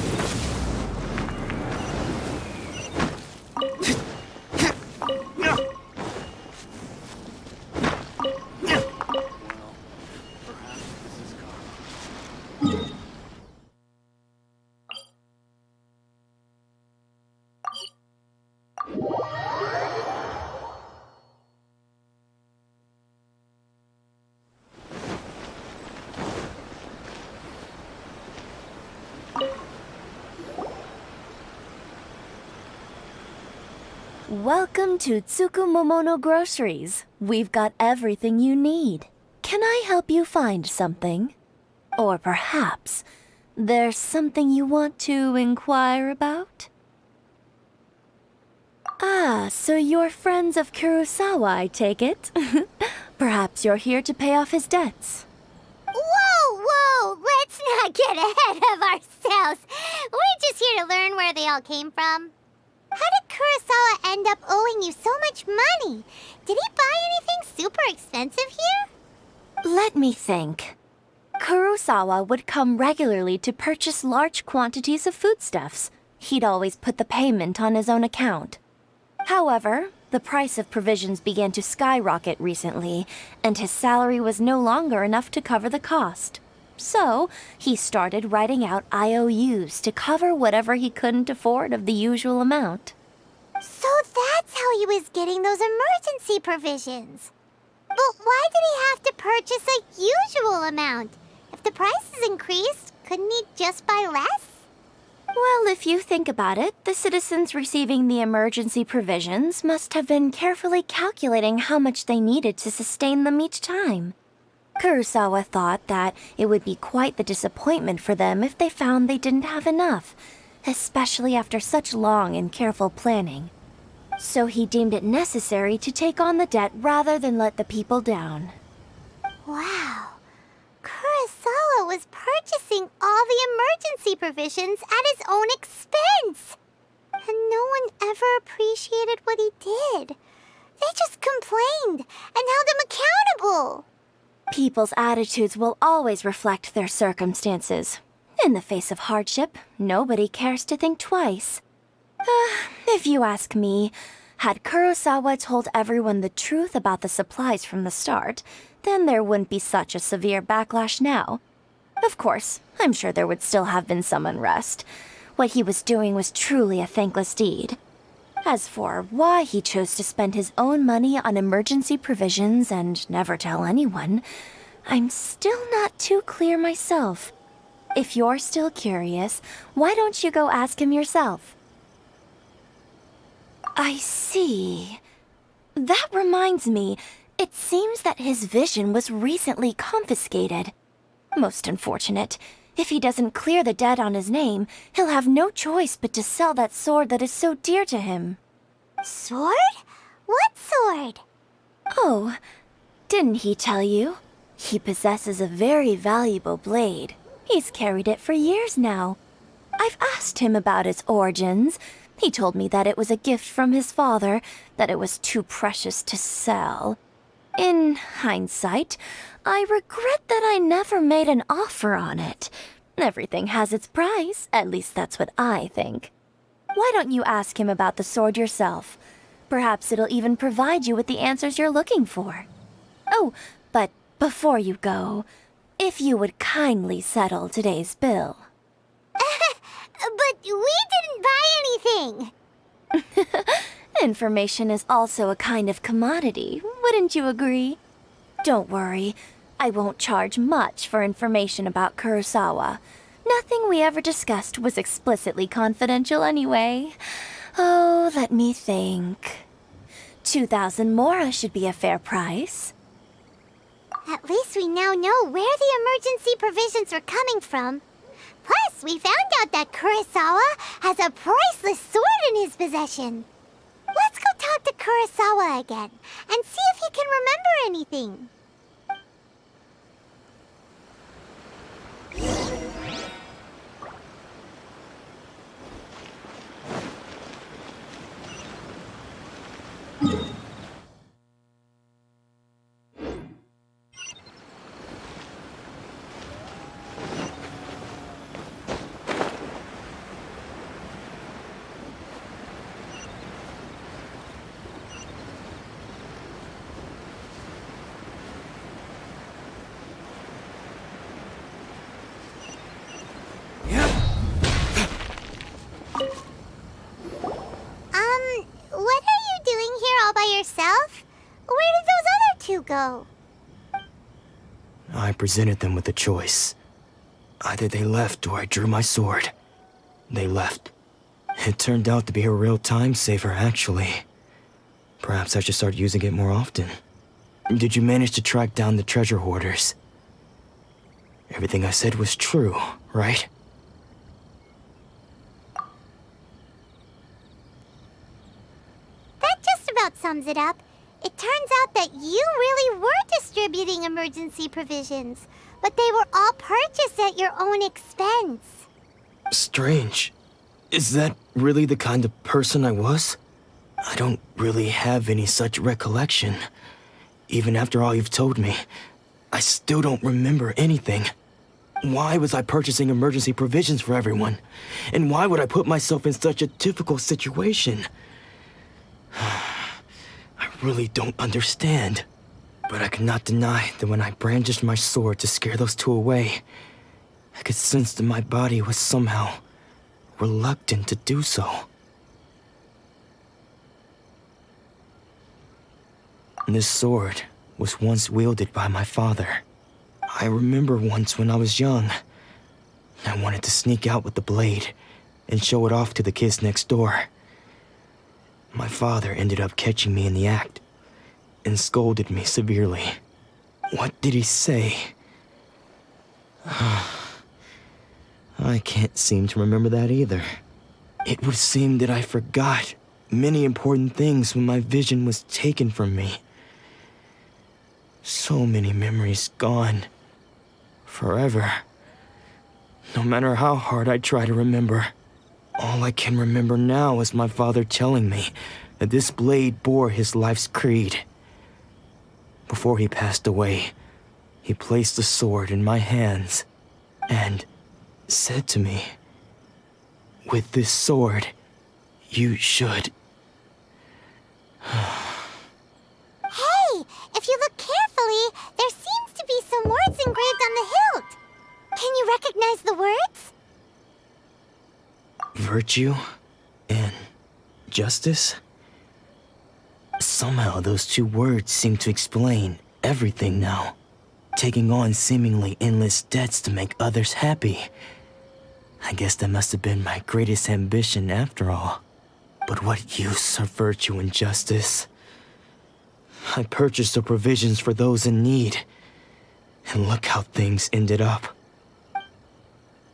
Speaker 9: Welcome to Tsukumomono Groceries. We've got everything you need. Can I help you find something? Or perhaps there's something you want to inquire about? Ah, so you're friends of Kurosawa, I take it? Perhaps you're here to pay off his debts.
Speaker 3: Whoa! Let's not get ahead of ourselves. We're just here to learn where they all came from. How did Kurosawa end up owing you so much money? Did he buy anything super expensive here?
Speaker 9: Let me think. Kurosawa would come regularly to purchase large quantities of foodstuffs. He'd always put the payment on his own account. However, the price of provisions began to skyrocket recently, and his salary was no longer enough to cover the cost. So, he started writing out IOUs to cover whatever he couldn't afford of the usual amount.
Speaker 3: So that's how he was getting those emergency provisions. But why did he have to purchase a usual amount? If the prices increased, couldn't he just buy less?
Speaker 9: Well, if you think about it, the citizens receiving the emergency provisions must have been carefully calculating how much they needed to sustain them each time. Kurosawa thought that it would be quite the disappointment for them if they found they didn't have enough, especially after such long and careful planning. So he deemed it necessary to take on the debt rather than let the people down.
Speaker 3: Wow. Kurosawa was purchasing all the emergency provisions at his own expense. And no one ever appreciated what he did. They just complained and held him accountable.
Speaker 9: People's attitudes will always reflect their circumstances. In the face of hardship, nobody cares to think twice. If you ask me, had Kurosawa told everyone the truth about the supplies from the start, then there wouldn't be such a severe backlash now. Of course, I'm sure there would still have been some unrest. What he was doing was truly a thankless deed. As for why he chose to spend his own money on emergency provisions and never tell anyone, I'm still not too clear myself. If you're still curious, why don't you go ask him yourself? I see. That reminds me, it seems that his vision was recently confiscated. Most unfortunate. If he doesn't clear the debt on his name, he'll have no choice but to sell that sword that is so dear to him.
Speaker 3: Sword? What sword?
Speaker 9: Oh, didn't he tell you? He possesses a very valuable blade. He's carried it for years now. I've asked him about its origins. He told me that it was a gift from his father, that it was too precious to sell. In hindsight, I regret that I never made an offer on it. Everything has its price, at least that's what I think. Why don't you ask him about the sword yourself? Perhaps it'll even provide you with the answers you're looking for. Oh, but before you go, if you would kindly settle today's bill.
Speaker 3: But we didn't buy anything!
Speaker 9: Information is also a kind of commodity, wouldn't you agree? Don't worry, I won't charge much for information about Kurosawa. Nothing we ever discussed was explicitly confidential anyway. Oh, let me think. 2,000 mora should be a fair price.
Speaker 3: At least we now know where the emergency provisions are coming from. Plus, Yes, we found out that Kurosawa has a priceless sword in his possession. Let's go talk to Kurosawa again and see if he can remember anything. What are you doing here all by yourself? Where did those other two go?
Speaker 13: I presented them with a choice. Either they left or I drew my sword. They left. It turned out to be a real time saver, actually. Perhaps I should start using it more often. Did you manage to track down the treasure hoarders? Everything I said was true, right?
Speaker 3: That just about sums it up. It turns out that you really were distributing emergency provisions, but they were all purchased at your own expense.
Speaker 13: Strange. Is that really the kind of person I was? I don't really have any such recollection. Even after all you've told me, I still don't remember anything. Why was I purchasing emergency provisions for everyone? And why would I put myself in such a difficult situation? I really don't understand. But I cannot deny that when I brandished my sword to scare those two away, I could sense that my body was somehow reluctant to do so. This sword was once wielded by my father. I remember once when I was young, I wanted to sneak out with the blade and show it off to the kids next door. My father ended up catching me in the act and scolded me severely. What did he say? I can't seem to remember that either. It would seem that I forgot many important things when my vision was taken from me. So many memories gone. Forever. No matter how hard I try to remember, all I can remember now is my father telling me that this blade bore his life's creed. Before he passed away, he placed the sword in my hands and said to me, "With this sword, you should..."
Speaker 3: Hey, if you look carefully, there seems to be some words engraved on the hilt. Can you recognize the words?
Speaker 13: Virtue and justice? Somehow those two words seem to explain everything now. Taking on seemingly endless debts to make others happy. I guess that must have been my greatest ambition after all. But what use of virtue and justice? I purchased the provisions for those in need. And look how things ended up.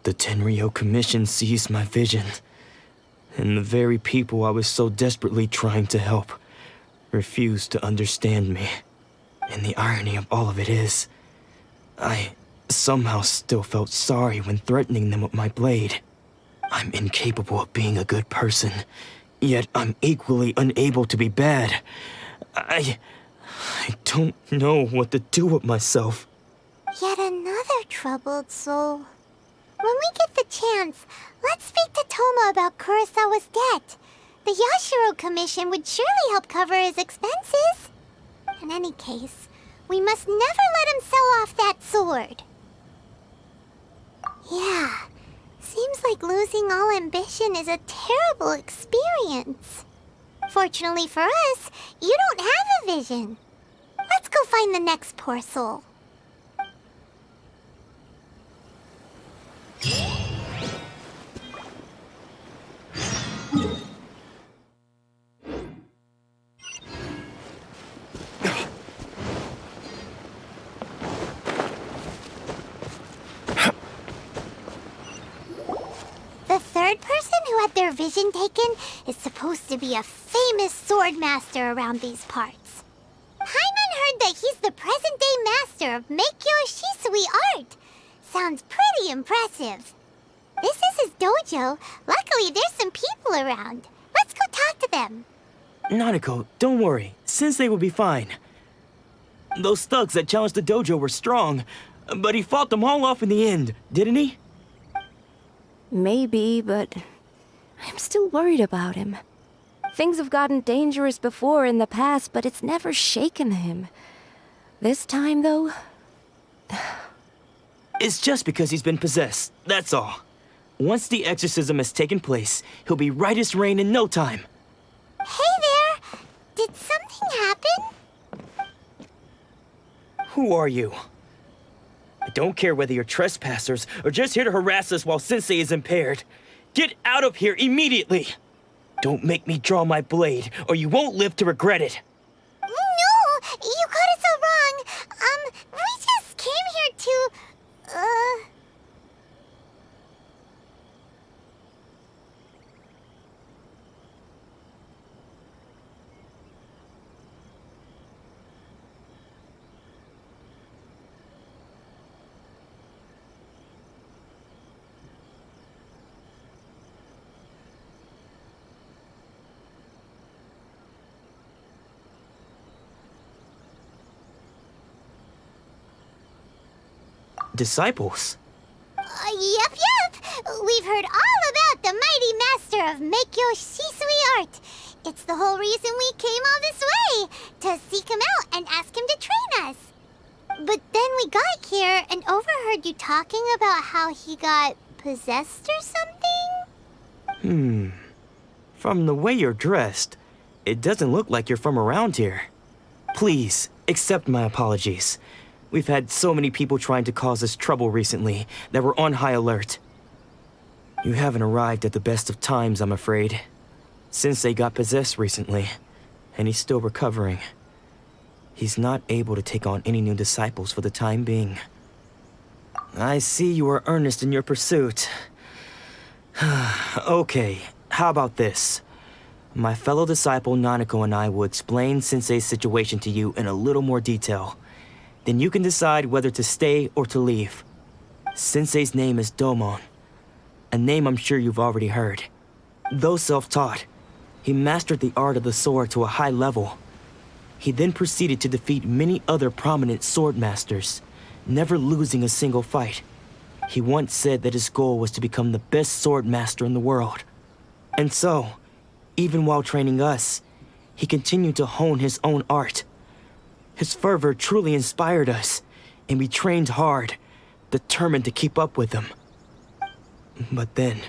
Speaker 13: The Tenryo Commission seized my vision. And the very people I was so desperately trying to help refused to understand me. And the irony of all of it is, I somehow still felt sorry when threatening them with my blade. I'm incapable of being a good person, yet I'm equally unable to be bad. I don't know what to do with myself.
Speaker 3: Yet another troubled soul. When we get the chance, let's speak to Toma about Kurosawa's debt. The Yashiro Commission would surely help cover his expenses. In any case, we must never let him sell off that sword. Yeah, seems like losing all ambition is a terrible experience. Fortunately for us, you don't have a vision. Let's go find the next poor soul. had their vision taken is supposed to be a famous sword master around these parts. Paimon heard that he's the present-day master of Meikyo Shisui art. Sounds pretty impressive. This is his dojo. Luckily, there's some people around. Let's go talk to them.
Speaker 13: Nanako, don't worry. Sensei will be fine. Those thugs that challenged the dojo were strong, but he fought them all off in the end, didn't he?
Speaker 9: Maybe, but I'm still worried about him. Things have gotten dangerous before in the past, but it's never shaken him. This time, though...
Speaker 13: It's just because he's been possessed, that's all. Once the exorcism has taken place, he'll be right as rain in no time.
Speaker 3: Hey there! Did something happen?
Speaker 13: Who are you? I don't care whether you're trespassers or just here to harass us while Sensei is impaired. Get out of here immediately! Don't make me draw my blade, or you won't live to regret it.
Speaker 3: No! You got it so wrong. We just came here to...
Speaker 13: Disciples?
Speaker 3: Yep. We've heard all about the mighty master of Meikyo Shisui art. It's the whole reason we came all this way, to seek him out and ask him to train us. But then we got here and overheard you talking about how he got possessed or something?
Speaker 13: From the way you're dressed, it doesn't look like you're from around here. Please, accept my apologies. We've had so many people trying to cause us trouble recently that we're on high alert. You haven't arrived at the best of times, I'm afraid. Sensei got possessed recently, and he's still recovering. He's not able to take on any new disciples for the time being. I see you are earnest in your pursuit. Okay, how about this? My fellow disciple Nanako and I will explain Sensei's situation to you in a little more detail. Then you can decide whether to stay or to leave. Sensei's name is Domon, a name I'm sure you've already heard. Though self-taught, he mastered the art of the sword to a high level. He then proceeded to defeat many other prominent sword masters, never losing a single fight. He once said that his goal was to become the best sword master in the world. And so, even while training us, he continued to hone his own art. His fervor truly inspired us, and we trained hard, determined to keep up with him. But then...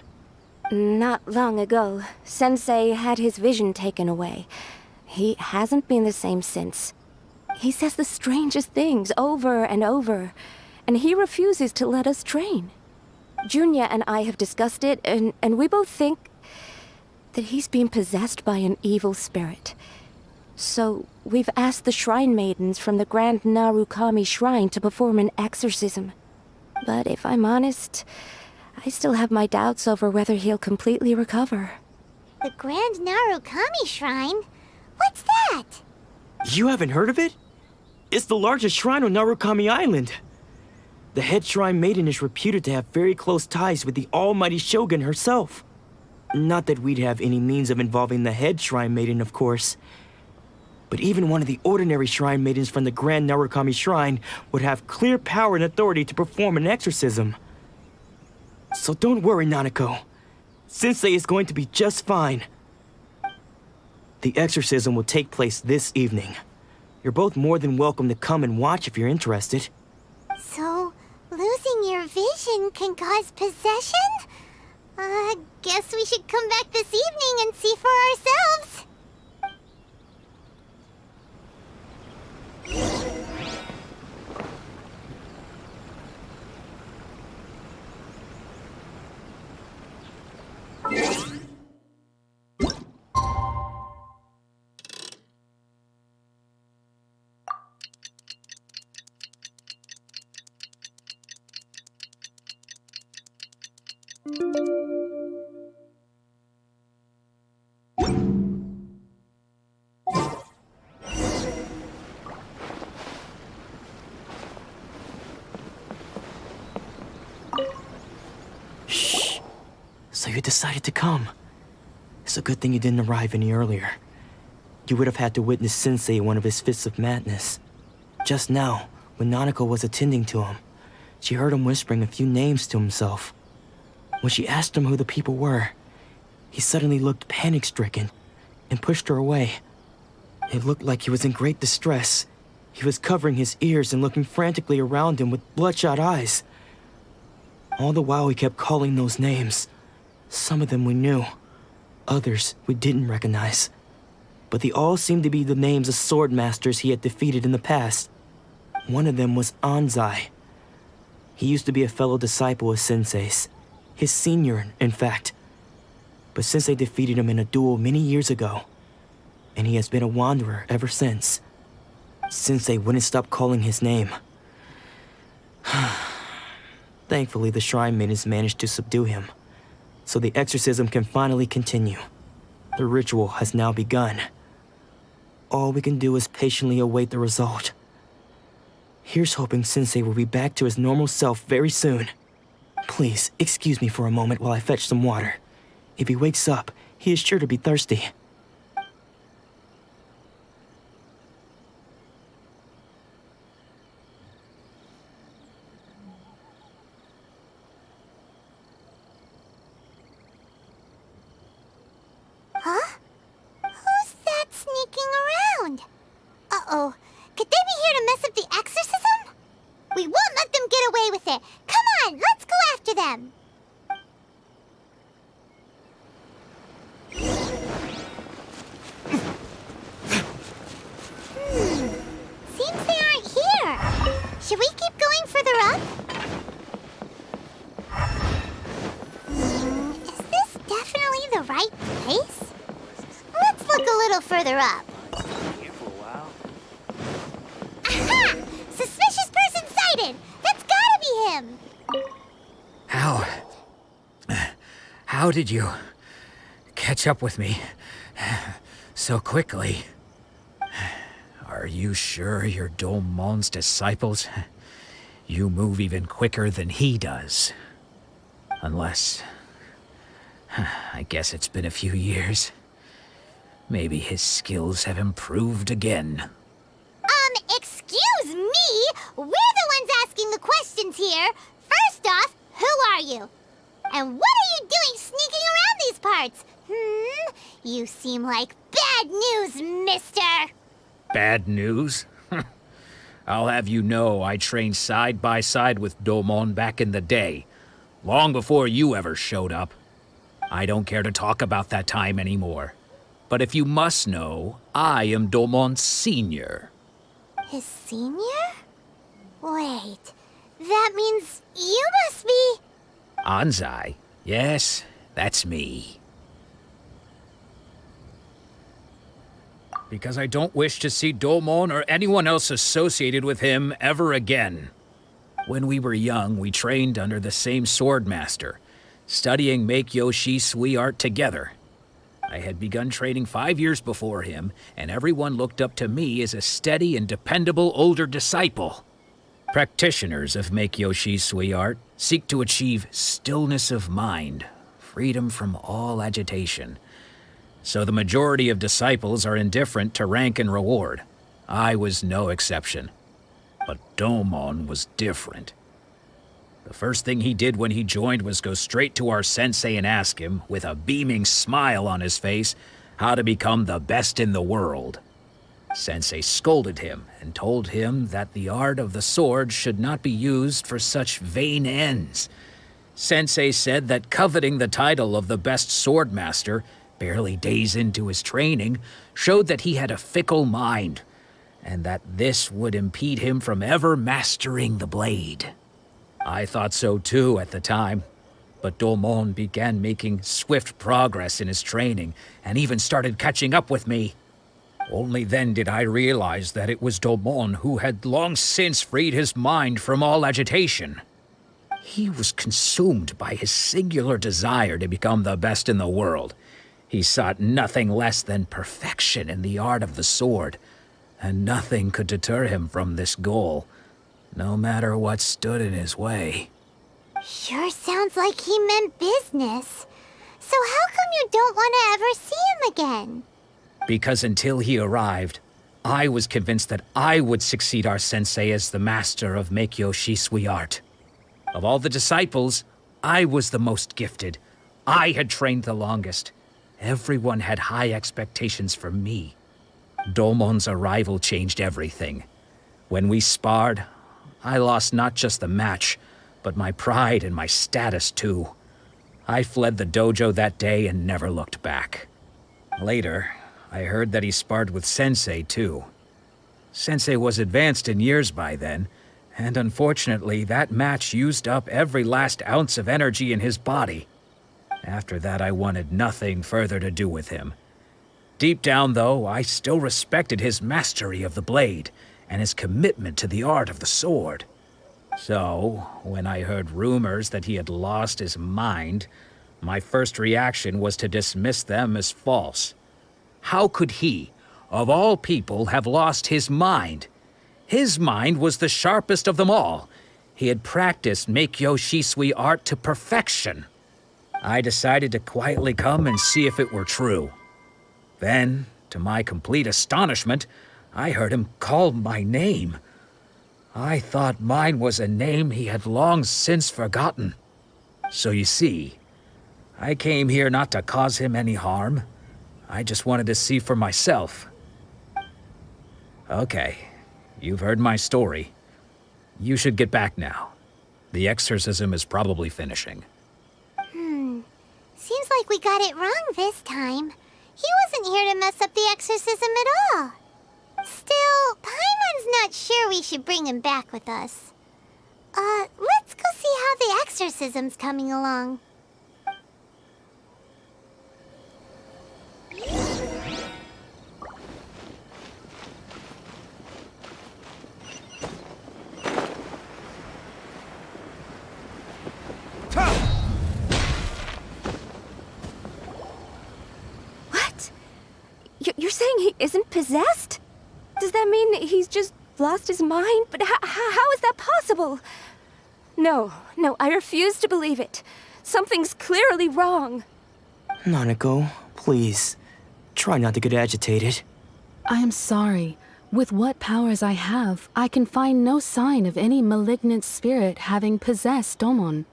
Speaker 9: Not long ago, Sensei had his vision taken away. He hasn't been the same since. He says the strangest things over and over, and he refuses to let us train. Junya and I have discussed it, and we both think that he's being possessed by an evil spirit. So, we've asked the shrine maidens from the Grand Narukami Shrine to perform an exorcism. But if I'm honest, I still have my doubts over whether he'll completely recover.
Speaker 3: The Grand Narukami Shrine? What's that?
Speaker 13: You haven't heard of it? It's the largest shrine on Narukami Island. The head shrine maiden is reputed to have very close ties with the almighty Shogun herself. Not that we'd have any means of involving the head shrine maiden, of course. But even one of the ordinary shrine maidens from the Grand Narukami Shrine would have clear power and authority to perform an exorcism. So don't worry, Nanako. Sensei is going to be just fine. The exorcism will take place this evening. You're both more than welcome to come and watch if you're interested.
Speaker 3: So, losing your vision can cause possession? Guess we should come back this evening and see for ourselves.
Speaker 13: you decided to come. It's a good thing you didn't arrive any earlier. You would have had to witness Sensei in one of his fits of madness. Just now, when Nanako was attending to him, she heard him whispering a few names to himself. When she asked him who the people were, he suddenly looked panic-stricken and pushed her away. It looked like he was in great distress. He was covering his ears and looking frantically around him with bloodshot eyes. All the while he kept calling those names. Some of them we knew, others we didn't recognize. But they all seemed to be the names of sword masters he had defeated in the past. One of them was Anzai. He used to be a fellow disciple of Sensei's. His senior, in fact. But Sensei defeated him in a duel many years ago, and he has been a wanderer ever since. Sensei wouldn't stop calling his name. Thankfully, the shrine maidens managed to subdue him, so the exorcism can finally continue. The ritual has now begun. All we can do is patiently await the result. Here's hoping Sensei will be back to his normal self very soon. Please, excuse me for a moment while I fetch some water. If he wakes up, he is sure to be thirsty.
Speaker 3: Huh? Who's that sneaking around? Uh-oh. Could they be here to mess up the exorcism? We won't let them get away with it. Come on, let's go after them. Seems they aren't here. Should we keep going further up? Is this definitely the right place? Let's look a little further up. Aha! Suspicious person sighted! That's gotta be him!
Speaker 18: How did you catch up with me so quickly? Are you sure you're Domon's disciples? You move even quicker than he does. Unless... I guess it's been a few years. Maybe his skills have improved again.
Speaker 3: Excuse me? We're the ones asking the questions here. First off, who are you? And what are you doing sneaking around these parts? You seem like bad news, mister.
Speaker 18: Bad news? I'll have you know I trained side by side with Domon back in the day, long before you ever showed up. I don't care to talk about that time anymore. But if you must know, I am Domon's senior.
Speaker 3: His senior? Wait, that means you must be...
Speaker 18: Anzai? Yes, that's me. Because I don't wish to see Domon or anyone else associated with him ever again. When we were young, we trained under the same sword master, studying Make-Yoshi Sui art together. I had begun training 5 years before him, and everyone looked up to me as a steady and dependable older disciple. Practitioners of Make-Yoshi Sui art seek to achieve stillness of mind, freedom from all agitation. So the majority of disciples are indifferent to rank and reward. I was no exception. But Domon was different. The first thing he did when he joined was go straight to our sensei and ask him, with a beaming smile on his face, how to become the best in the world. Sensei scolded him and told him that the art of the sword should not be used for such vain ends. Sensei said that coveting the title of the best sword master, barely days into his training, showed that he had a fickle mind, and that this would impede him from ever mastering the blade. I thought so too at the time, but Domon began making swift progress in his training and even started catching up with me. Only then did I realize that it was Domon who had long since freed his mind from all agitation. He was consumed by his singular desire to become the best in the world. He sought nothing less than perfection in the art of the sword, and nothing could deter him from this goal, no matter what stood in his way.
Speaker 3: Sure sounds like he meant business. So how come you don't want to ever see him again?
Speaker 18: Because until he arrived, I was convinced that I would succeed our sensei as the master of Meikyo Shisui art. Of all the disciples, I was the most gifted. I had trained the longest. Everyone had high expectations for me. Domon's arrival changed everything. When we sparred, I lost not just the match, but my pride and my status too. I fled the dojo that day and never looked back. Later, I heard that he sparred with Sensei too. Sensei was advanced in years by then, and unfortunately that match used up every last ounce of energy in his body. After that, I wanted nothing further to do with him. Deep down, though, I still respected his mastery of the blade and his commitment to the art of the sword. So, when I heard rumors that he had lost his mind, my first reaction was to dismiss them as false. How could he, of all people, have lost his mind? His mind was the sharpest of them all. He had practiced Meikyo Shisui art to perfection. I decided to quietly come and see if it were true. Then, to my complete astonishment, I heard him call my name. I thought mine was a name he had long since forgotten. So you see, I came here not to cause him any harm. I just wanted to see for myself. Okay, you've heard my story. You should get back now. The exorcism is probably finishing.
Speaker 3: Seems like we got it wrong this time. He wasn't here to mess up the exorcism at all. Still, Paimon's not sure we should bring him back with us. Let's go see how the exorcism's coming along.
Speaker 10: What? You're saying he isn't possessed? Does that mean he's just lost his mind? But how is that possible? No, I refuse to believe it. Something's clearly wrong.
Speaker 13: Nanako, please. Try not to get agitated.
Speaker 16: I am sorry. With what powers I have, I can find no sign of any malignant spirit having possessed Domon.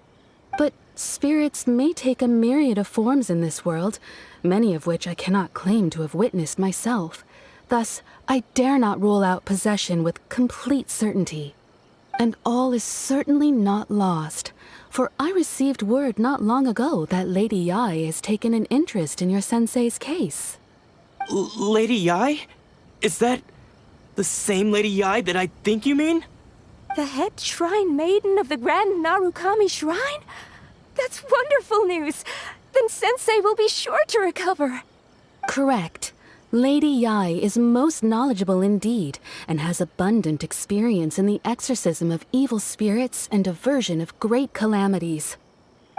Speaker 16: But spirits may take a myriad of forms in this world, many of which I cannot claim to have witnessed myself. Thus, I dare not rule out possession with complete certainty. And all is certainly not lost, for I received word not long ago that Lady Yai has taken an interest in your sensei's case.
Speaker 13: Lady Yai? Is that the same Lady Yai that I think you mean?
Speaker 10: The head shrine maiden of the Grand Narukami Shrine? That's wonderful news! Then Sensei will be sure to recover.
Speaker 16: Correct. Lady Yai is most knowledgeable indeed, and has abundant experience in the exorcism of evil spirits and aversion of great calamities.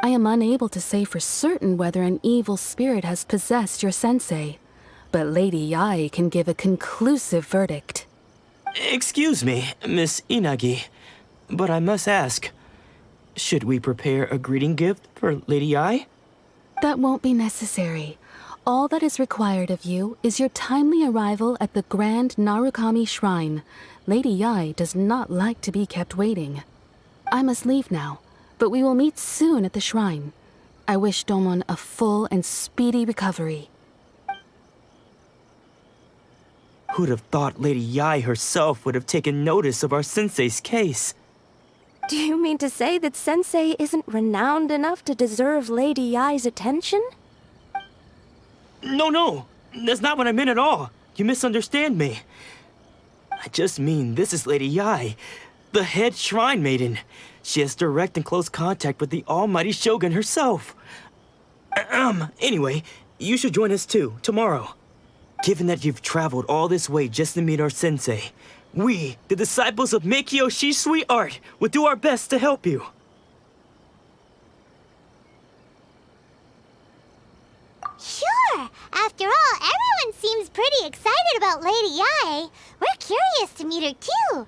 Speaker 16: I am unable to say for certain whether an evil spirit has possessed your sensei, but Lady Yai can give a conclusive verdict.
Speaker 13: Excuse me, Miss Inagi, but I must ask, should we prepare a greeting gift for Lady Yai?
Speaker 16: That won't be necessary. All that is required of you is your timely arrival at the Grand Narukami Shrine. Lady Yai does not like to be kept waiting. I must leave now, but we will meet soon at the shrine. I wish Domon a full and speedy recovery.
Speaker 13: Who'd have thought Lady Yai herself would have taken notice of our sensei's case?
Speaker 10: Do you mean to say that Sensei isn't renowned enough to deserve Lady Yai's attention?
Speaker 13: No, that's not what I meant at all. You misunderstand me. I just mean this is Lady Yai, the head shrine maiden. She has direct and close contact with the almighty Shogun herself. Anyway, you should join us too, tomorrow. Given that you've traveled all this way just to meet our sensei, we, the disciples of Meikyo Shisui art, will do our best to help you.
Speaker 3: Sure! After all, everyone seems pretty excited about Lady Yai. We're curious to meet her too.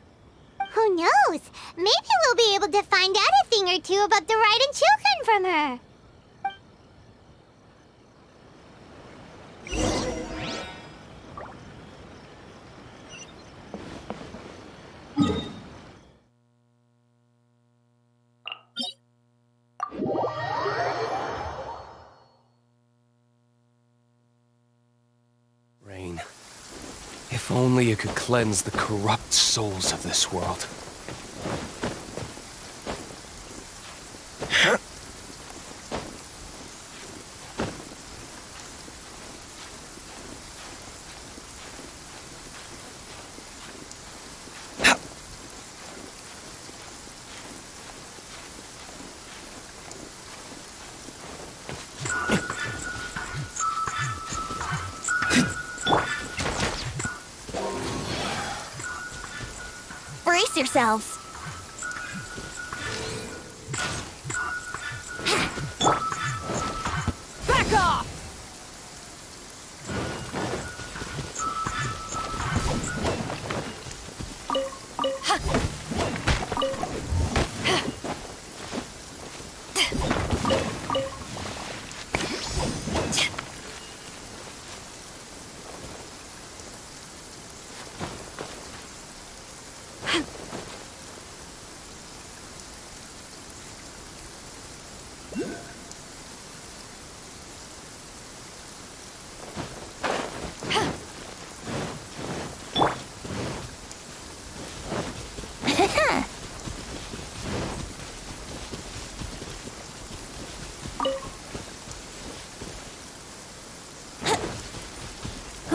Speaker 3: Who knows? Maybe we'll be able to find out a thing or two about the Raiden Shogun from her.
Speaker 17: only it could cleanse the corrupt souls of this world.
Speaker 9: Brace yourselves.
Speaker 21: Back off!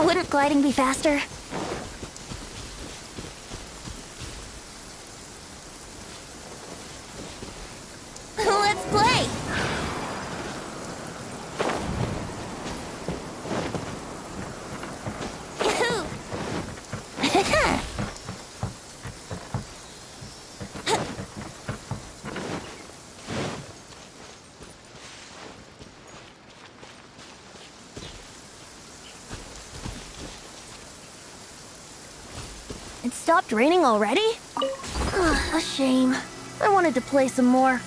Speaker 9: Wouldn't gliding be faster? Let's play!
Speaker 21: It stopped raining already? A shame. I wanted to play some more.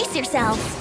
Speaker 21: brace yourselves.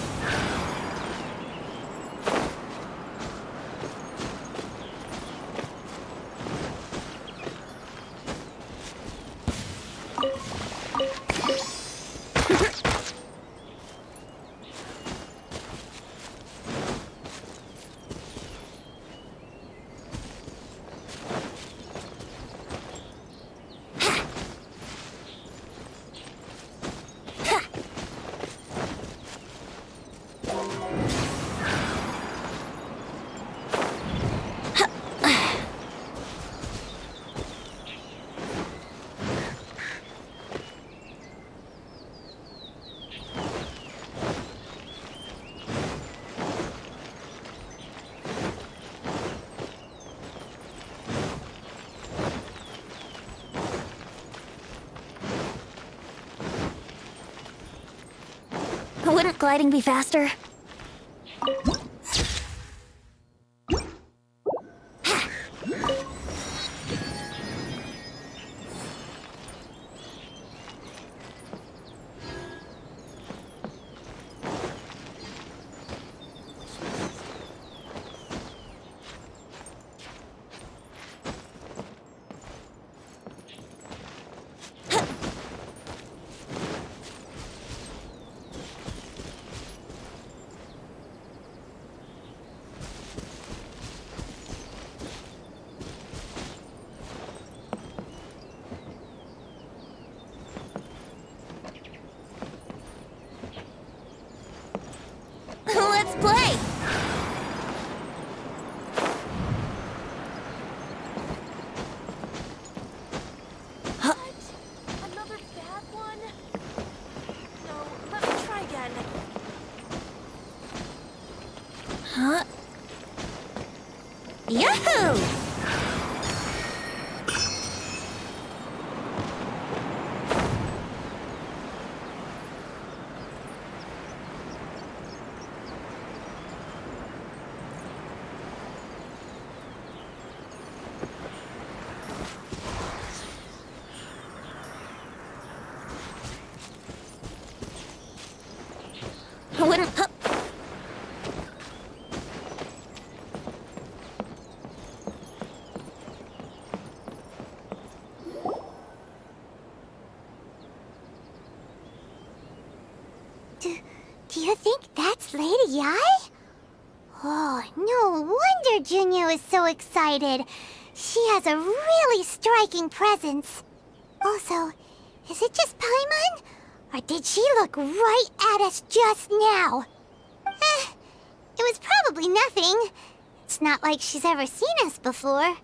Speaker 21: Wouldn't gliding be faster? Let's play!
Speaker 5: Another bad one? No, let me try again.
Speaker 21: Huh? Yahoo! Wouldn't...
Speaker 3: Do you think that's Lady Yai? Oh, no wonder Junior is so excited. She has a really striking presence. Also, is it just Paimon? Or did she look right at us just now? It was probably nothing. It's not like she's ever seen us before.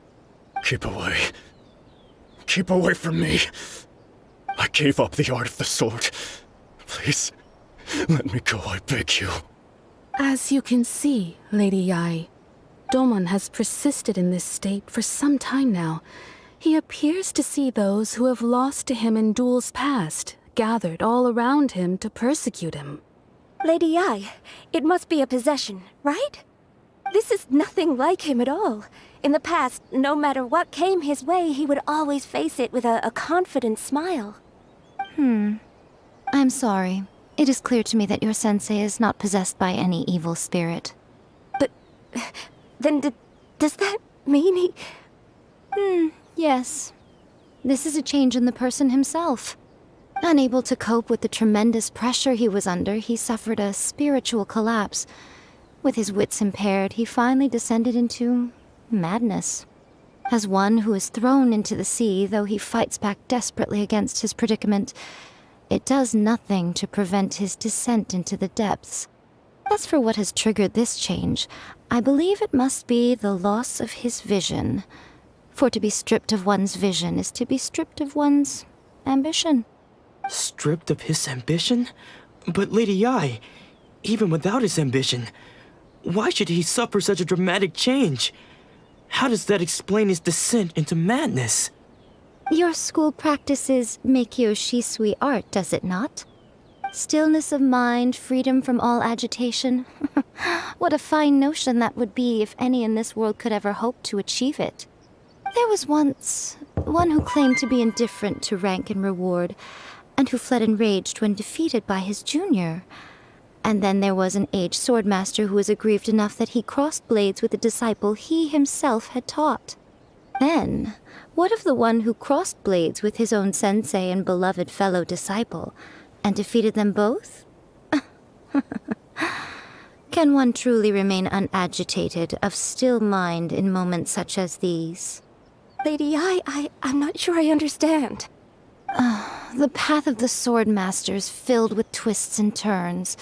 Speaker 19: Keep away. Keep away from me. I gave up the art of the sword. Please, let me go, I beg you.
Speaker 16: As you can see, Lady Yai, Domon has persisted in this state for some time now. He appears to see those who have lost to him in duels past, gathered all around him to persecute him.
Speaker 10: Lady Yai, it must be a possession, right? This is nothing like him at all. In the past, no matter what came his way, he would always face it with a confident smile.
Speaker 14: I'm sorry. It is clear to me that your sensei is not possessed by any evil spirit.
Speaker 10: But then does that mean he...
Speaker 14: Yes. This is a change in the person himself. Unable to cope with the tremendous pressure he was under, he suffered a spiritual collapse. With his wits impaired, he finally descended into madness. As one who is thrown into the sea, though he fights back desperately against his predicament, it does nothing to prevent his descent into the depths. As for what has triggered this change, I believe it must be the loss of his vision. For to be stripped of one's vision is to be stripped of one's ambition.
Speaker 13: Stripped of his ambition? But Lady Yai, even without his ambition, why should he suffer such a dramatic change? How does that explain his descent into madness?
Speaker 14: Your school practices Meikyo Shisui art, does it not? Stillness of mind, freedom from all agitation. What a fine notion that would be if any in this world could ever hope to achieve it. There was once one who claimed to be indifferent to rank and reward, and who fled enraged when defeated by his junior. And then there was an aged swordmaster who was aggrieved enough that he crossed blades with a disciple he himself had taught. Then, what of the one who crossed blades with his own sensei and beloved fellow disciple, and defeated them both? Can one truly remain unagitated, of still mind in moments such as these?
Speaker 10: Lady, I'm not sure I understand.
Speaker 14: The path of the swordmaster is filled with twists and turns.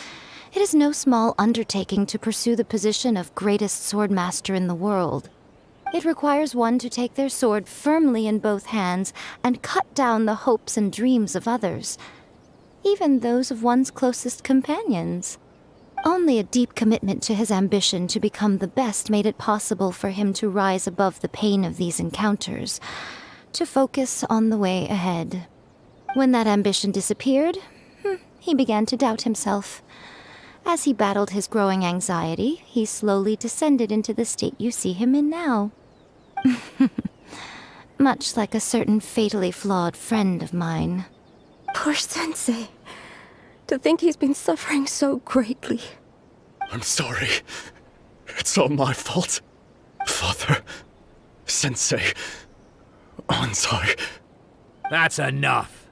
Speaker 14: It is no small undertaking to pursue the position of greatest swordmaster in the world. It requires one to take their sword firmly in both hands and cut down the hopes and dreams of others, even those of one's closest companions. Only a deep commitment to his ambition to become the best made it possible for him to rise above the pain of these encounters, to focus on the way ahead. When that ambition disappeared, he began to doubt himself. As he battled his growing anxiety, he slowly descended into the state you see him in now. Much like a certain fatally flawed friend of mine.
Speaker 10: Poor Sensei. To think he's been suffering so greatly.
Speaker 19: I'm sorry. It's all my fault. Father, Sensei, Anzai.
Speaker 2: That's enough.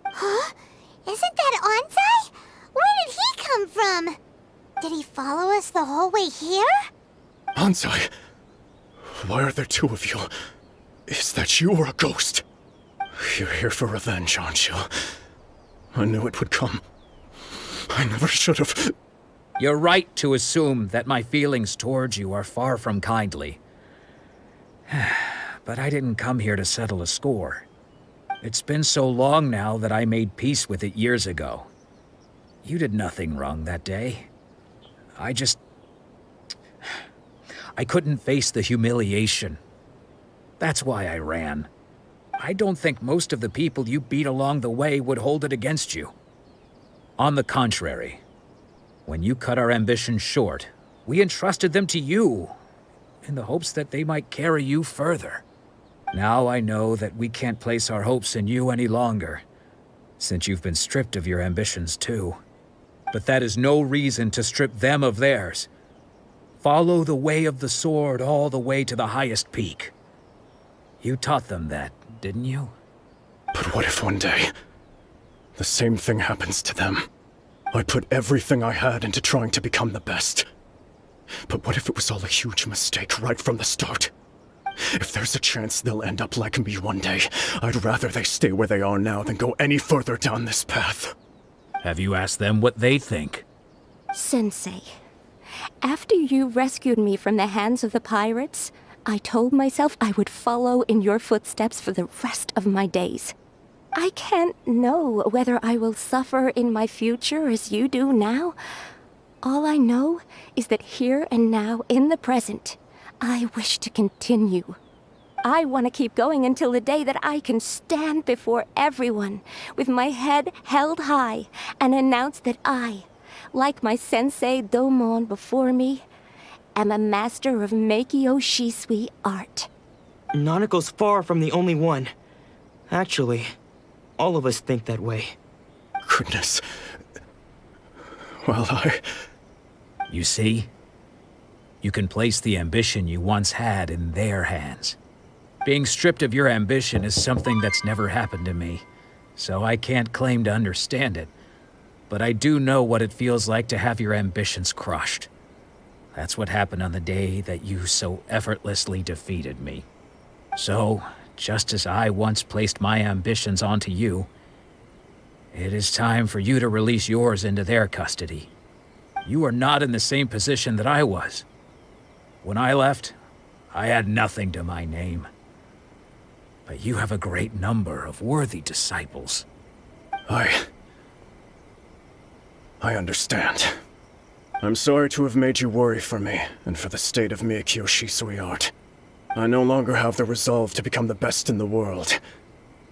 Speaker 3: Huh? Isn't that Anzai? Where did he come from? Did he follow us the whole way here?
Speaker 19: Anzai, why are there two of you? Is that you or a ghost? You're here for revenge, aren't you? I knew it would come. I never should have.
Speaker 2: You're right to assume that my feelings towards you are far from kindly. But I didn't come here to settle a score. It's been so long now that I made peace with it years ago. You did nothing wrong that day. I couldn't face the humiliation. That's why I ran. I don't think most of the people you beat along the way would hold it against you. On the contrary, when you cut our ambitions short, we entrusted them to you, in the hopes that they might carry you further. Now I know that we can't place our hopes in you any longer, since you've been stripped of your ambitions too. But that is no reason to strip them of theirs. Follow the way of the sword all the way to the highest peak. You taught them that, didn't you?
Speaker 19: But what if one day, the same thing happens to them? I put everything I had into trying to become the best. But what if it was all a huge mistake right from the start? If there's a chance they'll end up like me one day, I'd rather they stay where they are now than go any further down this path.
Speaker 2: Have you asked them what they think?
Speaker 10: Sensei, after you rescued me from the hands of the pirates, I told myself I would follow in your footsteps for the rest of my days. I can't know whether I will suffer in my future as you do now. All I know is that here and now, in the present, I wish to continue. I want to keep going until the day that I can stand before everyone with my head held high and announce that I, like my sensei Domon before me, am a master of Meikyo Shisui art.
Speaker 13: Nanako's far from the only one. Actually, all of us think that way.
Speaker 19: Goodness. Well,
Speaker 2: You see? You can place the ambition you once had in their hands. Being stripped of your ambition is something that's never happened to me, so I can't claim to understand it. But I do know what it feels like to have your ambitions crushed. That's what happened on the day that you so effortlessly defeated me. So, just as I once placed my ambitions onto you, it is time for you to release yours into their custody. You are not in the same position that I was. When I left, I had nothing to my name. But you have a great number of worthy disciples.
Speaker 19: I understand. I'm sorry to have made you worry for me, and for the state of Meikyo Shisui art. I no longer have the resolve to become the best in the world.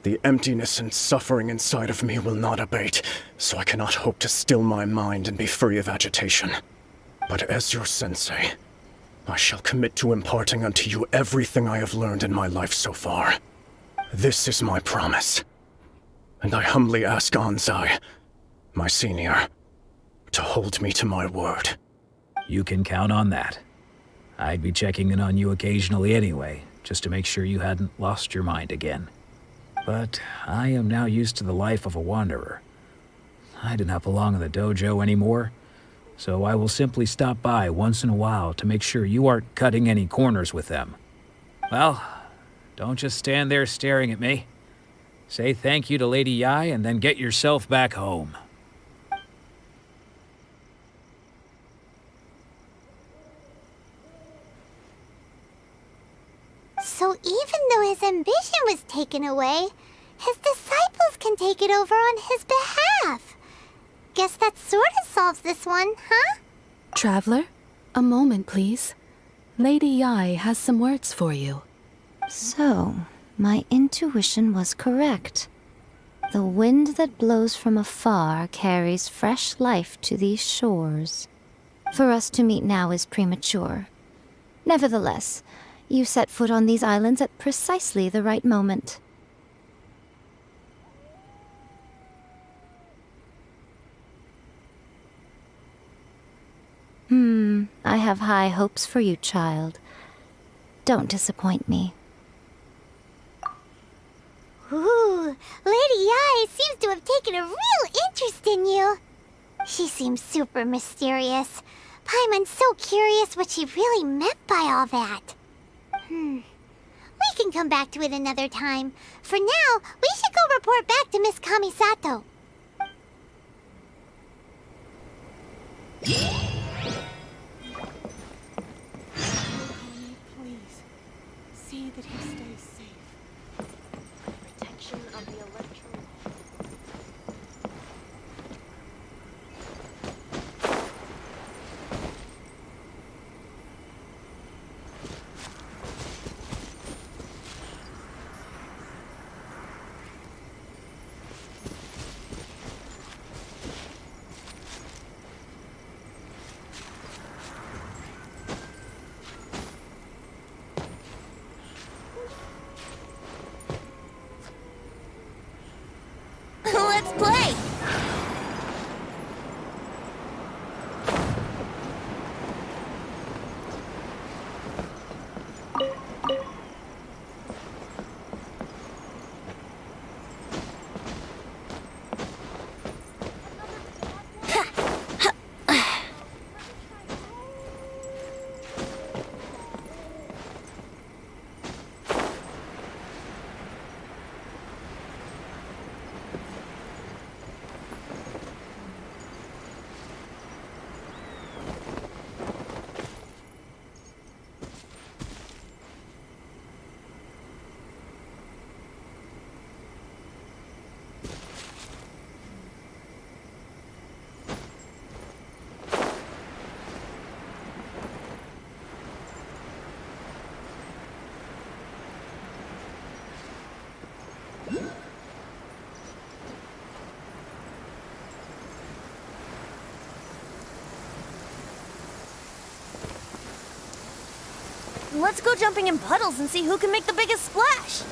Speaker 19: The emptiness and suffering inside of me will not abate, so I cannot hope to still my mind and be free of agitation. But as your sensei, I shall commit to imparting unto you everything I have learned in my life so far. This is my promise. And I humbly ask Anzai, my senior, to hold me to my word.
Speaker 2: You can count on that. I'd be checking in on you occasionally anyway, just to make sure you hadn't lost your mind again. But I am now used to the life of a wanderer. I do not belong in the dojo anymore, so I will simply stop by once in a while to make sure you aren't cutting any corners with them. Well, don't just stand there staring at me. Say thank you to Lady Yai and then get yourself back home.
Speaker 3: So even though his ambition was taken away, his disciples can take it over on his behalf. Guess that sort of solves this one, huh?
Speaker 16: Traveler, a moment, please. Lady Yai has some words for you.
Speaker 14: So, my intuition was correct. The wind that blows from afar carries fresh life to these shores. For us to meet now is premature. Nevertheless, you set foot on these islands at precisely the right moment. I have high hopes for you, child. Don't disappoint me.
Speaker 3: Ooh, Lady Yai seems to have taken a real interest in you. She seems super mysterious. Paimon's so curious what she really meant by all that. We can come back to it another time. For now, we should go report back to Miss Kamisato.
Speaker 5: Please, see that he stays safe. Protection of the electro.
Speaker 21: Let's play! Let's go jumping in puddles and see who can make the biggest splash.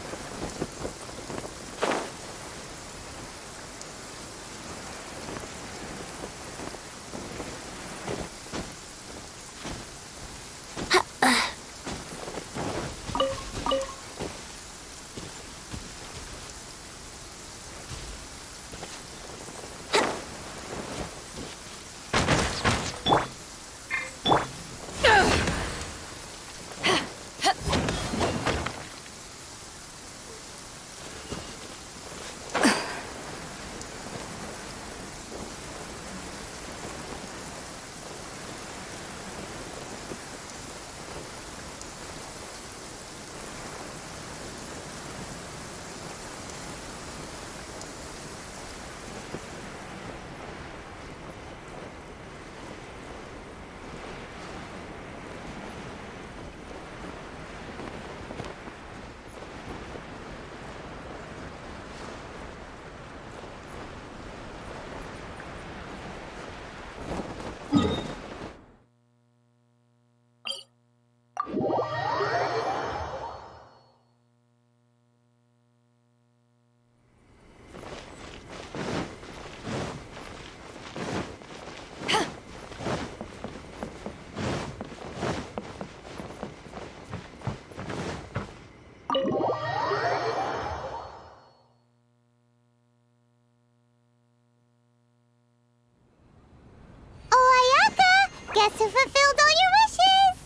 Speaker 3: must have fulfilled all your wishes.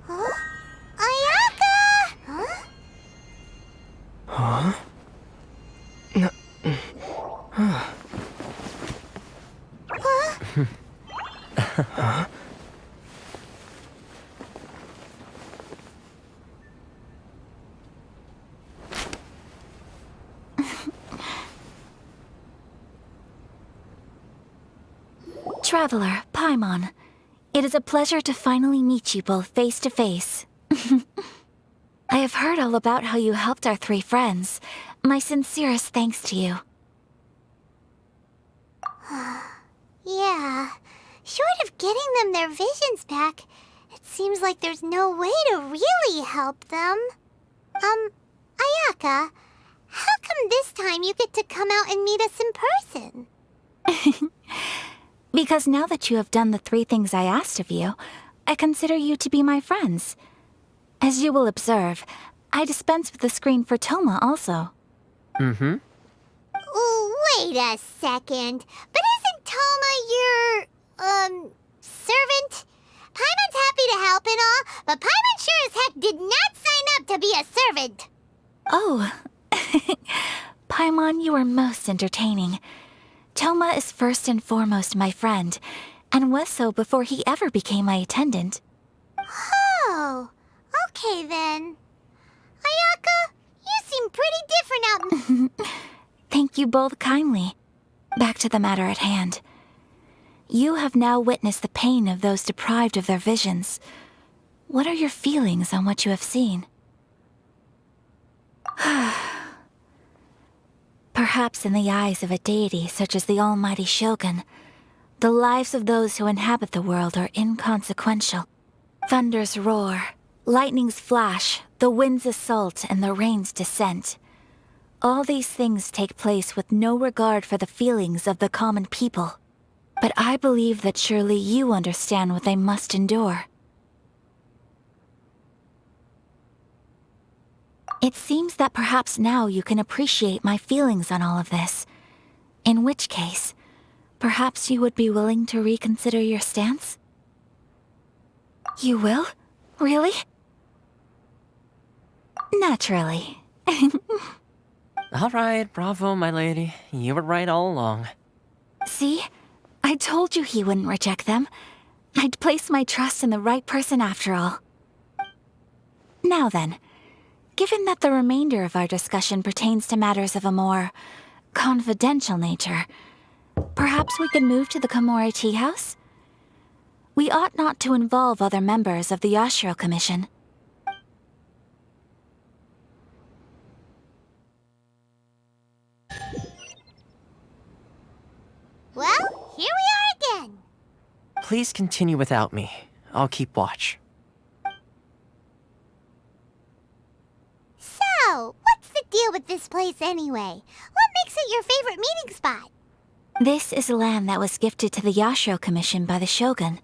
Speaker 3: Huh? Ayaka! Huh?
Speaker 15: Huh?
Speaker 3: Huh?
Speaker 9: Traveler, Paimon, it is a pleasure to finally meet you both face to face. I have heard all about how you helped our 3 friends. My sincerest thanks to you.
Speaker 3: Yeah. Short of getting them their visions back, it seems like there's no way to really help them. Ayaka, how come this time you get to come out and meet us in person?
Speaker 9: Because now that you have done the 3 things I asked of you, I consider you to be my friends. As you will observe, I dispense with the screen for Toma also.
Speaker 15: Mm-hmm.
Speaker 3: Wait a second. But isn't Toma your, servant? Paimon's happy to help and all, but Paimon sure as heck did not sign up to be a servant.
Speaker 9: Oh. Paimon, you are most entertaining. Toma is first and foremost my friend, and was so before he ever became my attendant.
Speaker 3: Oh, okay then. Ayaka, you seem pretty different out in...
Speaker 9: Thank you both kindly. Back to the matter at hand. You have now witnessed the pain of those deprived of their visions. What are your feelings on what you have seen? Perhaps in the eyes of a deity such as the almighty Shogun, the lives of those who inhabit the world are inconsequential. Thunders roar, lightnings flash, the winds assault, and the rains descent. All these things take place with no regard for the feelings of the common people. But I believe that surely you understand what they must endure. It seems that perhaps now you can appreciate my feelings on all of this. In which case, perhaps you would be willing to reconsider your stance? You will? Really? Naturally.
Speaker 15: All right, bravo, my lady. You were right all along.
Speaker 9: See? I told you he wouldn't reject them. I'd place my trust in the right person after all. Now then, given that the remainder of our discussion pertains to matters of a more confidential nature, perhaps we could move to the Komori Tea House? We ought not to involve other members of the Yashiro Commission.
Speaker 3: Well, here we are again.
Speaker 15: Please continue without me. I'll keep watch.
Speaker 3: So, what's the deal with this place anyway? What makes it your favorite meeting spot?
Speaker 9: This is land that was gifted to the Yashiro Commission by the Shogun.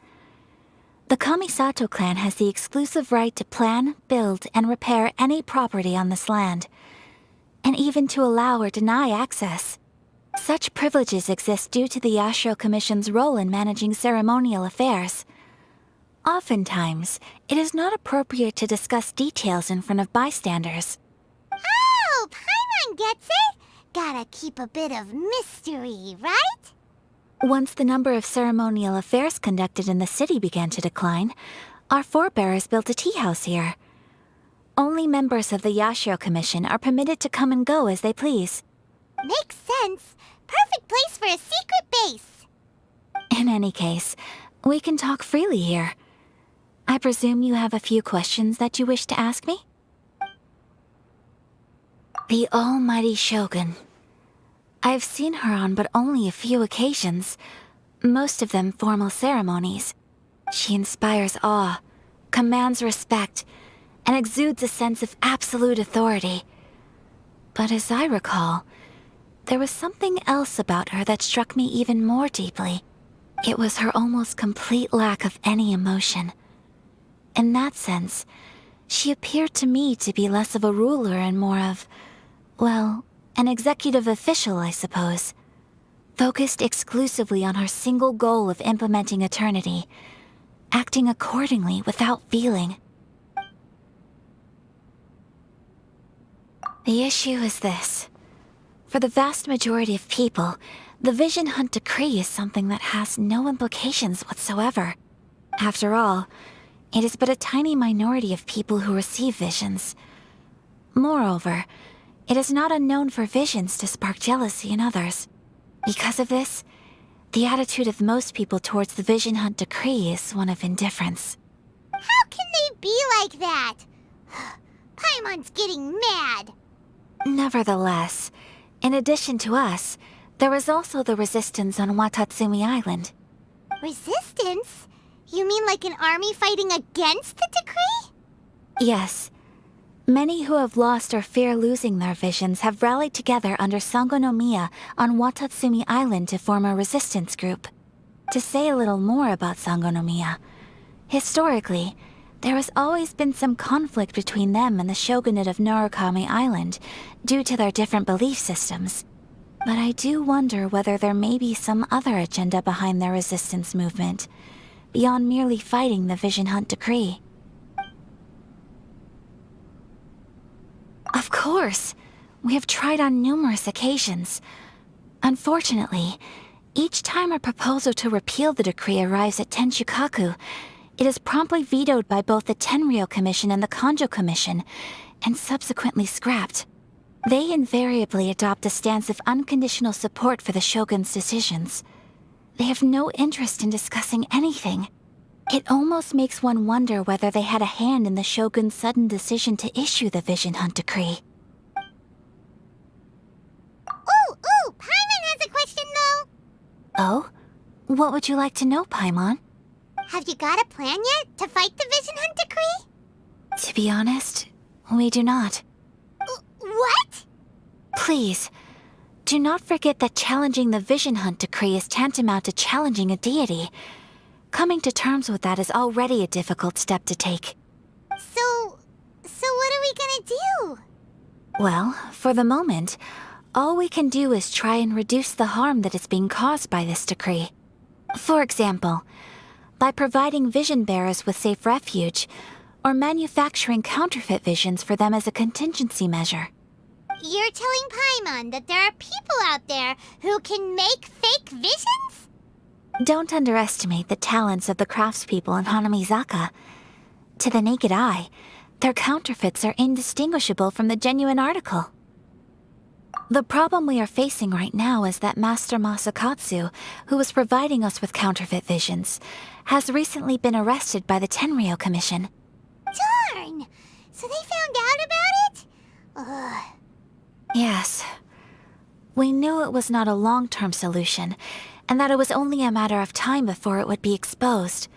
Speaker 9: The Kamisato clan has the exclusive right to plan, build, and repair any property on this land, and even to allow or deny access. Such privileges exist due to the Yashiro Commission's role in managing ceremonial affairs. Oftentimes, it is not appropriate to discuss details in front of bystanders.
Speaker 3: Oh, Paimon gets it! Gotta keep a bit of mystery, right?
Speaker 9: Once the number of ceremonial affairs conducted in the city began to decline, our forebears built a tea house here. Only members of the Yashiro Commission are permitted to come and go as they please.
Speaker 3: Makes sense. Perfect place for a secret base.
Speaker 9: In any case, we can talk freely here. I presume you have a few questions that you wish to ask me? The almighty Shogun. I've seen her on but only a few occasions, most of them formal ceremonies. She inspires awe, commands respect, and exudes a sense of absolute authority. But as I recall, there was something else about her that struck me even more deeply. It was her almost complete lack of any emotion. In that sense, she appeared to me to be less of a ruler and more of, well, an executive official, I suppose. focused exclusively on her single goal of implementing eternity, acting accordingly without feeling. The issue is this. For the vast majority of people, the Vision Hunt Decree is something that has no implications whatsoever. After all, it is but a tiny minority of people who receive visions. Moreover, it is not unknown for visions to spark jealousy in others. Because of this, the attitude of most people towards the Vision Hunt Decree is one of indifference.
Speaker 3: How can they be like that? Paimon's getting mad.
Speaker 9: Nevertheless, in addition to us, there is also the resistance on Watatsumi Island.
Speaker 3: Resistance? You mean like an army fighting against the decree?
Speaker 9: Yes. Many who have lost or fear losing their visions have rallied together under Sangonomiya on Watatsumi Island to form a resistance group. To say a little more about Sangonomiya, historically, there has always been some conflict between them and the shogunate of Narukami Island due to their different belief systems. But I do wonder whether there may be some other agenda behind their resistance movement, beyond merely fighting the Vision Hunt Decree. Of course! We have tried on numerous occasions. Unfortunately, each time a proposal to repeal the decree arrives at Tenshukaku, it is promptly vetoed by both the Tenryou Commission and the Kanjo Commission, and subsequently scrapped. They invariably adopt a stance of unconditional support for the Shogun's decisions. They have no interest in discussing anything. It almost makes one wonder whether they had a hand in the Shogun's sudden decision to issue the Vision Hunt Decree.
Speaker 3: Ooh, Paimon has a question though.
Speaker 9: Oh? What would you like to know, Paimon?
Speaker 3: Have you got a plan yet to fight the Vision Hunt Decree?
Speaker 9: To be honest, we do not.
Speaker 3: What?
Speaker 9: Please, do not forget that challenging the Vision Hunt Decree is tantamount to challenging a deity. Coming to terms with that is already a difficult step to take.
Speaker 3: So what are we gonna do?
Speaker 9: Well, for the moment, all we can do is try and reduce the harm that is being caused by this decree. For example, by providing vision bearers with safe refuge, or manufacturing counterfeit visions for them as a contingency measure.
Speaker 3: You're telling Paimon that there are people out there who can make fake visions?
Speaker 9: Don't underestimate the talents of the craftspeople in Hanamizaka. To the naked eye, their counterfeits are indistinguishable from the genuine article. The problem we are facing right now is that Master Masakatsu, who was providing us with counterfeit visions, has recently been arrested by the Tenryou Commission.
Speaker 3: Darn! So they found out about it? Ugh.
Speaker 9: Yes. We knew it was not a long-term solution, and that it was only a matter of time before it would be exposed.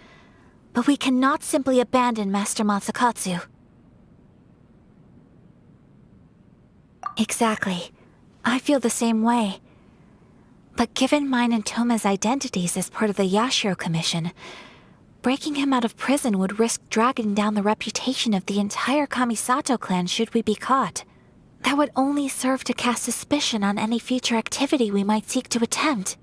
Speaker 9: But we cannot simply abandon Master Masakatsu. Exactly. I feel the same way. But given mine and Toma's identities as part of the Yashiro Commission, breaking him out of prison would risk dragging down the reputation of the entire Kamisato clan should we be caught. That would only serve to cast suspicion on any future activity we might seek to attempt.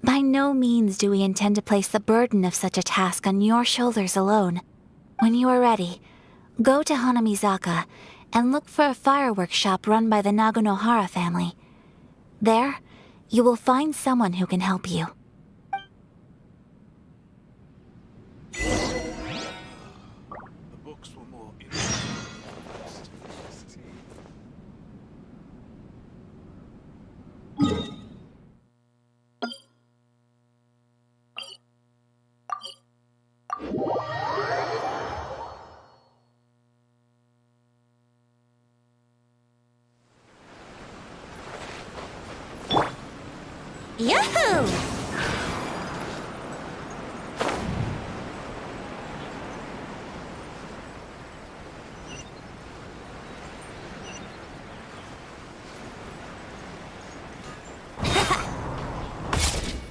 Speaker 9: By no means do we intend to place the burden of such a task on your shoulders alone. When you are ready, go to Hanamizaka and look for a fireworks shop run by the Nagonohara family. There, you will find someone who can help you.
Speaker 3: Yoo-hoo!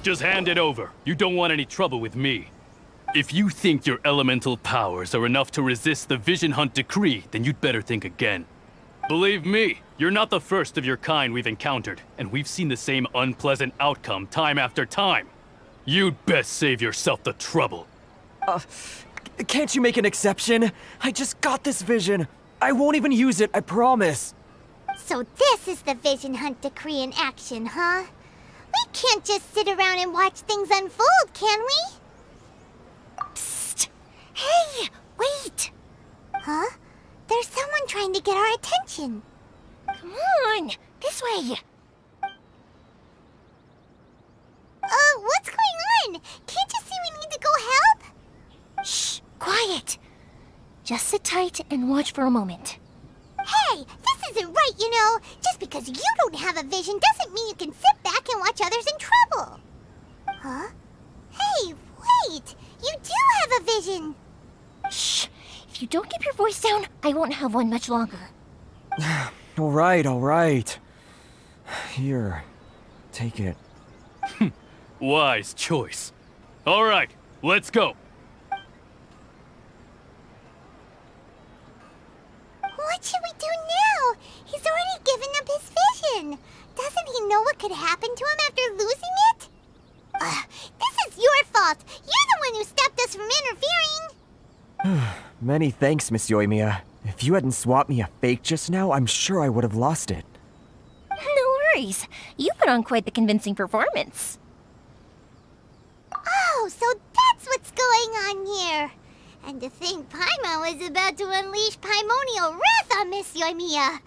Speaker 8: Just hand it over. You don't want any trouble with me. If you think your elemental powers are enough to resist the Vision Hunt Decree, then you'd better think again. Believe me, you're not the first of your kind we've encountered, and we've seen the same unpleasant outcome time after time. You'd best save yourself the trouble.
Speaker 6: Can't you make an exception? I just got this vision. I won't even use it, I promise.
Speaker 3: So this is the Vision Hunt Decree in action, huh? We can't just sit around and watch things unfold, can we? Psst! Hey, wait! Huh? There's someone trying to get our attention. Come on, this way. What's going on? Can't you see we need to go help?
Speaker 21: Shh, quiet. Just sit tight and watch for a moment.
Speaker 3: Hey, this isn't right, you know. Just because you don't have a vision doesn't mean you can sit back and watch others in trouble. Huh? Hey, wait! You do have a vision!
Speaker 21: Shh! If you don't keep your voice down, I won't have one much longer.
Speaker 6: All right. Here, take it.
Speaker 8: Wise choice. All right, let's go.
Speaker 3: What should we do now? He's already given up his vision. Doesn't he know what could happen to him after losing it? This is your fault. You're the one who stopped us from interfering.
Speaker 6: Many thanks, Miss Euthymia. If you hadn't swapped me a fake just now, I'm sure I would have lost it.
Speaker 21: No worries. You put on quite the convincing performance.
Speaker 3: Oh, so that's what's going on here. And to think Paimon was about to unleash Paimonial wrath on Miss Euthymia.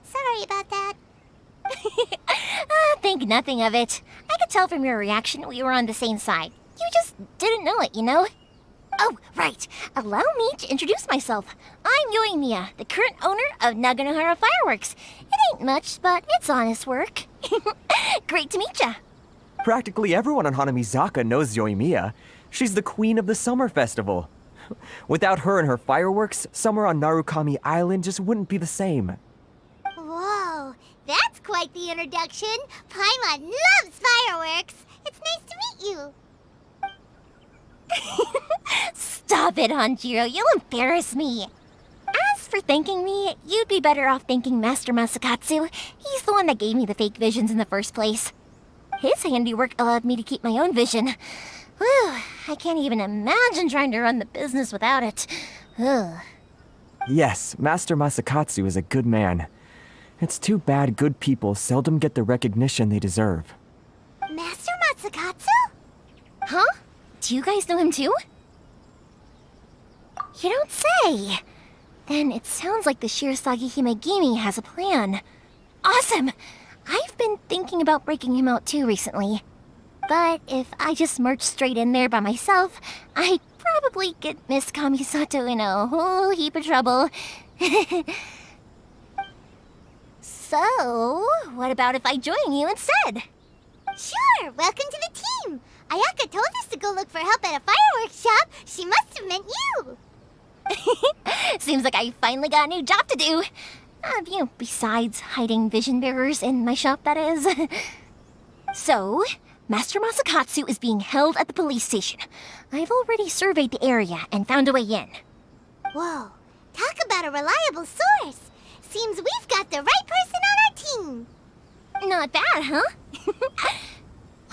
Speaker 3: Sorry about that.
Speaker 21: Think nothing of it. I could tell from your reaction we were on the same side. You just didn't know it, you know? Oh, right. Allow me to introduce myself. I'm Euthymia, the current owner of Naganohara Fireworks. It ain't much, but it's honest work. Great to meet ya.
Speaker 6: Practically everyone on Hanamizaka knows Euthymia. She's the queen of the summer festival. Without her and her fireworks, summer on Narukami Island just wouldn't be the same.
Speaker 3: Whoa, that's quite the introduction. Paimon loves fireworks. It's nice to meet you.
Speaker 21: Stop it, Hanjiro. You'll embarrass me. As for thanking me, you'd be better off thanking Master Masakatsu. He's the one that gave me the fake visions in the first place. His handiwork allowed me to keep my own vision. Whew, I can't even imagine trying to run the business without it. Ugh.
Speaker 6: Yes, Master Masakatsu is a good man. It's too bad good people seldom get the recognition they deserve.
Speaker 3: Master Masakatsu?
Speaker 21: Huh? Do you guys know him too? You don't say! Then it sounds like the Shirasagi Himegimi has a plan. Awesome! I've been thinking about breaking him out too recently. But if I just marched straight in there by myself, I'd probably get Miss Kamisato in a whole heap of trouble. So, what about if I join you instead?
Speaker 3: Sure, welcome to the team. Ayaka told us to go look for help at a fireworks shop. She must have meant you.
Speaker 21: Seems like I finally got a new job to do. Besides hiding vision bearers in my shop, that is. So, Master Masakatsu is being held at the police station. I've already surveyed the area and found a way in.
Speaker 3: Whoa, talk about a reliable source. Seems we've got the right person on our team.
Speaker 21: Not bad, huh?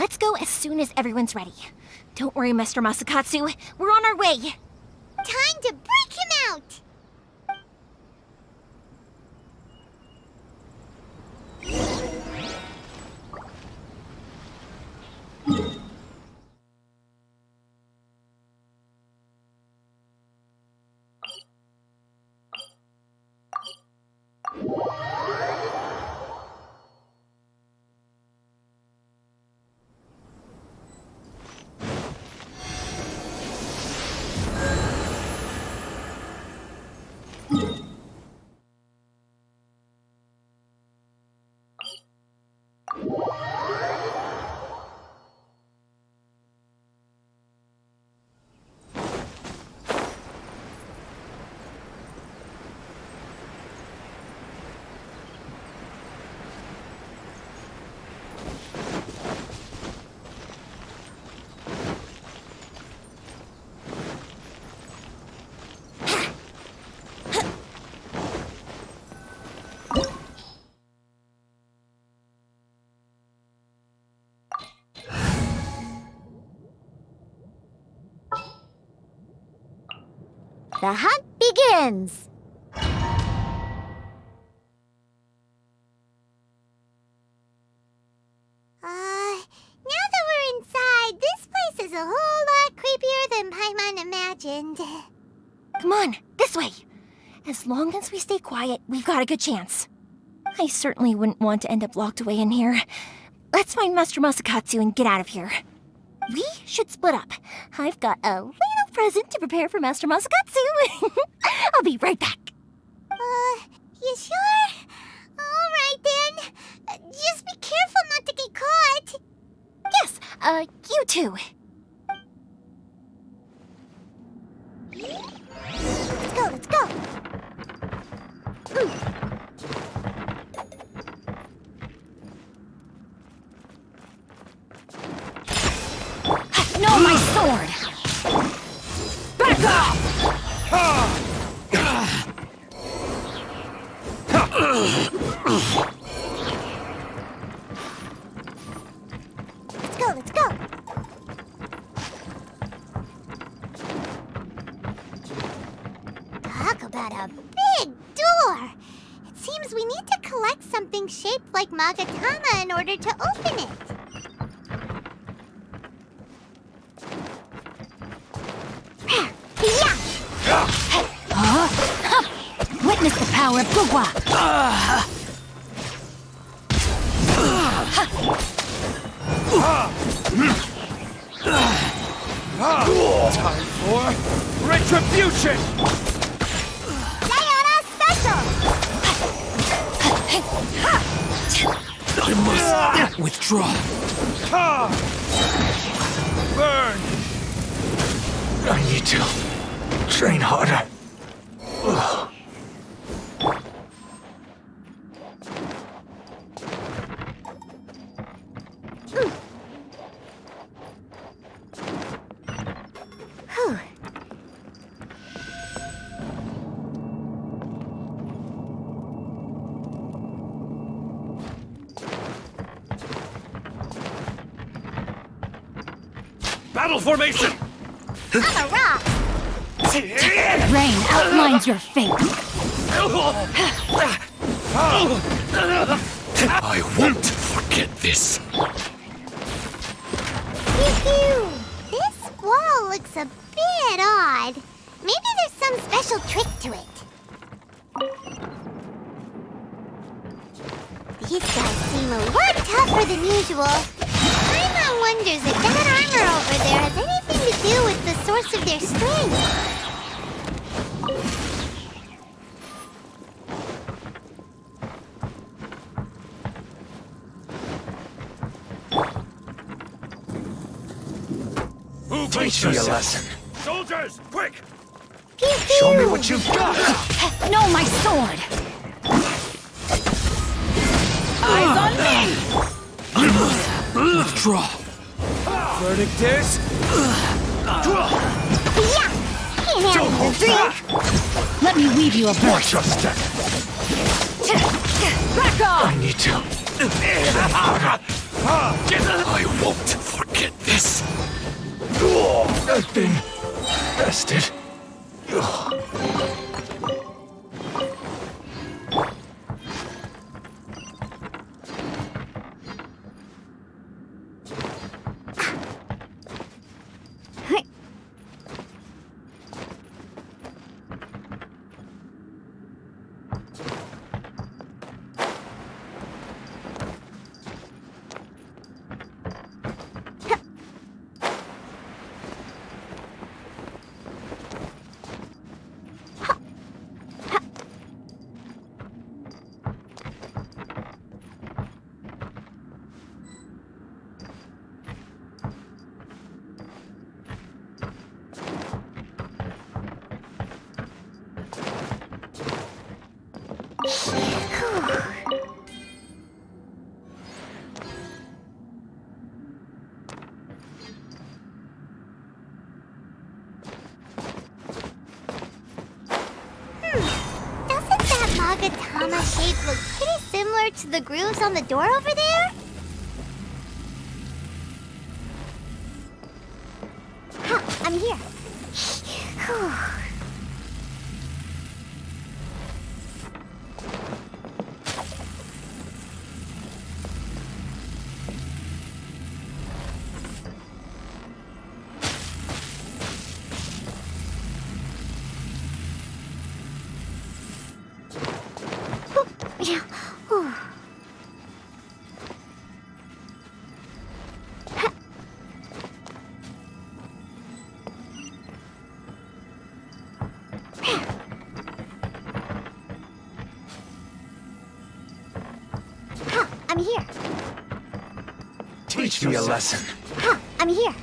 Speaker 21: Let's go as soon as everyone's ready. Don't worry, Master Masakatsu. We're on our way.
Speaker 3: Time to break him out! The hunt begins! Now that we're inside, this place is a whole lot creepier than Paimon imagined.
Speaker 21: Come on, this way. As long as we stay quiet, we've got a good chance. I certainly wouldn't want to end up locked away in here. Let's find Master Masakatsu and get out of here. We should split up. I've got a little present to prepare for Master Masakatsu. I'll be right back.
Speaker 3: You sure? Alright then. Just be careful not to get caught.
Speaker 21: Yes, you too.
Speaker 3: Let's go.
Speaker 21: No, my sword! Back off!
Speaker 3: Let's go. Talk about a big door. It seems we need to collect something shaped like Magatama in order to open it.
Speaker 21: Witness the power of Gugwa!
Speaker 4: Time for retribution!
Speaker 3: Sayonara special!
Speaker 4: I must withdraw. Burn! I need to train harder. Battle formation!
Speaker 3: I'm a rock!
Speaker 21: Rain outlines your fate.
Speaker 4: I won't forget this.
Speaker 3: Pew-pew! This wall looks a bit odd. Maybe there's some special trick to it. These guys seem a lot tougher than usual. Paimon wonders if that armor over there has anything to do with the source of their strength.
Speaker 4: Teach me a lesson. Soldiers, quick!
Speaker 3: Pew-pew!
Speaker 4: Show me what you've got!
Speaker 21: No, my sword! Eyes on me!
Speaker 4: I must withdraw. Verdict is...
Speaker 3: Can't handle the drink!
Speaker 21: Let me weave you a verse.
Speaker 4: Watch your step.
Speaker 21: Back off!
Speaker 4: I need to... I won't forget this. I've been bested.
Speaker 3: Doesn't that Magatama shape look pretty similar to the grooves on the door over there? I'm here.
Speaker 4: Teach me a lesson.
Speaker 3: Huh, I'm here.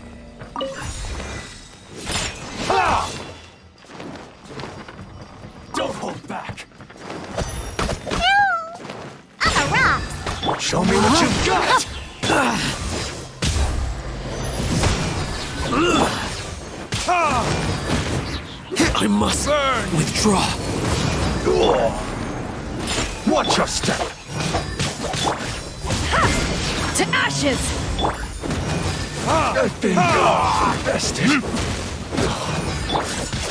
Speaker 4: Don't hold back.
Speaker 3: I'm a rock.
Speaker 4: Show me what you've got.
Speaker 15: I must withdraw.
Speaker 4: Watch your step.
Speaker 10: To ashes!
Speaker 4: Bested.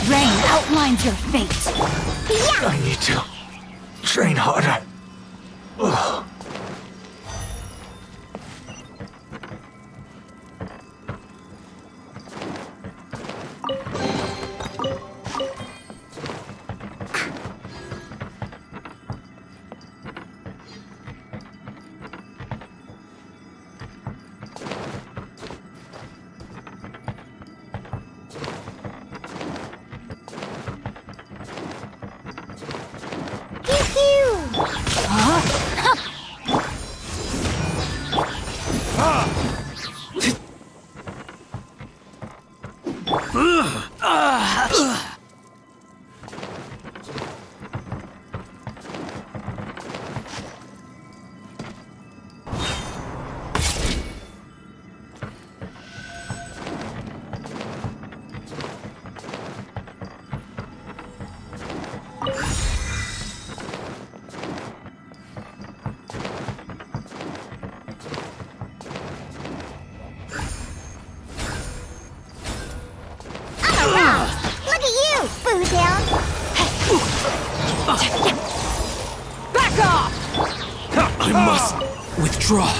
Speaker 9: Rain outlines your fate.
Speaker 4: I need to train harder. Ugh.
Speaker 3: Look at you, boo down.
Speaker 10: Back off!
Speaker 15: I must withdraw.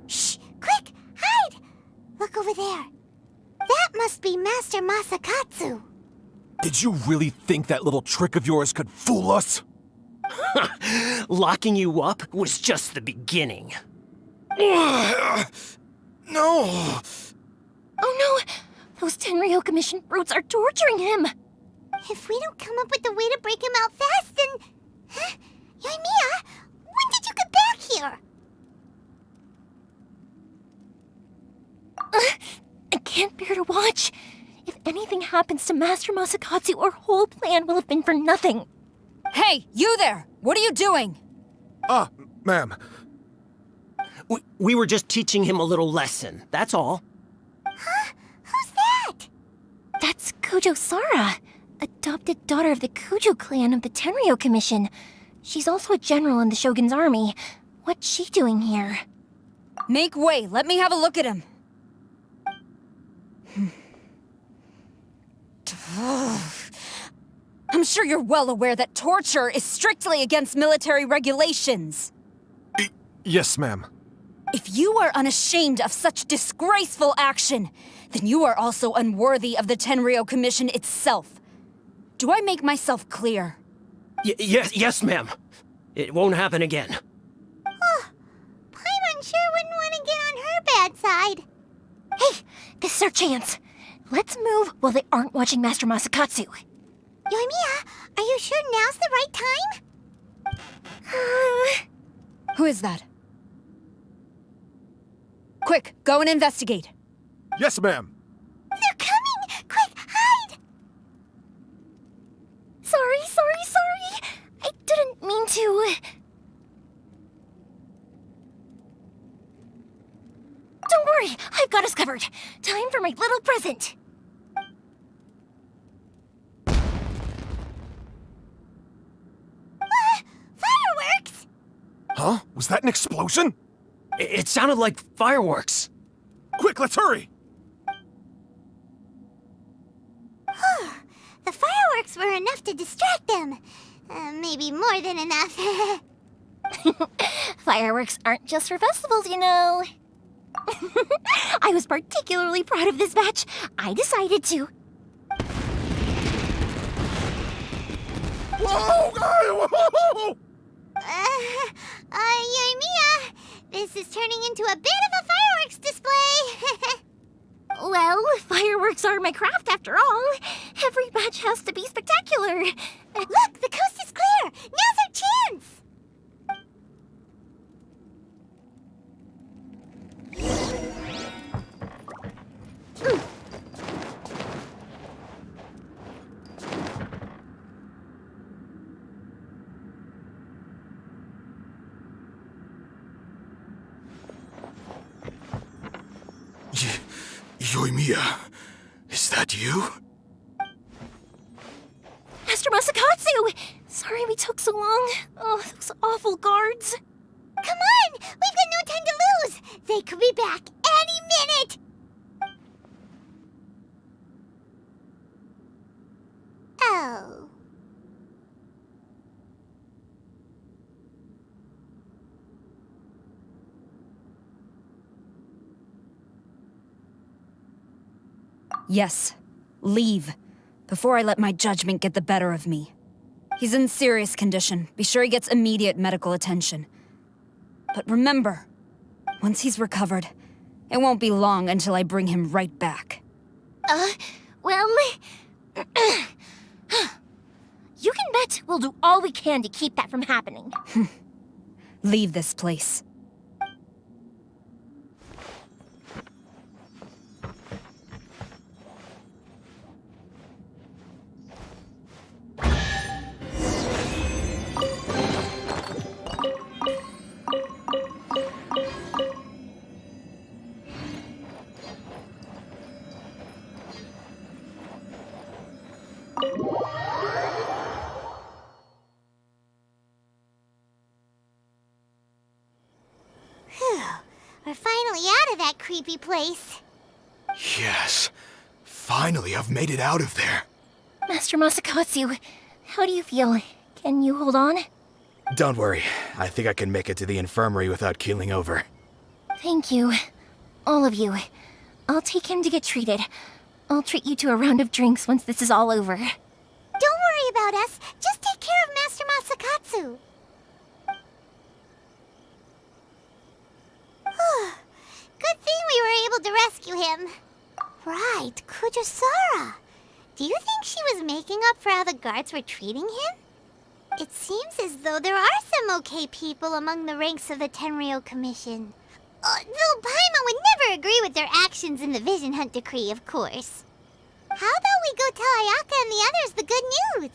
Speaker 3: Shh! Quick! Hide! Look over there. That must be Master Masakatsu.
Speaker 12: Did you really think that little trick of yours could fool us?
Speaker 15: Locking you up was just the beginning.
Speaker 12: No!
Speaker 21: Oh no! Those Tenryo Commission brutes are torturing him!
Speaker 3: If we don't come up with a way to break him out fast, then... Huh? Euthymia, when did you get back here?
Speaker 21: I can't bear to watch. If anything happens to Master Masakatsu, our whole plan will have been for nothing.
Speaker 10: Hey, you there! What are you doing?
Speaker 12: Ma'am.
Speaker 15: We were just teaching him a little lesson, that's all.
Speaker 3: Huh? Who's that?
Speaker 21: That's Kujo Sara, adopted daughter of the Kujo clan of the Tenryo Commission. She's also a general in the Shogun's army. What's she doing here?
Speaker 10: Make way, let me have a look at him. I'm sure you're well aware that torture is strictly against military regulations.
Speaker 12: Yes, ma'am.
Speaker 10: If you are unashamed of such disgraceful action, then you are also unworthy of the Tenryo Commission itself. Do I make myself clear?
Speaker 15: Yes, ma'am. It won't happen again.
Speaker 3: Oh, Paimon sure wouldn't want to get on her bad side.
Speaker 21: Hey, this is our chance. Let's move while they aren't watching Master Masakatsu.
Speaker 3: Euthymia, are you sure now's the right time?
Speaker 10: Who is that? Quick, go and investigate.
Speaker 12: Yes, ma'am.
Speaker 3: They're coming! Quick, hide!
Speaker 21: Sorry. I didn't mean to. Don't worry, I've got us covered. Time for my little present.
Speaker 12: Huh? Was that an explosion?
Speaker 15: It sounded like fireworks.
Speaker 12: Quick, let's hurry!
Speaker 3: The fireworks were enough to distract them. Maybe more than enough.
Speaker 21: Fireworks aren't just for festivals, you know. I was particularly proud of this batch. I decided to.
Speaker 12: Whoa! Whoa!
Speaker 3: Euthymia, this is turning into a bit of a fireworks display.
Speaker 21: Well, fireworks are my craft after all. Every batch has to be spectacular.
Speaker 3: Look, the coast is clear. Now's our chance.
Speaker 12: Euthymia, is that you?
Speaker 21: Master Masakatsu! Sorry we took so long. Oh, those awful guards.
Speaker 3: Come on! We've got no time to lose! They could be back any minute! Oh.
Speaker 7: Yes. Leave. Before I let my judgment get the better of me. He's in serious condition. Be sure he gets immediate medical attention. But remember, once he's recovered, it won't be long until I bring him right back.
Speaker 21: Well... You can bet we'll do all we can to keep that from happening.
Speaker 7: Leave this place.
Speaker 3: We're finally out of that creepy place.
Speaker 12: Yes. Finally, I've made it out of there.
Speaker 21: Master Masakatsu, how do you feel? Can you hold on?
Speaker 20: Don't worry. I think I can make it to the infirmary without keeling over.
Speaker 21: Thank you. All of you. I'll take him to get treated. I'll treat you to a round of drinks once this is all over.
Speaker 3: Don't worry about us. Just take care of Master Masakatsu. Good thing we were able to rescue him. Right, Kujosara. Do you think she was making up for how the guards were treating him? It seems as though there are some okay people among the ranks of the Tenryou Commission. Though Paimon would never agree with their actions in the Vision Hunt Decree, of course. How about we go tell Ayaka and the others the good news?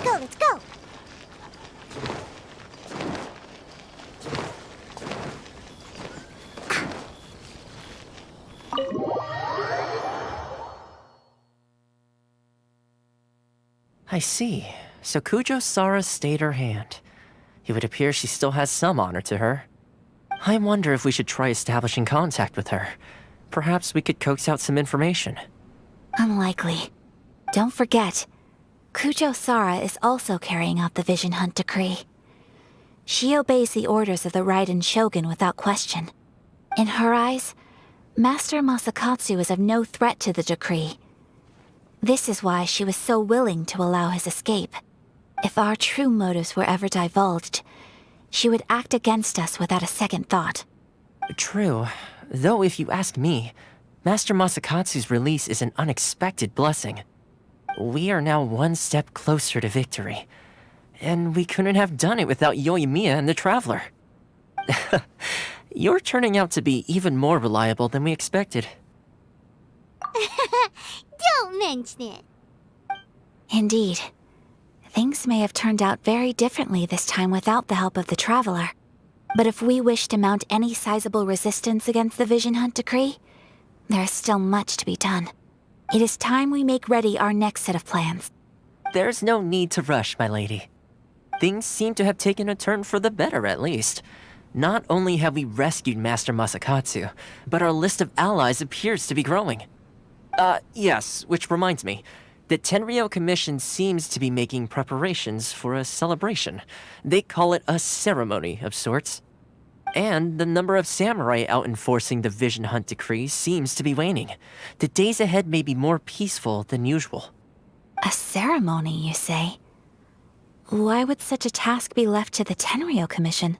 Speaker 3: Let's go!
Speaker 23: I see. So Kujosara stayed her hand. It would appear she still has some honor to her. I wonder if we should try establishing contact with her. Perhaps we could coax out some information.
Speaker 9: Unlikely. Don't forget, Kujosara is also carrying out the Vision Hunt Decree. She obeys the orders of the Raiden Shogun without question. In her eyes, Master Masakatsu is of no threat to the decree. This is why she was so willing to allow his escape. If our true motives were ever divulged, she would act against us without a second thought.
Speaker 23: True. Though if you ask me, Master Masakatsu's release is an unexpected blessing. We are now one step closer to victory. And we couldn't have done it without Euthymia and the Traveler. You're turning out to be even more reliable than we expected.
Speaker 3: Don't don't mention it.
Speaker 9: Indeed. Things may have turned out very differently this time without the help of the Traveler. But if we wish to mount any sizable resistance against the Vision Hunt decree, there is still much to be done. It is time we make ready our next set of plans.
Speaker 23: There's no need to rush, my lady. Things seem to have taken a turn for the better, at least. Not only have we rescued Master Masakatsu, but our list of allies appears to be growing. Yes, which reminds me. The Tenryou Commission seems to be making preparations for a celebration. They call it a ceremony of sorts. And the number of samurai out enforcing the Vision Hunt decree seems to be waning. The days ahead may be more peaceful than usual.
Speaker 9: A ceremony, you say? Why would such a task be left to the Tenryou Commission?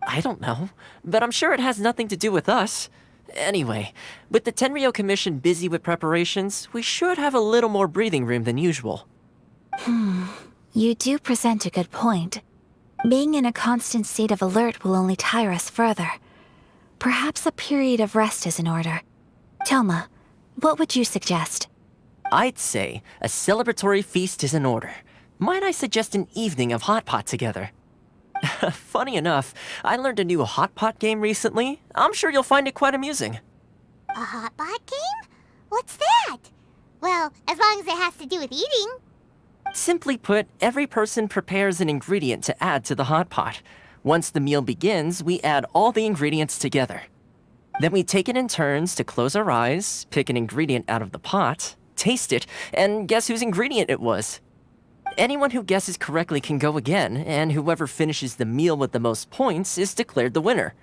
Speaker 23: I don't know, but I'm sure it has nothing to do with us. Anyway, with the Tenryou Commission busy with preparations, we should have a little more breathing room than usual.
Speaker 9: You do present a good point. Being in a constant state of alert will only tire us further. Perhaps a period of rest is in order. Toma, what would you suggest?
Speaker 23: I'd say a celebratory feast is in order. Might I suggest an evening of hot pot together? Funny enough, I learned a new hot pot game recently. I'm sure you'll find it quite amusing.
Speaker 3: A hot pot game? What's that? Well, as long as it has to do with eating.
Speaker 23: Simply put, every person prepares an ingredient to add to the hot pot. Once the meal begins, we add all the ingredients together. Then we take it in turns to close our eyes, pick an ingredient out of the pot, taste it, and guess whose ingredient it was. Anyone who guesses correctly can go again, and whoever finishes the meal with the most points is declared the winner.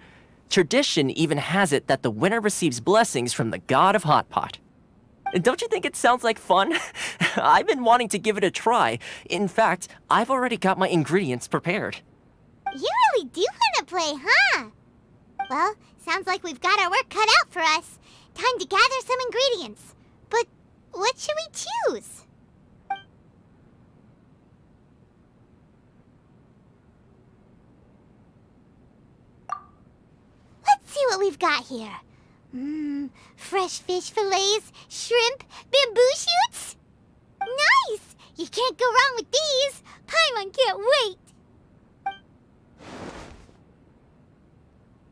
Speaker 23: Tradition even has it that the winner receives blessings from the god of hot pot. Don't you think it sounds like fun? I've been wanting to give it a try. In fact, I've already got my ingredients prepared.
Speaker 3: You really do want to play, huh? Well, sounds like we've got our work cut out for us. Time to gather some ingredients. But what should we choose? Let's see what we've got here. Fresh fish fillets, shrimp, bamboo shoots. Nice! You can't go wrong with these. Paimon can't wait.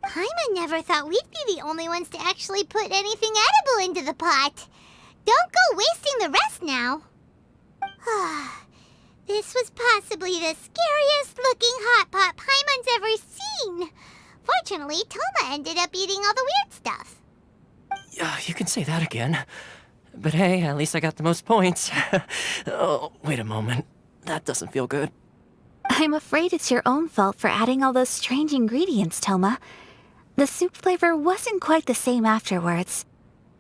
Speaker 3: Paimon never thought we'd be the only ones to actually put anything edible into the pot. Don't go wasting the rest now. This was possibly the scariest looking hot pot Paimon's ever seen. Fortunately, Toma ended up eating all the weird stuff.
Speaker 23: You can say that again. But hey, at least I got the most points. Oh, wait a moment. That doesn't feel good.
Speaker 9: I'm afraid it's your own fault for adding all those strange ingredients, Toma. The soup flavor wasn't quite the same afterwards.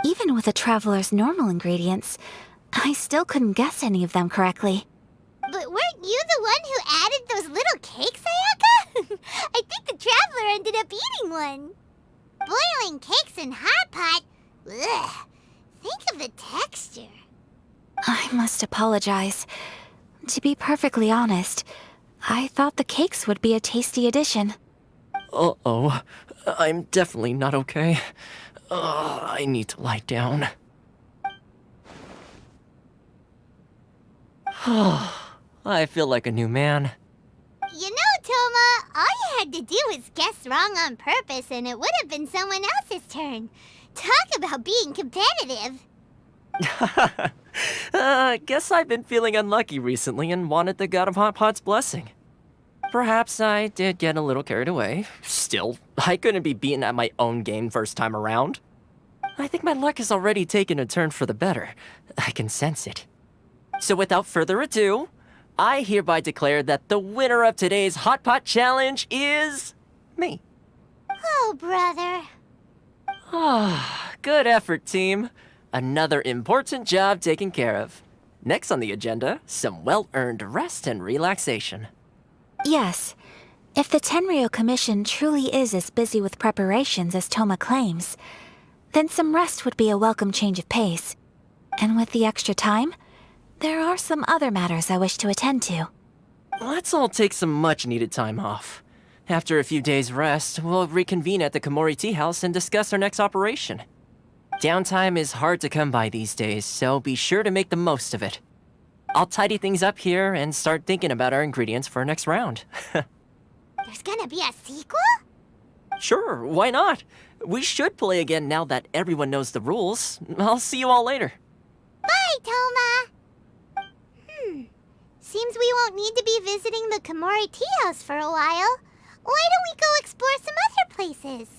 Speaker 9: Even with the Traveler's normal ingredients, I still couldn't guess any of them correctly.
Speaker 3: But weren't you the one who added those little cakes, Ayaka? I think the Traveler ended up eating one. Boiling cakes in hot pot? Ugh. Think of the texture.
Speaker 9: I must apologize. To be perfectly honest, I thought the cakes would be a tasty addition.
Speaker 23: Uh-oh. I'm definitely not okay. I need to lie down. I feel like a new man.
Speaker 3: You know, Toma, all you had to do was guess wrong on purpose and it would have been someone else's turn. Talk about being competitive.
Speaker 23: Guess I've been feeling unlucky recently and wanted the God of Hot Pot's blessing. Perhaps I did get a little carried away. Still, I couldn't be beaten at my own game first time around. I think my luck has already taken a turn for the better. I can sense it. So without further ado, I hereby declare that the winner of today's Hot Pot Challenge is... me.
Speaker 3: Oh, brother.
Speaker 23: Good effort, team. Another important job taken care of. Next on the agenda, some well-earned rest and relaxation.
Speaker 9: Yes. If the Tenryou Commission truly is as busy with preparations as Toma claims, then some rest would be a welcome change of pace. And with the extra time, there are some other matters I wish to attend to.
Speaker 23: Let's all take some much-needed time off. After a few days' rest, we'll reconvene at the Komori Tea House and discuss our next operation. Downtime is hard to come by these days, so be sure to make the most of it. I'll tidy things up here and start thinking about our ingredients for our next round.
Speaker 3: There's gonna be a sequel?
Speaker 23: Sure, why not? We should play again now that everyone knows the rules. I'll see you all later.
Speaker 3: Bye, Toma! Seems we won't need to be visiting the Komori tea house for a while. Why don't we go explore some other places?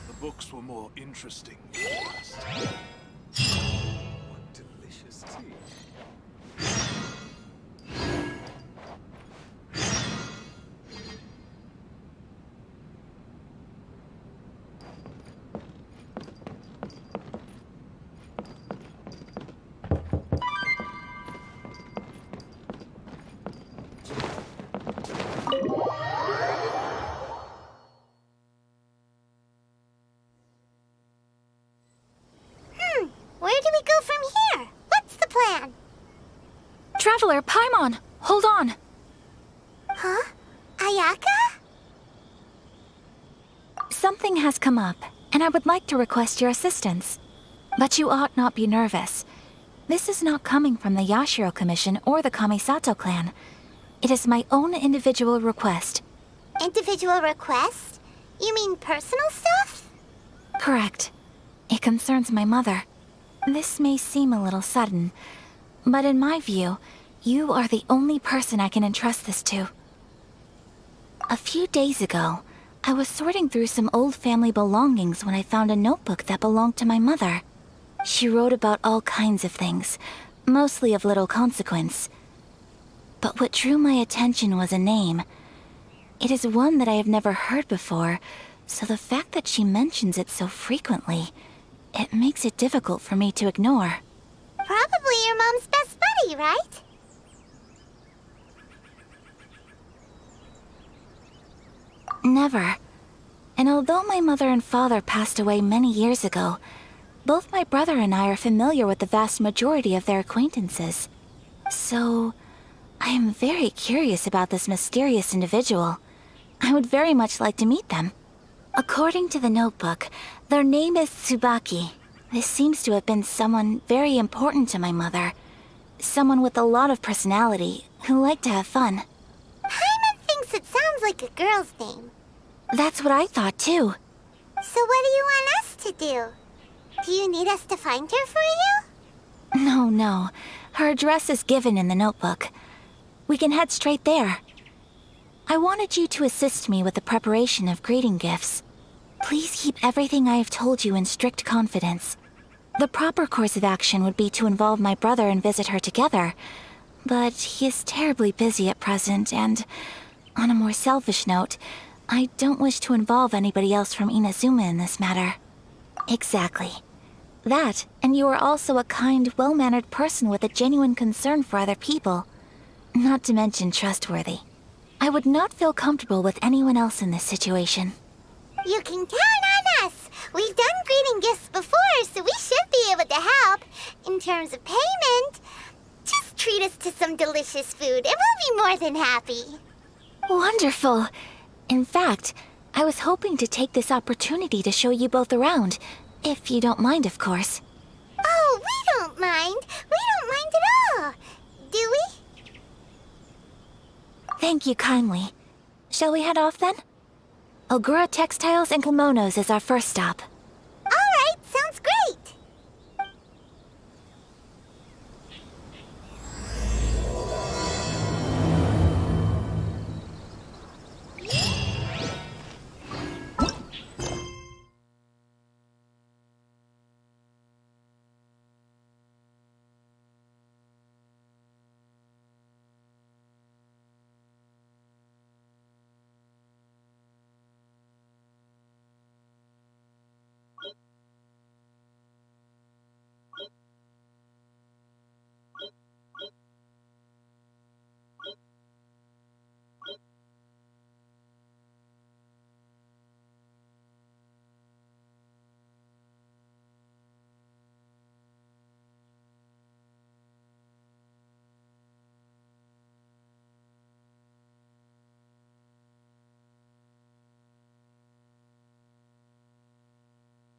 Speaker 12: The books were more interesting than the rest. What delicious tea.
Speaker 3: Where do we go from here? What's the plan?
Speaker 10: Traveler, Paimon, hold on.
Speaker 3: Huh? Ayaka?
Speaker 14: Something has come up, and I would like to request your assistance. But you ought not be nervous. This is not coming from the Yashiro Commission or the Kamisato clan. It is my own individual request.
Speaker 3: Individual request? You mean personal stuff?
Speaker 14: Correct. It concerns my mother. This may seem a little sudden, but in my view, you are the only person I can entrust this to. A few days ago, I was sorting through some old family belongings when I found a notebook that belonged to my mother. She wrote about all kinds of things, mostly of little consequence. But what drew my attention was a name. It is one that I have never heard before, so the fact that she mentions it so frequently, it makes it difficult for me to ignore.
Speaker 3: Probably your mom's best buddy, right?
Speaker 14: Never. And although my mother and father passed away many years ago, both my brother and I are familiar with the vast majority of their acquaintances. So, I am very curious about this mysterious individual. I would very much like to meet them. According to the notebook, their name is Tsubaki. This seems to have been someone very important to my mother. Someone with a lot of personality, who liked to have fun.
Speaker 3: Paimon thinks it sounds like a girl's name.
Speaker 14: That's what I thought too.
Speaker 3: So what do you want us to do? Do you need us to find her for you?
Speaker 14: No. Her address is given in the notebook. We can head straight there. I wanted you to assist me with the preparation of greeting gifts. Please keep everything I have told you in strict confidence. The proper course of action would be to involve my brother and visit her together, but he is terribly busy at present, and on a more selfish note, I don't wish to involve anybody else from Inazuma in this matter. Exactly. That, and you are also a kind, well-mannered person with a genuine concern for other people. Not to mention trustworthy. I would not feel comfortable with anyone else in this situation.
Speaker 3: You can count on us. We've done greeting gifts before, so we should be able to help. In terms of payment, just treat us to some delicious food and we'll be more than happy.
Speaker 14: Wonderful. In fact, I was hoping to take this opportunity to show you both around, if you don't mind, of course.
Speaker 3: Oh, we don't mind. We don't mind at all. Do we?
Speaker 14: Thank you kindly. Shall we head off then? Ogura Textiles and Kimonos is our first stop.